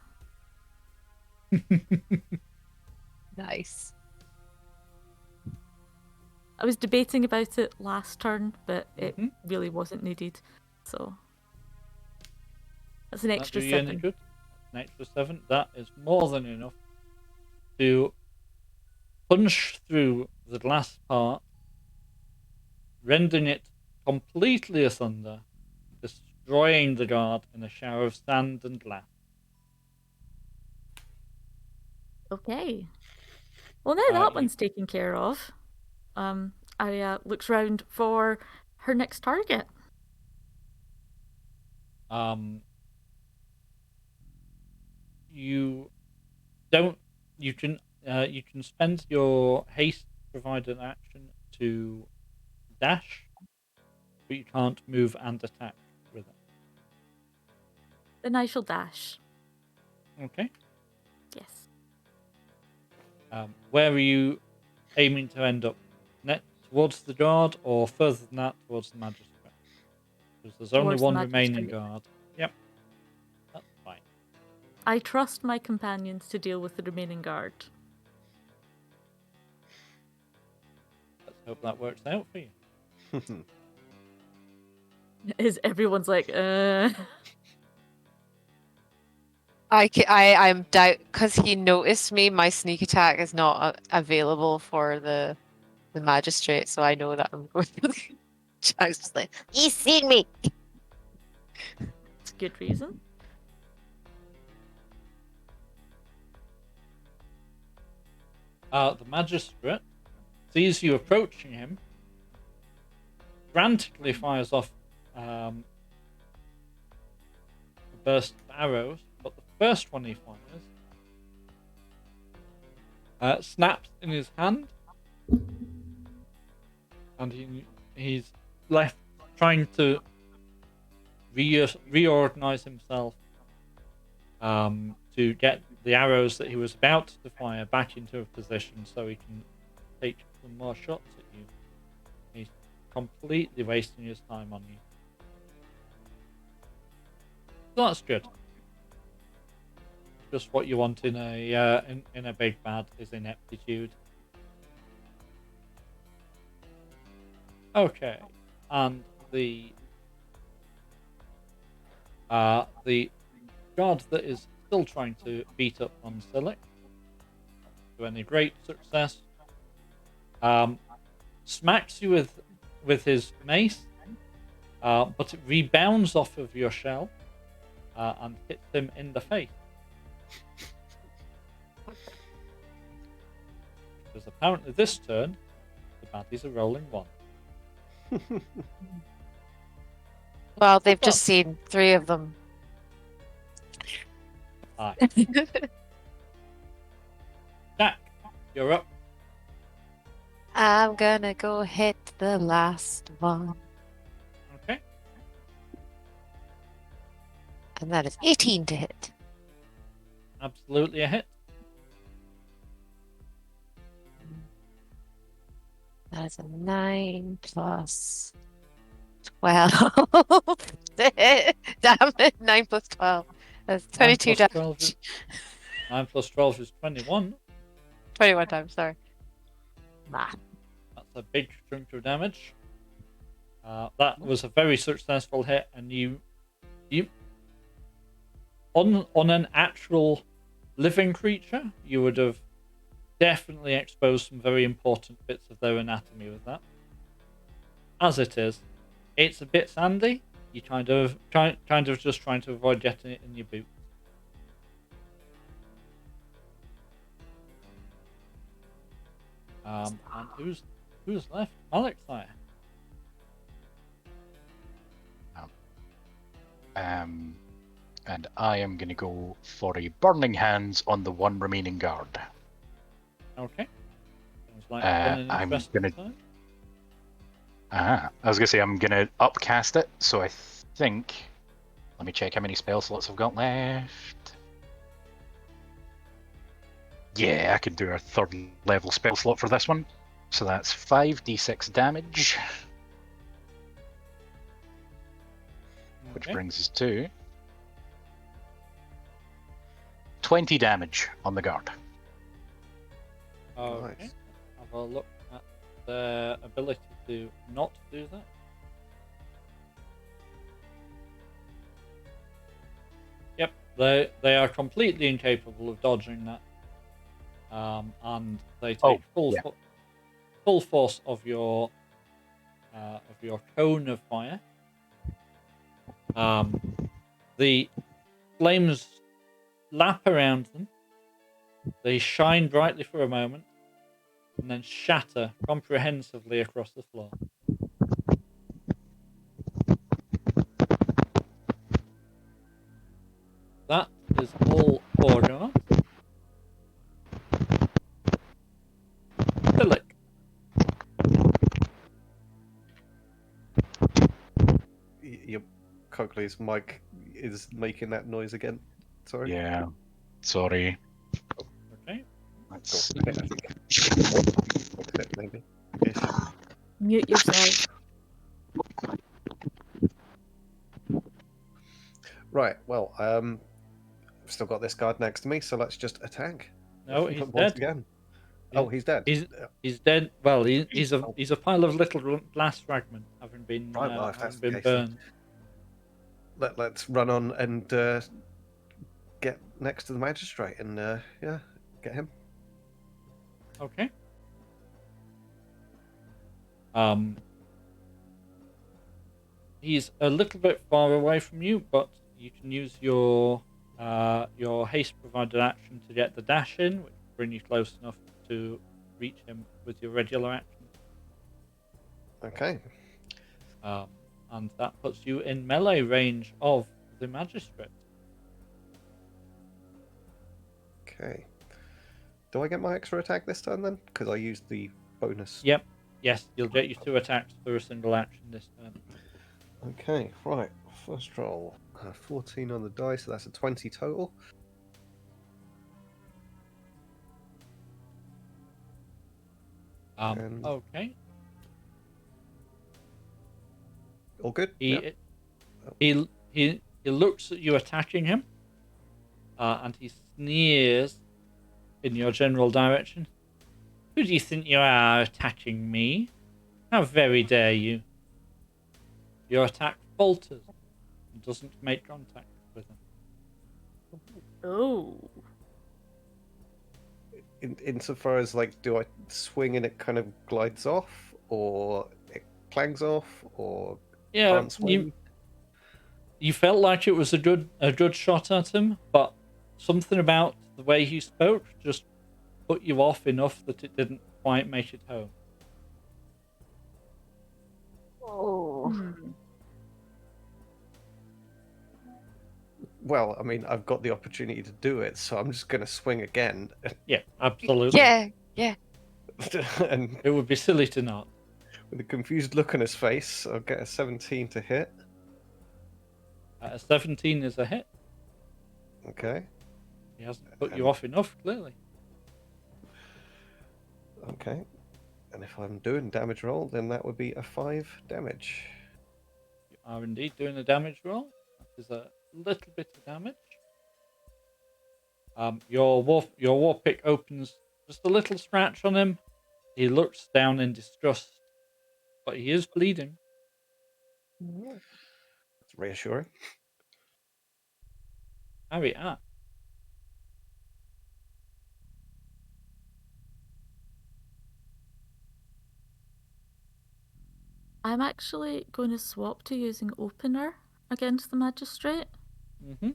Nice. I was debating about it last turn, but it really wasn't needed. So That's an That extra do you any 7. good? An extra 7. That is more than enough to punch through the glass part, rendering it completely asunder, destroying the guard in a shower of sand and glass. Okay. Well, now that one's taken care of. Arya looks round for her next target. You don't. You can spend your haste provided action to dash, but you can't move and attack with it. Then I shall dash. Okay. Yes. Where are you aiming to end up? Towards the guard, or further than that, towards the magistrate? Because there's only Towards the one remaining magistrate. guard. Yep. That's fine. I trust my companions to deal with the remaining guard. Let's hope that works out for you. Is everyone's like, I'm doubt because he noticed me. My sneak attack is not available for the magistrate, so I know that I'm going. Jack's just like, He's seen me. It's a good reason. The magistrate sees you approaching him, frantically fires off a burst of arrows, but the first one he fires snaps in his hand, and he's left trying to reorganize himself to get the arrows that he was about to fire back into a position so he can take some more shots at you. He's completely wasting his time on you. So that's good. Just what you want in a big bad is ineptitude. Okay, and the guard that is still trying to beat up on Silic, to any great success, smacks you with his mace, but it rebounds off of your shell and hits him in the face. Because apparently this turn, the baddies are rolling 1. well, they've just seen 3 of them. Aye. Jack, you're up. I'm gonna go hit the last one, Okay. and that is 18 to hit. Absolutely a hit. That is a 9 plus 12. Damn it, 9 plus 12. That's 22 damage. 9 plus 12 is 21. 21 times, sorry. That's a big chunk of damage. That was a very successful hit, and you on an actual living creature, you would have definitely exposed some very important bits of their anatomy with that. As it is, it's a bit sandy. You kind of just trying to avoid getting it in your boot. And who's left? Alexia. And I am going to go for a burning hands on the one remaining guard. Okay. Sounds like I'm gonna. time. I was going to say I'm going to upcast it, so I think. Let me check how many spell slots I've got left. Yeah, I can do a 3rd level spell slot for this one. So that's 5d6 damage. Which Okay. brings us to 20 damage on the guard. Okay. Nice. Have a look at their ability to not do that. They are completely incapable of dodging that, and they Oh, take full force of your cone of fire. The flames lap around them. They shine brightly for a moment, and then shatter comprehensively across the floor. That is all 4 guards. Philip. Your Coakley's mic is making that noise again. Sorry. Yeah. Sorry. Okay. Let's Go ahead, I think. Maybe. Ish. Mute yourself. Right. Well, I've still got this guard next to me, so let's just attack. No, he's Once dead. again. Oh, he's dead. He's dead. Well, he's Oh. a pile of little glass fragments having been Right, well, if that's the case, burned. Let's run on and get next to the magistrate and get him. Okay. He's a little bit far away from you, but you can use your haste provided action to get the dash in, which will bring you close enough to reach him with your regular action. Okay. And that puts you in melee range of the magistrate. Okay. Do I get my extra attack this time then? Because I used the bonus. Yep. Yes, you'll get your 2 attacks for a single action this turn. Okay, right. First roll. 14 on the die, so that's a 20 total. And Okay. all good? He looks at you attacking him, and he sneers in your general direction. Who do you think you are attacking me? How very dare you? Your attack falters and doesn't make contact with him. Oh. Insofar as, like, do I swing and it kind of glides off, or it clangs off, or can't swing? You felt like it was a good shot at him, but something about the way he spoke just put you off enough that it didn't quite make it home. Oh. Well, I mean, I've got the opportunity to do it, so I'm just going to swing again. Yeah, absolutely. Yeah. And It would be silly to not. with a confused look on his face, I'll get a 17 to hit. A 17 is a hit. Okay. He hasn't put you off enough, clearly. Okay. And if I'm doing damage roll, then that would be a 5 damage. You are indeed doing a damage roll. That is a little bit of damage. Your war pick opens just a little scratch on him. He looks down in disgust, but he is bleeding. That's reassuring. Harry, I'm actually going to swap to using opener against the magistrate. Mm-hmm.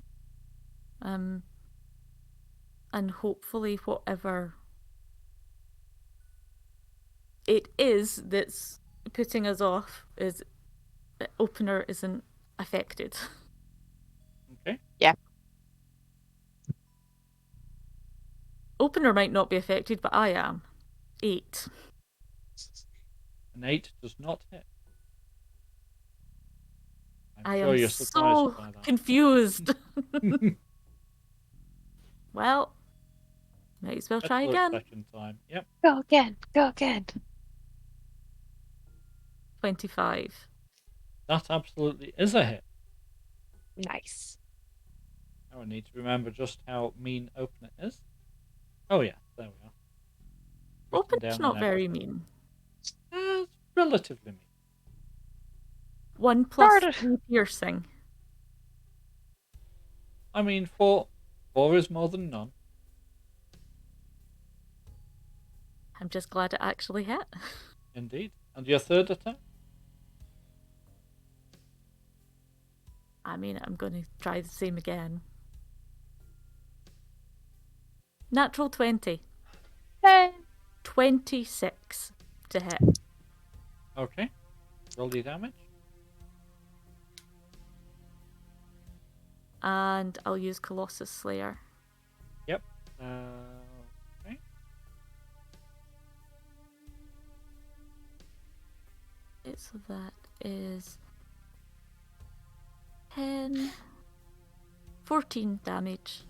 And hopefully whatever it is that's putting us off is opener isn't affected. Okay. Yeah. Opener might not be affected, but I am. 8. An 8 does not hit. I sure am you're surprised so by that. confused. Well, might as well try Let's look again. Second time. Yep. Go again. Go again. 25. That absolutely is a hit. Nice. Now I need to remember just how mean opener is. Oh yeah, there we are. Written Opener's down not in very everything. mean. It's relatively mean. 1 plus Sort of. 3 piercing. I mean, four is more than none. I'm just glad it actually hit. Indeed. And your third attack? I mean, I'm going to try the same again. Natural 20. 26 to hit. Okay. Roll your damage. And I'll use Colossus Slayer. Yep. Okay. So that is 10, 14 damage.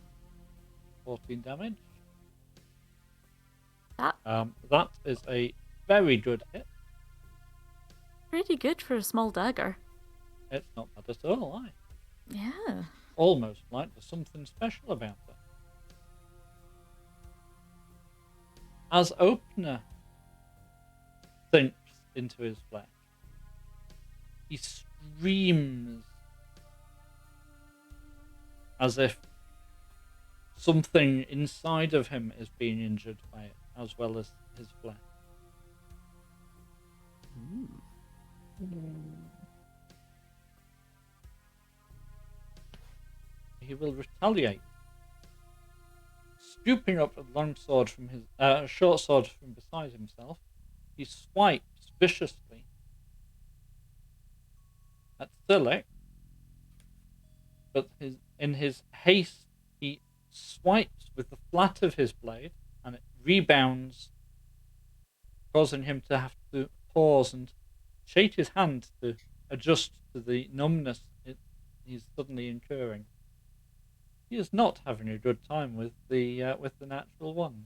14 damage. That That is a very good hit. pretty good for a small dagger. It's not bad at all, Yeah. Almost like there's something special about it. As Opener sinks into his flesh, he screams as if something inside of him is being injured by it, as well as his flesh. He will retaliate. Scooping up a long sword from his short sword from beside himself, he swipes viciously at Thilek, but in his haste he swipes with the flat of his blade, and it rebounds, causing him to have to pause and shake his hand to adjust to the numbness he's suddenly incurring. He is not having a good time with the natural ones.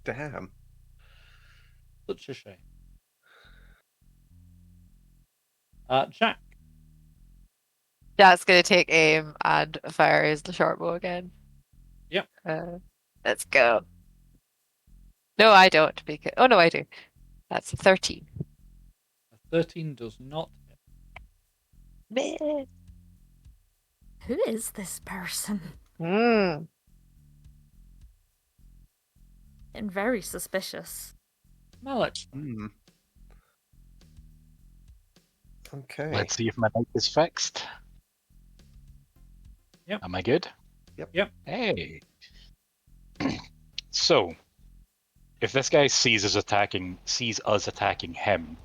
Damn. Such a shame. Jack. Jack's gonna take aim and fire his short bow again. Yep. Let's go. No, I don't. Because oh no, I do. That's a 13. A 13 does not hit. Meh. Who is this person? Mm. And very suspicious. Malik. Okay. Let's see if my mic is fixed. Yep. Am I good? Yep. Hey. So, if this guy sees us attacking him,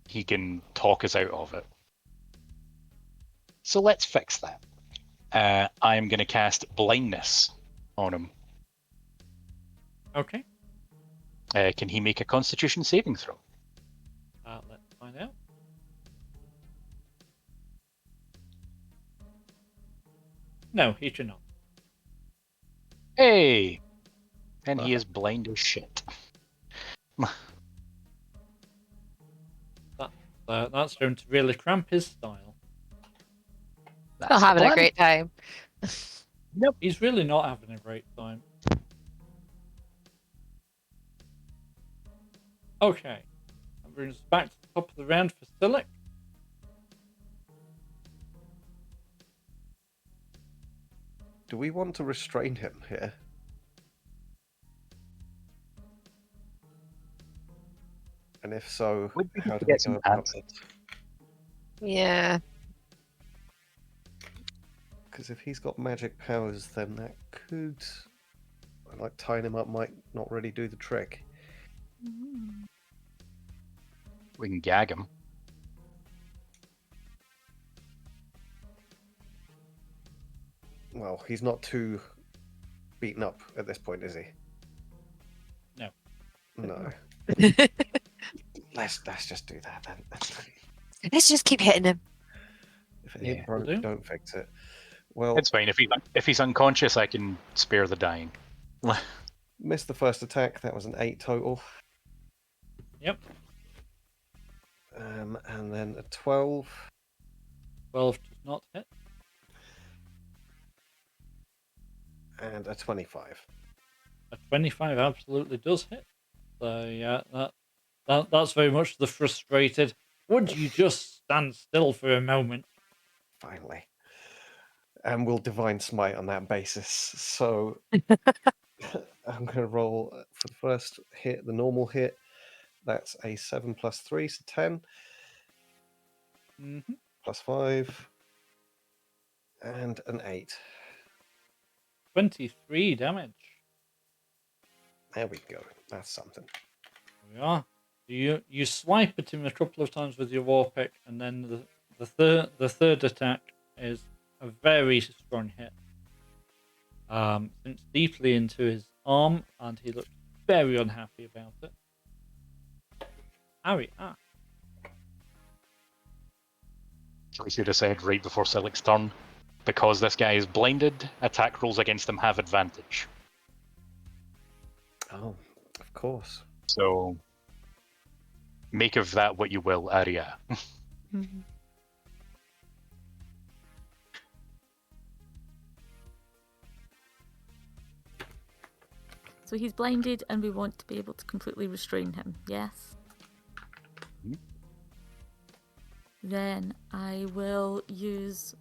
he can talk us out of it. So let's fix that. I'm going to cast blindness on him. Okay. Can he make a Constitution saving throw? Let's find out. No, he cannot. Hey! And he is blind as shit. That's going to really cramp his style. That's Not the having a plan. great time. Nope. He's really not having a great time. Okay. That brings us back to the top of the round for Silic. Do we want to restrain him here? And if so, Would be how good to do we get some go about answers. it? Yeah. Because if he's got magic powers, then that could, like, tying him up might not really do the trick. We can gag him. Well, he's not too beaten up at this point, is he? No. No. Let's just do that then. Let's just keep hitting him. If it ain't Yeah. broke, Will do. don't fix it. Well, It's fine. If he's unconscious, I can spare the dying. missed the first attack. That was an 8 total. Yep. And then a 12. 12 does not hit. And a 25. A 25 absolutely does hit. So yeah, that's very much the frustrated. Would you just stand still for a moment. Finally. And we'll divine smite on that basis. So I'm going to roll for the first hit, the normal hit. That's a 7 plus 3, so 10. Mm-hmm. Plus 5. And an 8. 23 damage. There we go. That's something. There we are. You swipe at him a couple of times with your war pick, and then the third attack is a very strong hit. Sinks deeply into his arm, and he looks very unhappy about it. Harry, We should have said right before Silik's turn, because this guy is blinded, attack rolls against him have advantage. Oh, of course. So make of that what you will, Arya. So he's blinded and we want to be able to completely restrain him, yes? Mhm. Then I will use...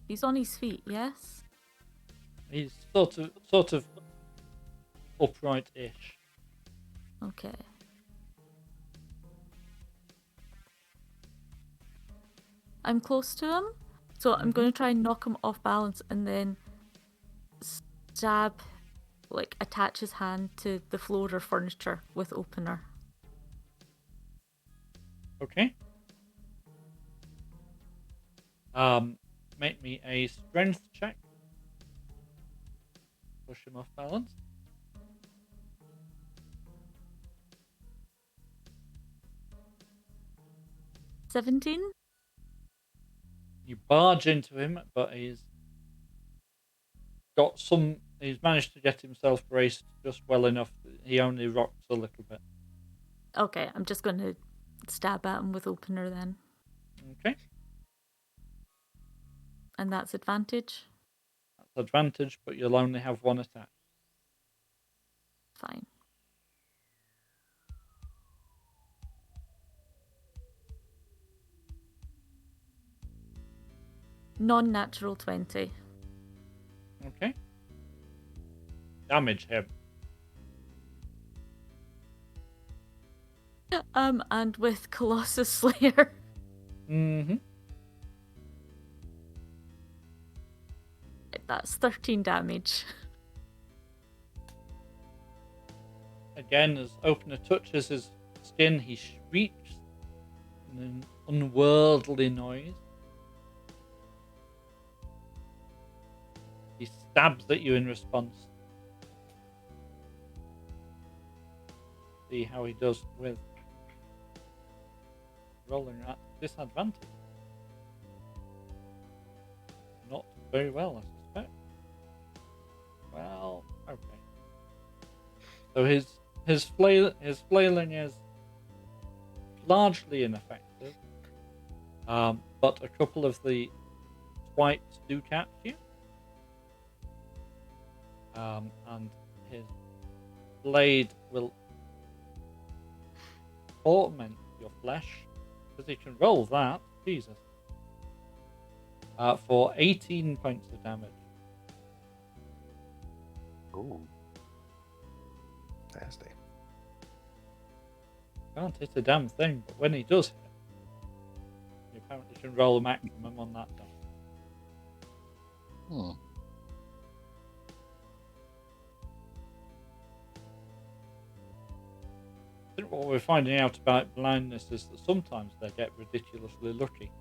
He's on his feet, yes? he's sort of upright-ish. Okay. I'm close to him, so I'm going to try and knock him off balance and then stab, like attach his hand to the floor or furniture with opener. Okay. Make me a strength check. Push him off balance. $17? You barge into him, but he's managed to get himself braced just well enough that he only rocks a little bit. Okay, I'm just going to stab at him with opener then. Okay. And that's advantage? That's advantage, but you'll only have one attack. Fine. Non-natural 20. Okay. Damage him. And with Colossus Slayer. Mm-hmm. That's 13 damage. Again, as Opener touches his skin, he shrieks in an unworldly noise. He stabs at you in response. See how he does with rolling at disadvantage. Not very well, I suspect. Well, okay. So his flailing is largely ineffective, but a couple of the swipes do catch you, and his blade will torment your flesh, because he can roll that. Jesus. For 18 points of damage. Ooh. Nasty. Can't hit a damn thing, but when he does hit, he apparently can roll a maximum on that die. Hmm. I think what we're finding out about blindness is that sometimes they get ridiculously lucky.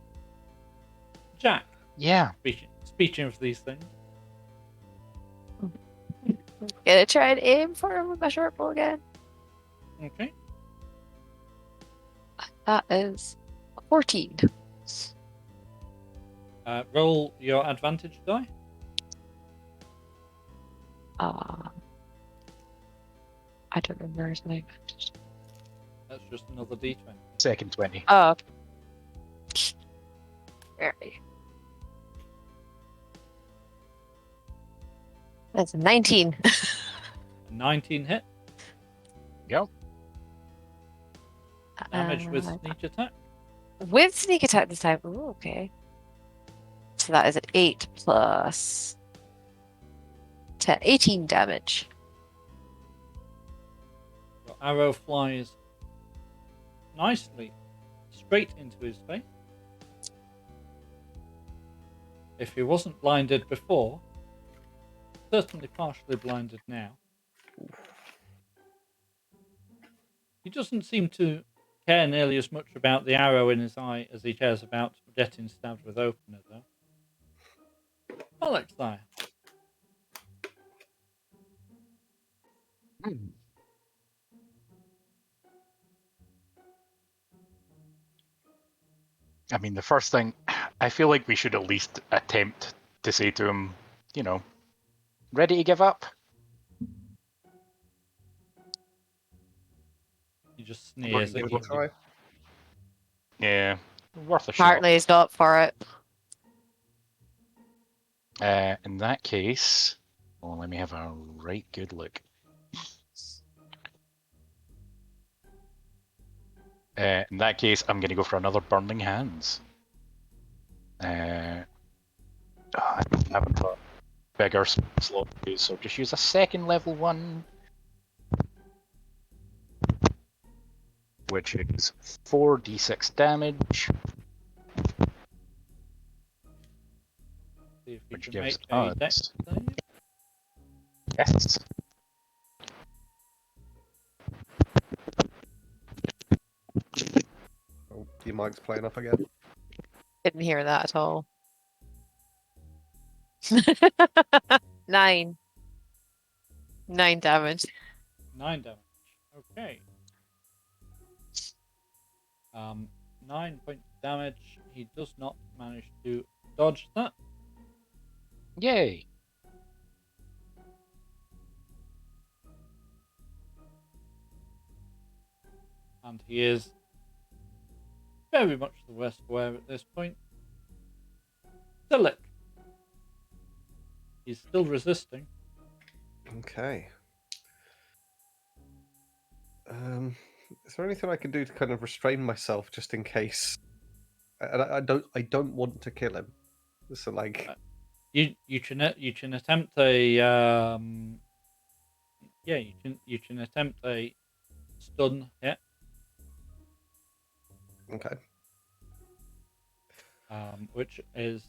Jack, Yeah. speaking of these things, Gonna try and aim for him with my short bow again. okay, That is 14. roll your advantage die. I don't remember his name. That's just another d20. Second 20. Oh. Very. That's a 19. A 19 hit. Yep. Damage with sneak attack. With sneak attack this time. Ooh, okay. So that is an 8 plus 10, 18 damage. Your arrow flies nicely straight into his face. If he wasn't blinded before, certainly partially blinded now. He doesn't seem to care nearly as much about the arrow in his eye as he cares about getting stabbed with opener, though. Alexei. I mean, the first thing, I feel like we should at least attempt to say to him, you know, ready to give up? He just sneers Give at it a you. try. Yeah, worth a shot. Hartley's not for it. In that case, well, let me have a right good look. In that case, I'm going to go for another Burning Hands. I haven't got bigger slot to use, so just use a second level one, which is 4d6 damage, See if you which can gives make a us dex save. yes. Oh, your mic's playing up again. Didn't hear that at all. 9. 9 damage. 9 damage. Okay. 9 points of damage. He does not manage to dodge that. Yay! And he is very much the worse for wear at this point. Silik. He's still resisting. Okay. Is there anything I can do to kind of restrain myself just in case? I don't want to kill him. So like, You can attempt a you can attempt a stun hit. okay. Which is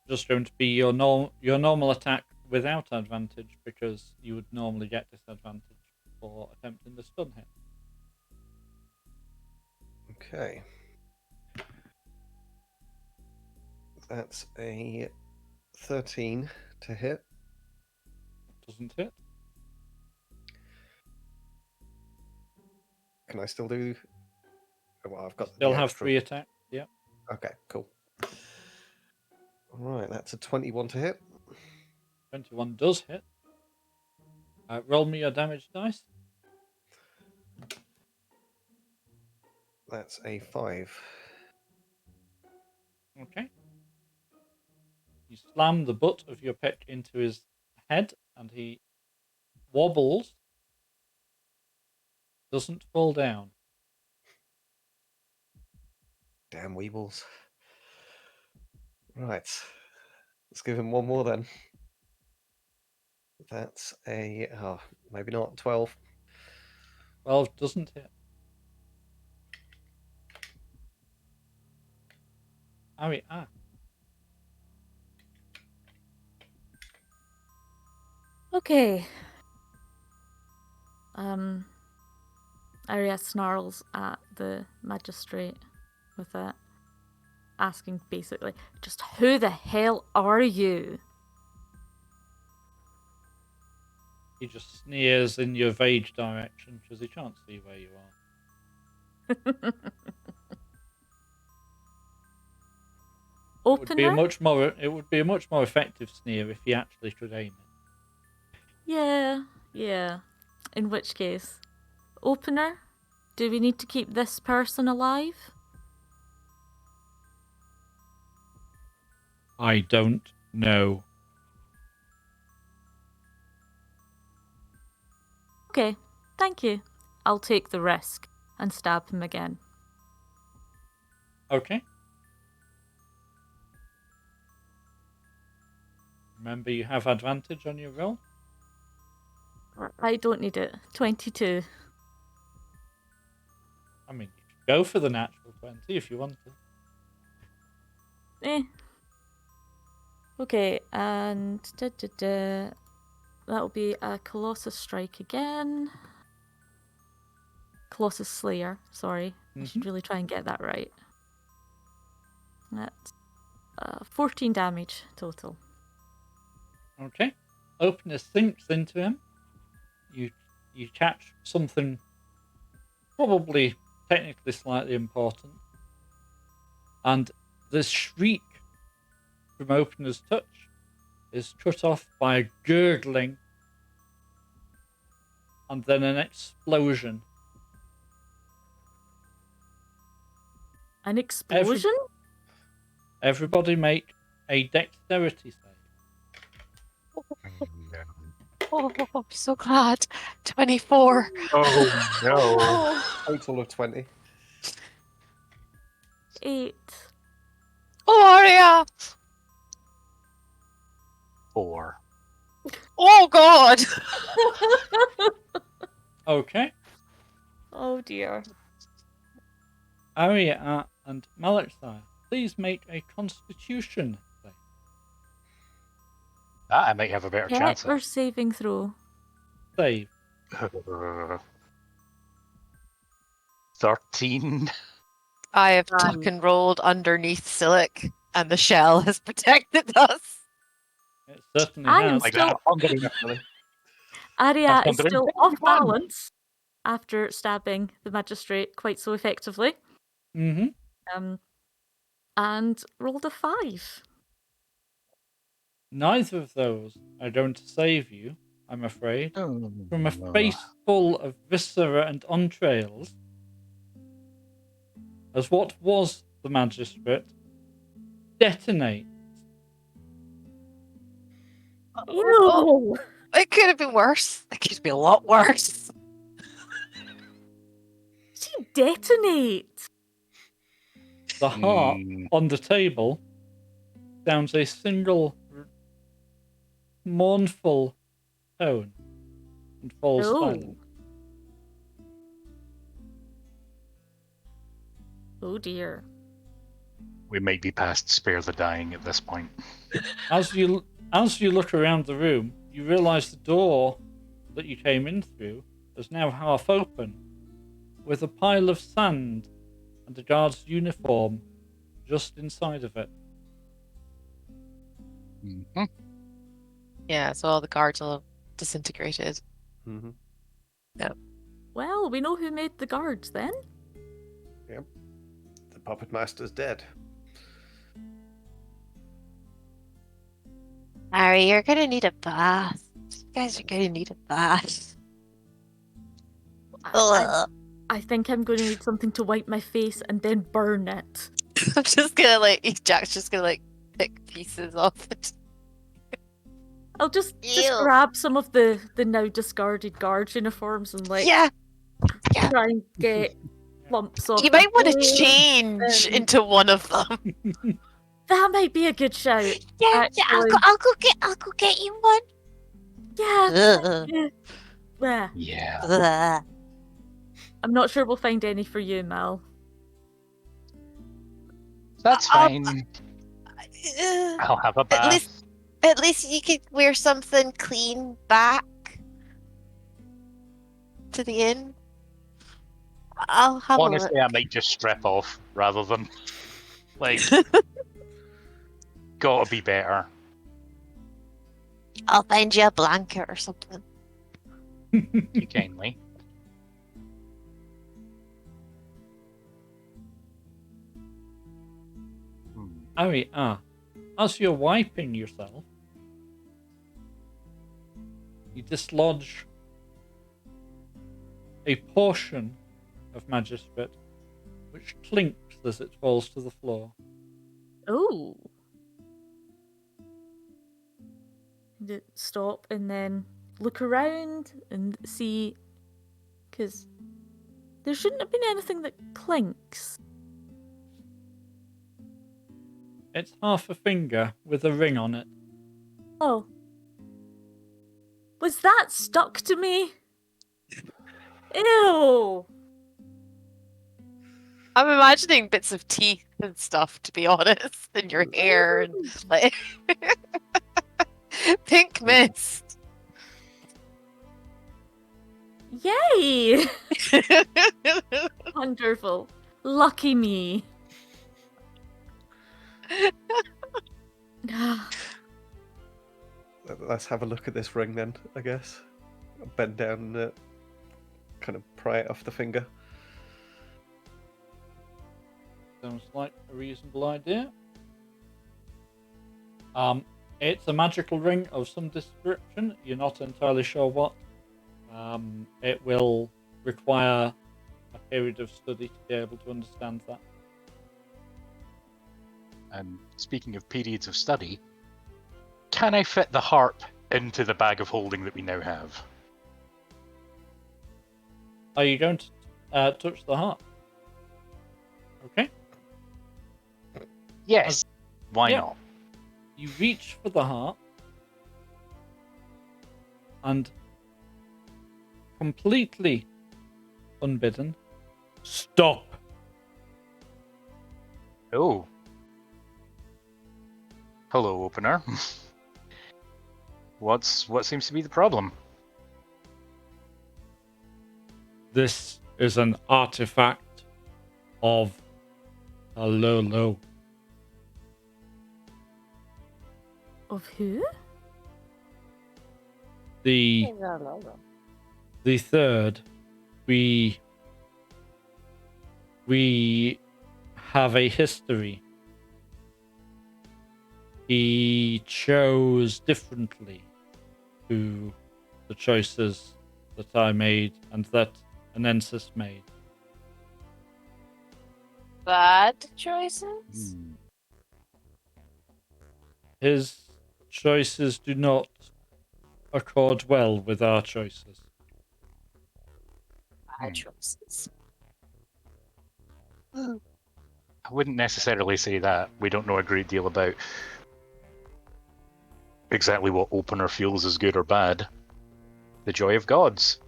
just going to be your normal attack without advantage, because you would normally get disadvantage for attempting the stun hit. Okay. That's a 13 to hit. Doesn't hit. Can I still do? Oh, well, I've got Still the have extra. 3 attacks. Yeah. Okay, cool. All right, that's a 21 to hit. 21 does hit. Roll me your damage dice. That's a 5. Okay. You slam the butt of your pick into his head, and he wobbles. Doesn't fall down. Damn weebles. Right. Let's give him one more then. That's a maybe not 12. 12 doesn't hit. Harry, Okay. Arya snarls at the magistrate with it, asking basically, just who the hell are you? he just sneers in your Vage direction because he can't see where you are. It would be a much more effective sneer if he actually could aim it. Yeah. In which case, opener, do we need to keep this person alive? I don't know. Okay, thank you. I'll take the risk. and stab him again. Okay. Remember, you have advantage on your roll. I don't need it. 22. I mean, you could go for the natural 20 if you want to. Okay, and that'll be a Colossus Strike again. Colossus Slayer, sorry. I should really try and get that right. That's 14 damage total. Okay. Opener sinks into him. You catch something probably technically slightly important. And the shriek from Opener's touch is cut off by a gurgling and then an explosion. An explosion? Everybody make a dexterity save. Oh, I'm so glad. 24. Oh no. Total of 20. 8. Gloria! 4. Oh god! Okay. Oh dear. Aria and Malachthar, please make a constitution save. That I might have a better chance Or of. saving throw. Save. 13. I have tuck and rolled underneath Silic, and the shell has protected us. It certainly I am has. Like still... that. Wondering. Aria That's is still wondering. off balance after stabbing the magistrate quite so effectively. Mm-hmm. And rolled a 5. Neither of those are going to save you, I'm afraid. From a face full of viscera and entrails, as what was the magistrate detonates. Ew! It could have been worse. It could be a lot worse. She detonate! The harp on the table sounds a single mournful tone and falls silent. Oh dear. We might be past spare the dying at this point. As you look around the room, you realise the door that you came in through is now half open, with a pile of sand and a guard's uniform just inside of it. Mm-hmm. Yeah, so all the guards will have disintegrated. Mm-hmm. Well, we know who made the guards then. Yep. The puppet master's dead. Harry, you're gonna need a bath. You guys are gonna need a bath. Ugh. I think I'm going to need something to wipe my face and then burn it. I'm just gonna Jack's just gonna pick pieces off it. I'll just Ew. grab some of the now discarded guard uniforms and Yeah, try and get lumps off. you might want to my face. change into one of them. That might be a good shout. Yeah, Actually. I'll go get you one. Yeah. Ugh. Yeah. Yeah. Ugh. I'm not sure we'll find any for you, Mal. That's fine. Uh, I'll have a bath. At least you could wear something clean back to the inn. I'll have a Honestly, look. I might just strip off rather than gotta be better. I'll find you a blanket or something. You kindly. Ari, as you're wiping yourself, you dislodge a portion of magistrate, which clinks as it falls to the floor. Oh. Stop and then look around and see, because There shouldn't have been anything that clinks. It's half a finger with a ring on it. Oh. Was that stuck to me? Ew! I'm imagining bits of teeth and stuff, to be honest, in your hair and like pink mist. Yay! Wonderful. Lucky me. Let's have a look at this ring then, I guess. Bend down and kind of pry it off the finger. Sounds like a reasonable idea. It's a magical ring of some description. You're not entirely sure what. It will require a period of study to be able to understand that. And speaking of periods of study, can I fit the harp into the bag of holding that we now have? Are you going to touch the heart? Okay. Yes. Why Yeah. not? You reach for the heart and completely unbidden, stop. Oh. Hello, opener. What seems to be the problem? This is an artifact of Alolo. Of who? The third, we have a history. He chose differently to the choices that I made and that Anensis made. Bad choices? His choices do not accord well with our choices. Bad choices. I wouldn't necessarily say that. We don't know a great deal about exactly what opener feels is good or bad. The joy of gods.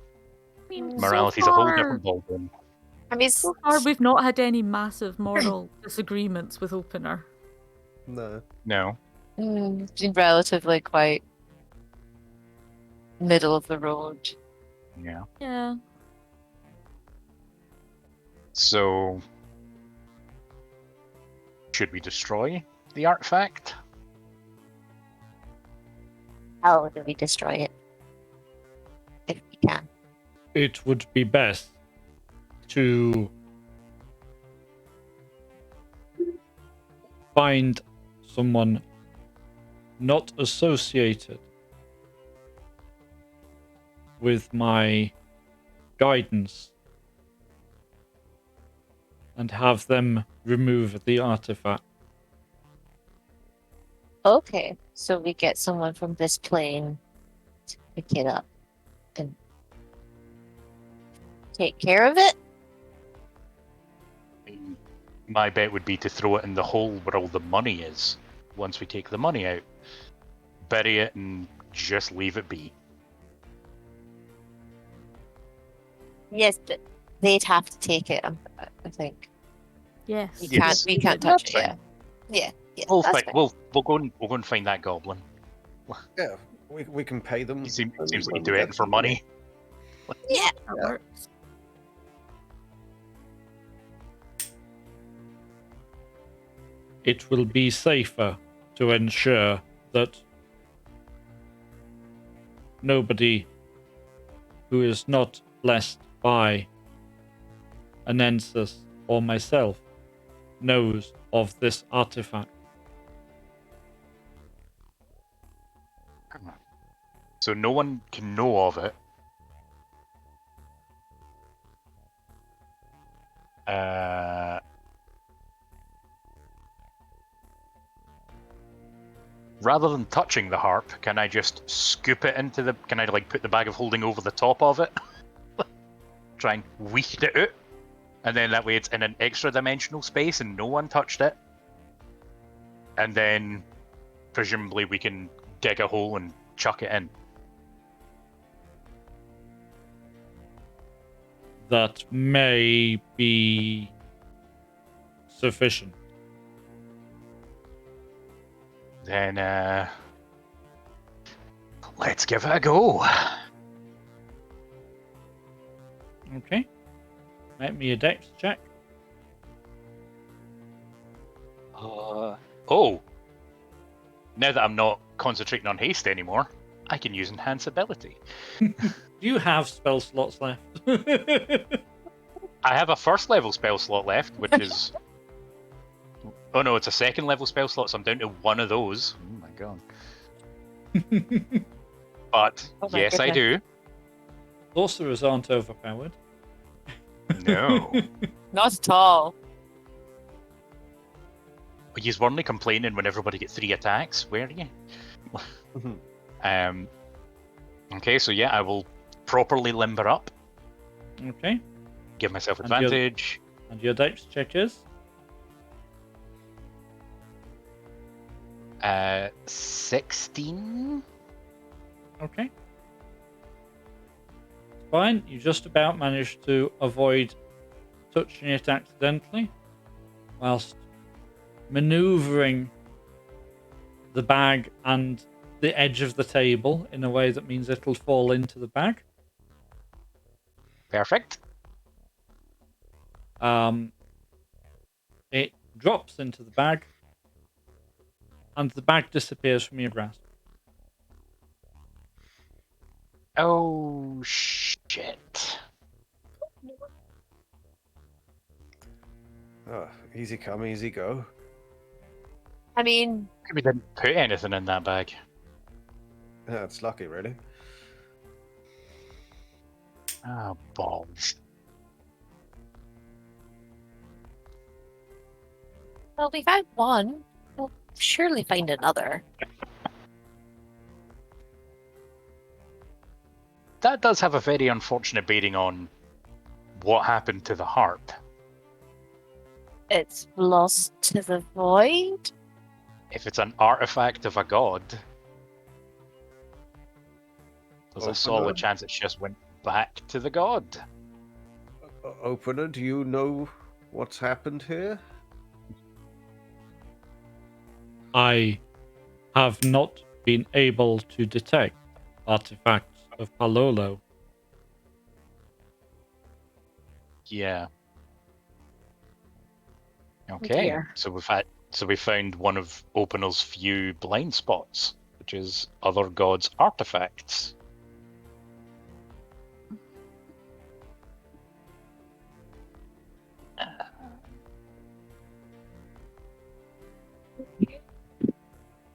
I mean, Morality's a whole different ballgame. I mean, So far, we've not had any massive moral disagreements with Opener. No. No. It's been relatively quite middle of the road. Yeah. Yeah. So, should we destroy the artifact? how do we destroy it? If we can. It would be best to find someone not associated with my guidance and have them remove the artifact. Okay, so we get someone from this plane to pick it up and take care of it? My bet would be to throw it in the hole where all the money is. Once we take the money out, bury it and just leave it be. Yes, but they'd have to take it, I think. Yes. We Yes. can't touch it, That's yeah. Yeah, yeah, We'll that's find, fine. we'll go and find that goblin. Yeah, we can pay them. He seems when- like when he'd do we it get for some money. Yeah, That works. It will be safer to ensure that nobody who is not blessed by Anensis or myself knows of this artifact. So no one can know of it. Rather than touching the harp, can I just scoop it can I like put the bag of holding over the top of it? Try and weed it out? And then that way it's in an extra dimensional space and no one touched it. And then presumably we can dig a hole and chuck it in. That may be sufficient. Then let's give it a go. Okay. Make me a dex check. Oh. Now that I'm not concentrating on haste anymore, I can use enhance ability. Do you have spell slots left? I have a first level spell slot left, which is... Oh no, it's a second level spell slot, so I'm down to one of those. Oh my god. But Oh my yes, I do. Sorcerers aren't overpowered. No. Not at all. You weren't complaining when everybody gets 3 attacks, were you? Okay, so yeah, I will properly limber up, Okay. give myself And you're- advantage. And your dex check is? 16? Okay. Fine. You just about managed to avoid touching it accidentally, whilst maneuvering the bag and the edge of the table in a way that means it'll fall into the bag. Perfect. It drops into the bag, and the bag disappears from your grasp. Oh, shit. Oh, easy come, easy go. I mean, We didn't put anything in that bag. Yeah, it's lucky, really. Ah, balls. Well, we found one. We'll surely find another. That does have a very unfortunate bearing on what happened to the harp. It's lost to the void. If it's an artifact of a god, there's a solid Opener. chance it's just went back to the god. Opener, do you know what's happened here? I have not been able to detect artifacts of Palolo. Yeah. Okay, dear. so we found one of Opener's few blind spots, which is other gods' artifacts.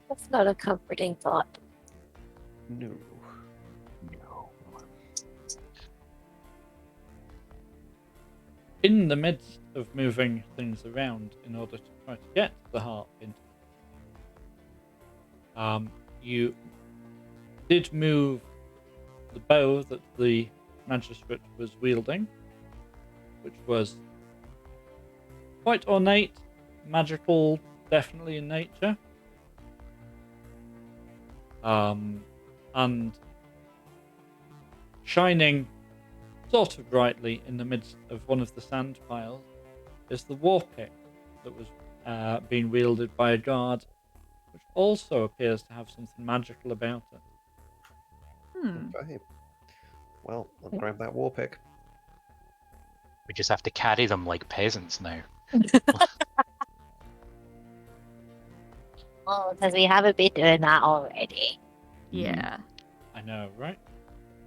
That's not a comforting thought. No. No. In the midst of moving things around in order to try to get the harp into you did move the bow that the magistrate was wielding, which was quite ornate, magical, definitely in nature. And shining sort of brightly in the midst of one of the sand piles is the war pick that was being wielded by a guard, which also appears to have something magical about it. Okay. Well, I'll grab that war pick. We just have to carry them like peasants now. Oh, because we haven't been doing that already. Yeah. I know, right?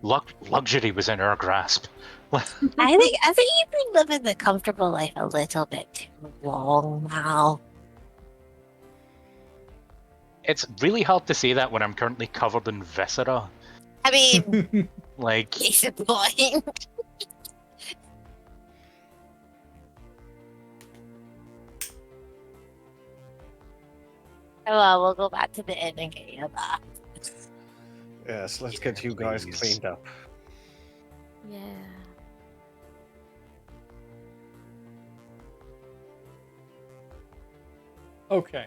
Luxury was in our grasp. I think you've been living the comfortable life a little bit too long now. It's really hard to say that when I'm currently covered in viscera. I mean, Like, case in point. Well, we'll go back to the inn and get you that. Yes, let's Yeah, get you guys please. cleaned up. Yeah. Okay,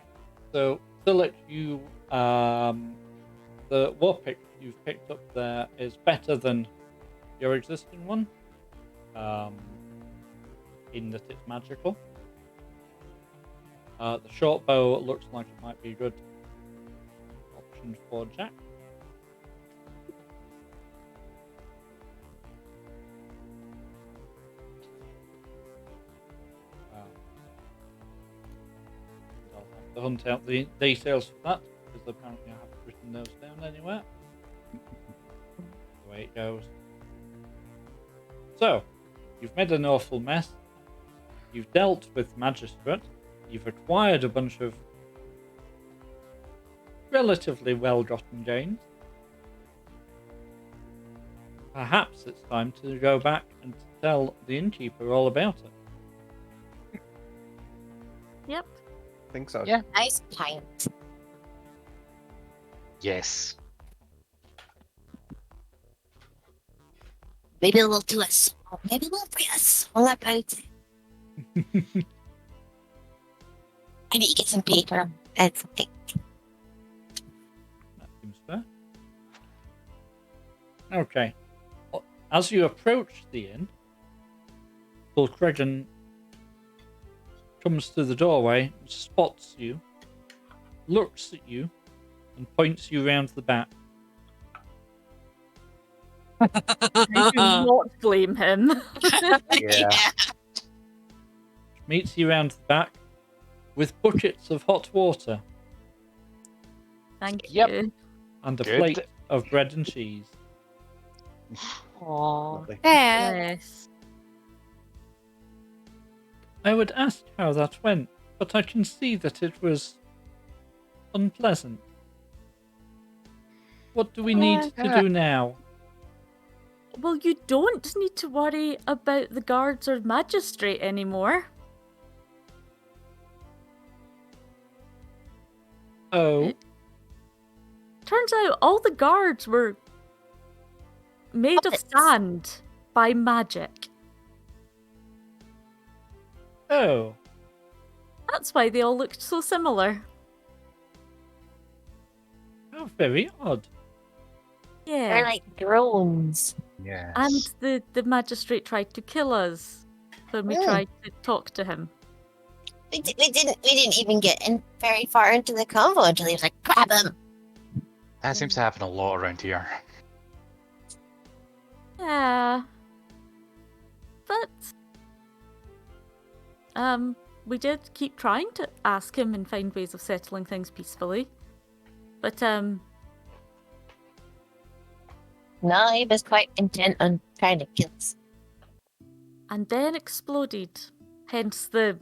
so Philip, you the war pick you've picked up there is better than your existing one, in that it's magical. The short bow looks like it might be a good option for Jack. I'll have to hunt out the details for that, because apparently I haven't written those down anywhere. The way it goes. So, you've made an awful mess. You've dealt with Magistrate. You've acquired a bunch of relatively well-gotten gains. Perhaps it's time to go back and tell the innkeeper all about it. Yep. Think so. Yeah. Nice pint. Yes. Maybe we'll do a song. Maybe we'll write a song about it. I need to get some paper and some ink. That seems fair. Okay. As you approach the inn, Lord Cregan comes to the doorway, spots you, looks at you, and points you round the back. I do not blame him. Yeah. Meets you round the back with buckets of hot water Thank Yep. you. and a Good. plate of bread and cheese. Aww. Lovely. Yeah. Yes. I would ask how that went, but I can see that it was unpleasant. What do we need to do now? Well, you don't need to worry about the guards or magistrate anymore. Oh, Turns out all the guards were made of Puppets. sand by magic. oh, That's why they all looked so similar. how very odd. Yeah. They're like drones. Yes. And the magistrate tried to kill us when we Mm. tried to talk to him. We didn't even get in very far into the convo until he was like, grab him. That seems to happen a lot around here. Yeah. But we did keep trying to ask him and find ways of settling things peacefully. But No, he was quite intent on trying to kill us. and then exploded. Hence this.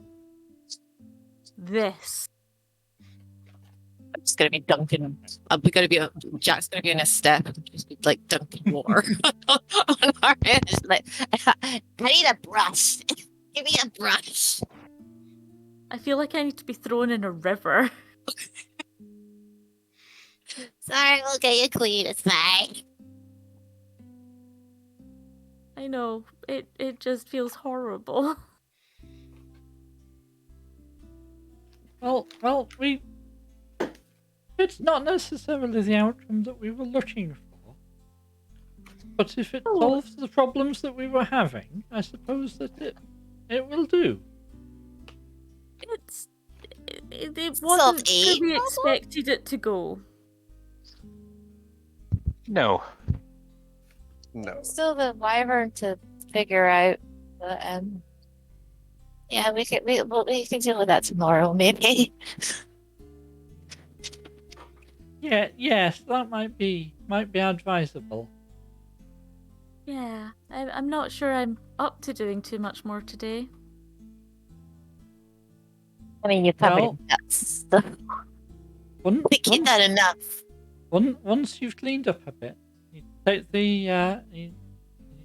I'm just gonna be dunking. We're gonna be. Jack's gonna be in a step and just be like dunking water on our heads. Like, I need a brush. Give me a brush. I feel like I need to be thrown in a river. Sorry, we'll get you clean. It's fine. I know. It just feels horrible. Well, it's not necessarily the outcome that we were looking for. But if it Oh. solves the problems that we were having, I suppose that it will do. It Solved wasn't a where we problem? expected it to go. No. No. Still the wyvern to figure out. But, yeah, we can deal with that tomorrow, maybe. Yeah, yes, that might be advisable. Yeah, I'm not sure I'm up to doing too much more today. I mean, you covered Well- nuts. So Once, we keep that enough. once you've cleaned up a bit, you take the you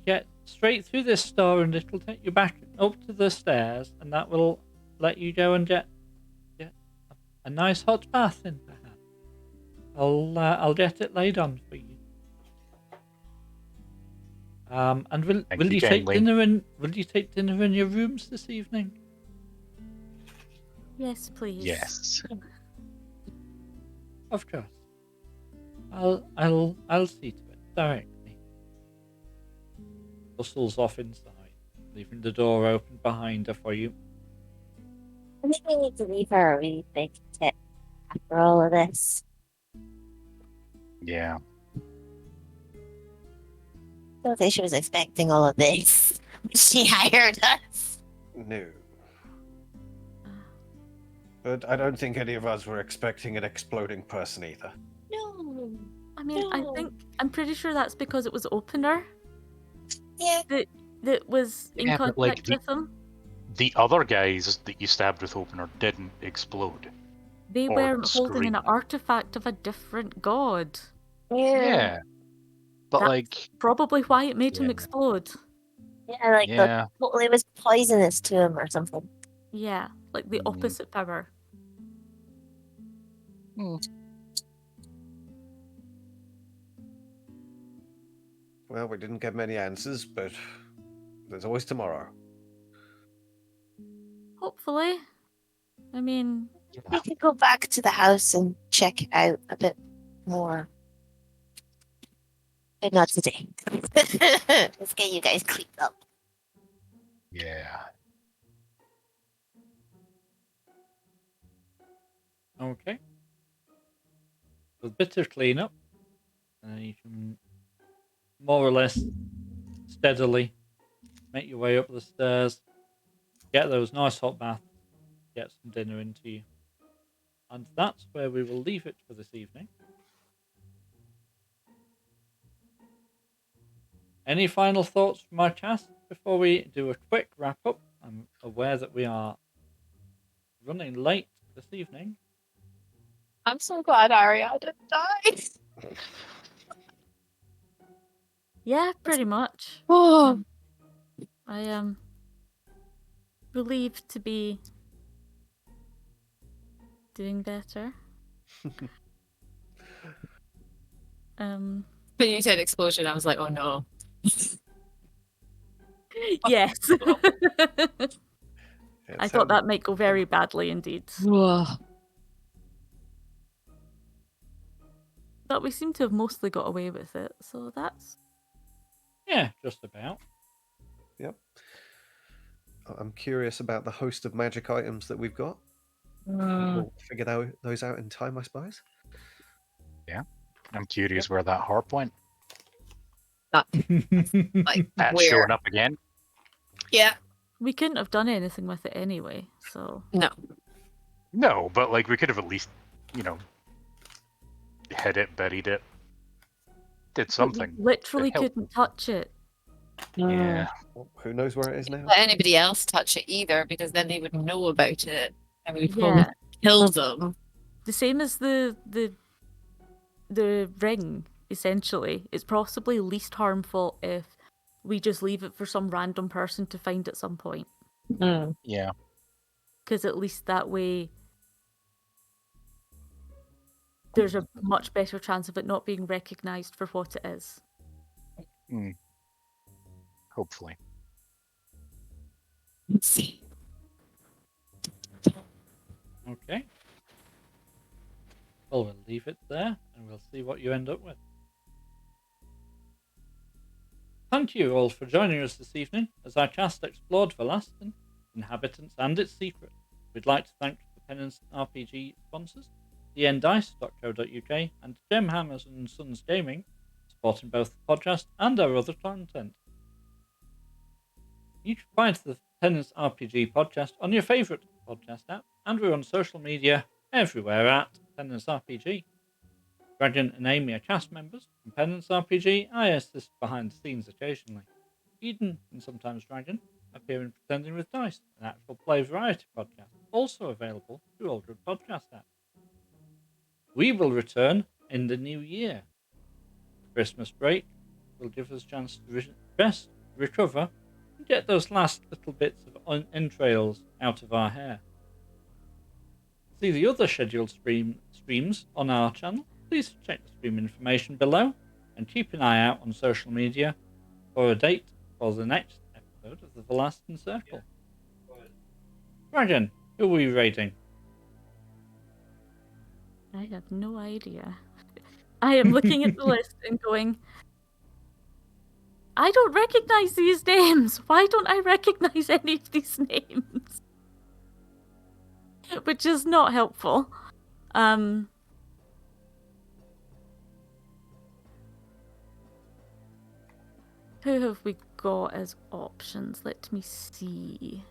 get straight through this store, and it'll take you back up to the stairs, and that will let you go and get a nice hot bath in perhaps. I'll get it laid on for you. And will Thank you you take kindly. dinner in your rooms this evening? Yes, please. Yes. Of course. I'll see to it directly. Bustles off inside, leaving the door open behind her for you. I think we need to leave her a really big tip after all of this. Yeah. Don't think she was expecting all of this. She hired us. No. But I don't think any of us were expecting an exploding person either. No. I mean, No. I'm pretty sure that's because it was Opener Yeah. that was in Yeah, but, like, contact with him. The other guys that you stabbed with opener didn't explode. They or were holding an scream. artifact of a different god. Yeah. But That's like, probably why it made him Yeah. explode. Yeah, like yeah. it was poisonous to him or something. Yeah, like the opposite power. Well, we didn't get many answers, but there's always tomorrow. Hopefully. I mean, We could go back to the house and check it out a bit more. But not today. Let's get you guys cleaned up. Yeah. Okay. With a bit of cleanup, you can more or less steadily make your way up the stairs, get those nice hot baths, get some dinner into you. And that's where we will leave it for this evening. Any final thoughts from our cast before we do a quick wrap up? I'm aware that we are running late this evening. I'm so glad Ariana died. yeah, pretty much. Oh, I am relieved to be doing better. when you said explosion, I was like, oh no. Yes. It I thought sounded- that might go very badly indeed. But we seem to have mostly got away with it, so that's... Yeah, just about. Yep. I'm curious about the host of magic items that we've got. We'll figure those out in time, I suppose. I'm curious where that harp went. Like, That's where? showing up again. Yeah. We couldn't have done anything with it anyway, so... No, but like we could have at least, hid it, buried it, did But something. we literally to help. couldn't touch it. Yeah. Well, who knows where it is now? Let anybody else touch it either, because then they would know about it and we'd probably Yeah. kill them. The same as the ring, essentially. It's possibly least harmful if we just leave it for some random person to find at some point. Yeah. Because at least that way there's a much better chance of it not being recognised for what it is. Hopefully. Let's see. Okay. Well, we'll leave it there and we'll see what you end up with. Thank you all for joining us this evening as our cast explored Varlastan, inhabitants and its secret. We'd like to thank the Penance RPG sponsors, thendice.co.uk and Gemhammers and Sons Gaming, supporting both the podcast and our other content. You can find the Penance RPG podcast on your favourite podcast app, and we're on social media everywhere at Penance RPG. Dragon and Amy are cast members from Penance RPG. I assist behind the scenes occasionally. Eden and sometimes Dragon appear in Pretending with Dice, an actual play variety podcast, also available through all good podcast apps. We will return in the new year. Christmas break will give us a chance to rest, recover, and get those last little bits of entrails out of our hair. See the other scheduled streams on our channel. Please check the stream information below and keep an eye out on social media for a date for the next episode of the Varlastan Circle. Dragon, who are we raiding? I have no idea. I am looking at the list and going, I don't recognize these names. Why don't I recognize any of these names? Which is not helpful. Who have we got as options? Let me see.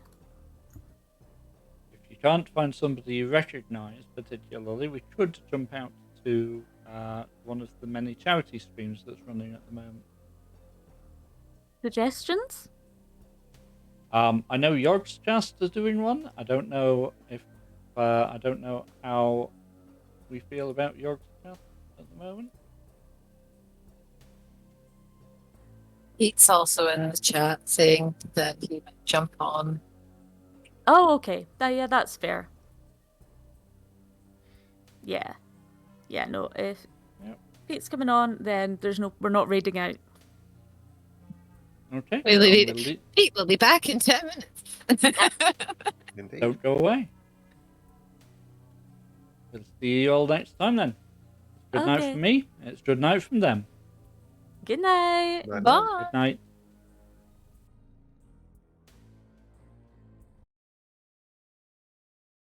If you can't find somebody you recognise particularly, we could jump out to one of the many charity streams that's running at the moment. Suggestions? I know York's Just is doing one. I don't know if I don't know how we feel about York's Just at the moment. Pete's also in the chat saying that he might jump on. Oh, okay. Yeah, that's fair. Yeah. Yeah, no, if Pete's coming on, then we're not raiding out. Okay. Pete will be back in 10 minutes. Indeed. Don't go away. We'll see you all next time then. Good night Okay. from me. It's good night from them. Good night. Night, night. Bye. Good night.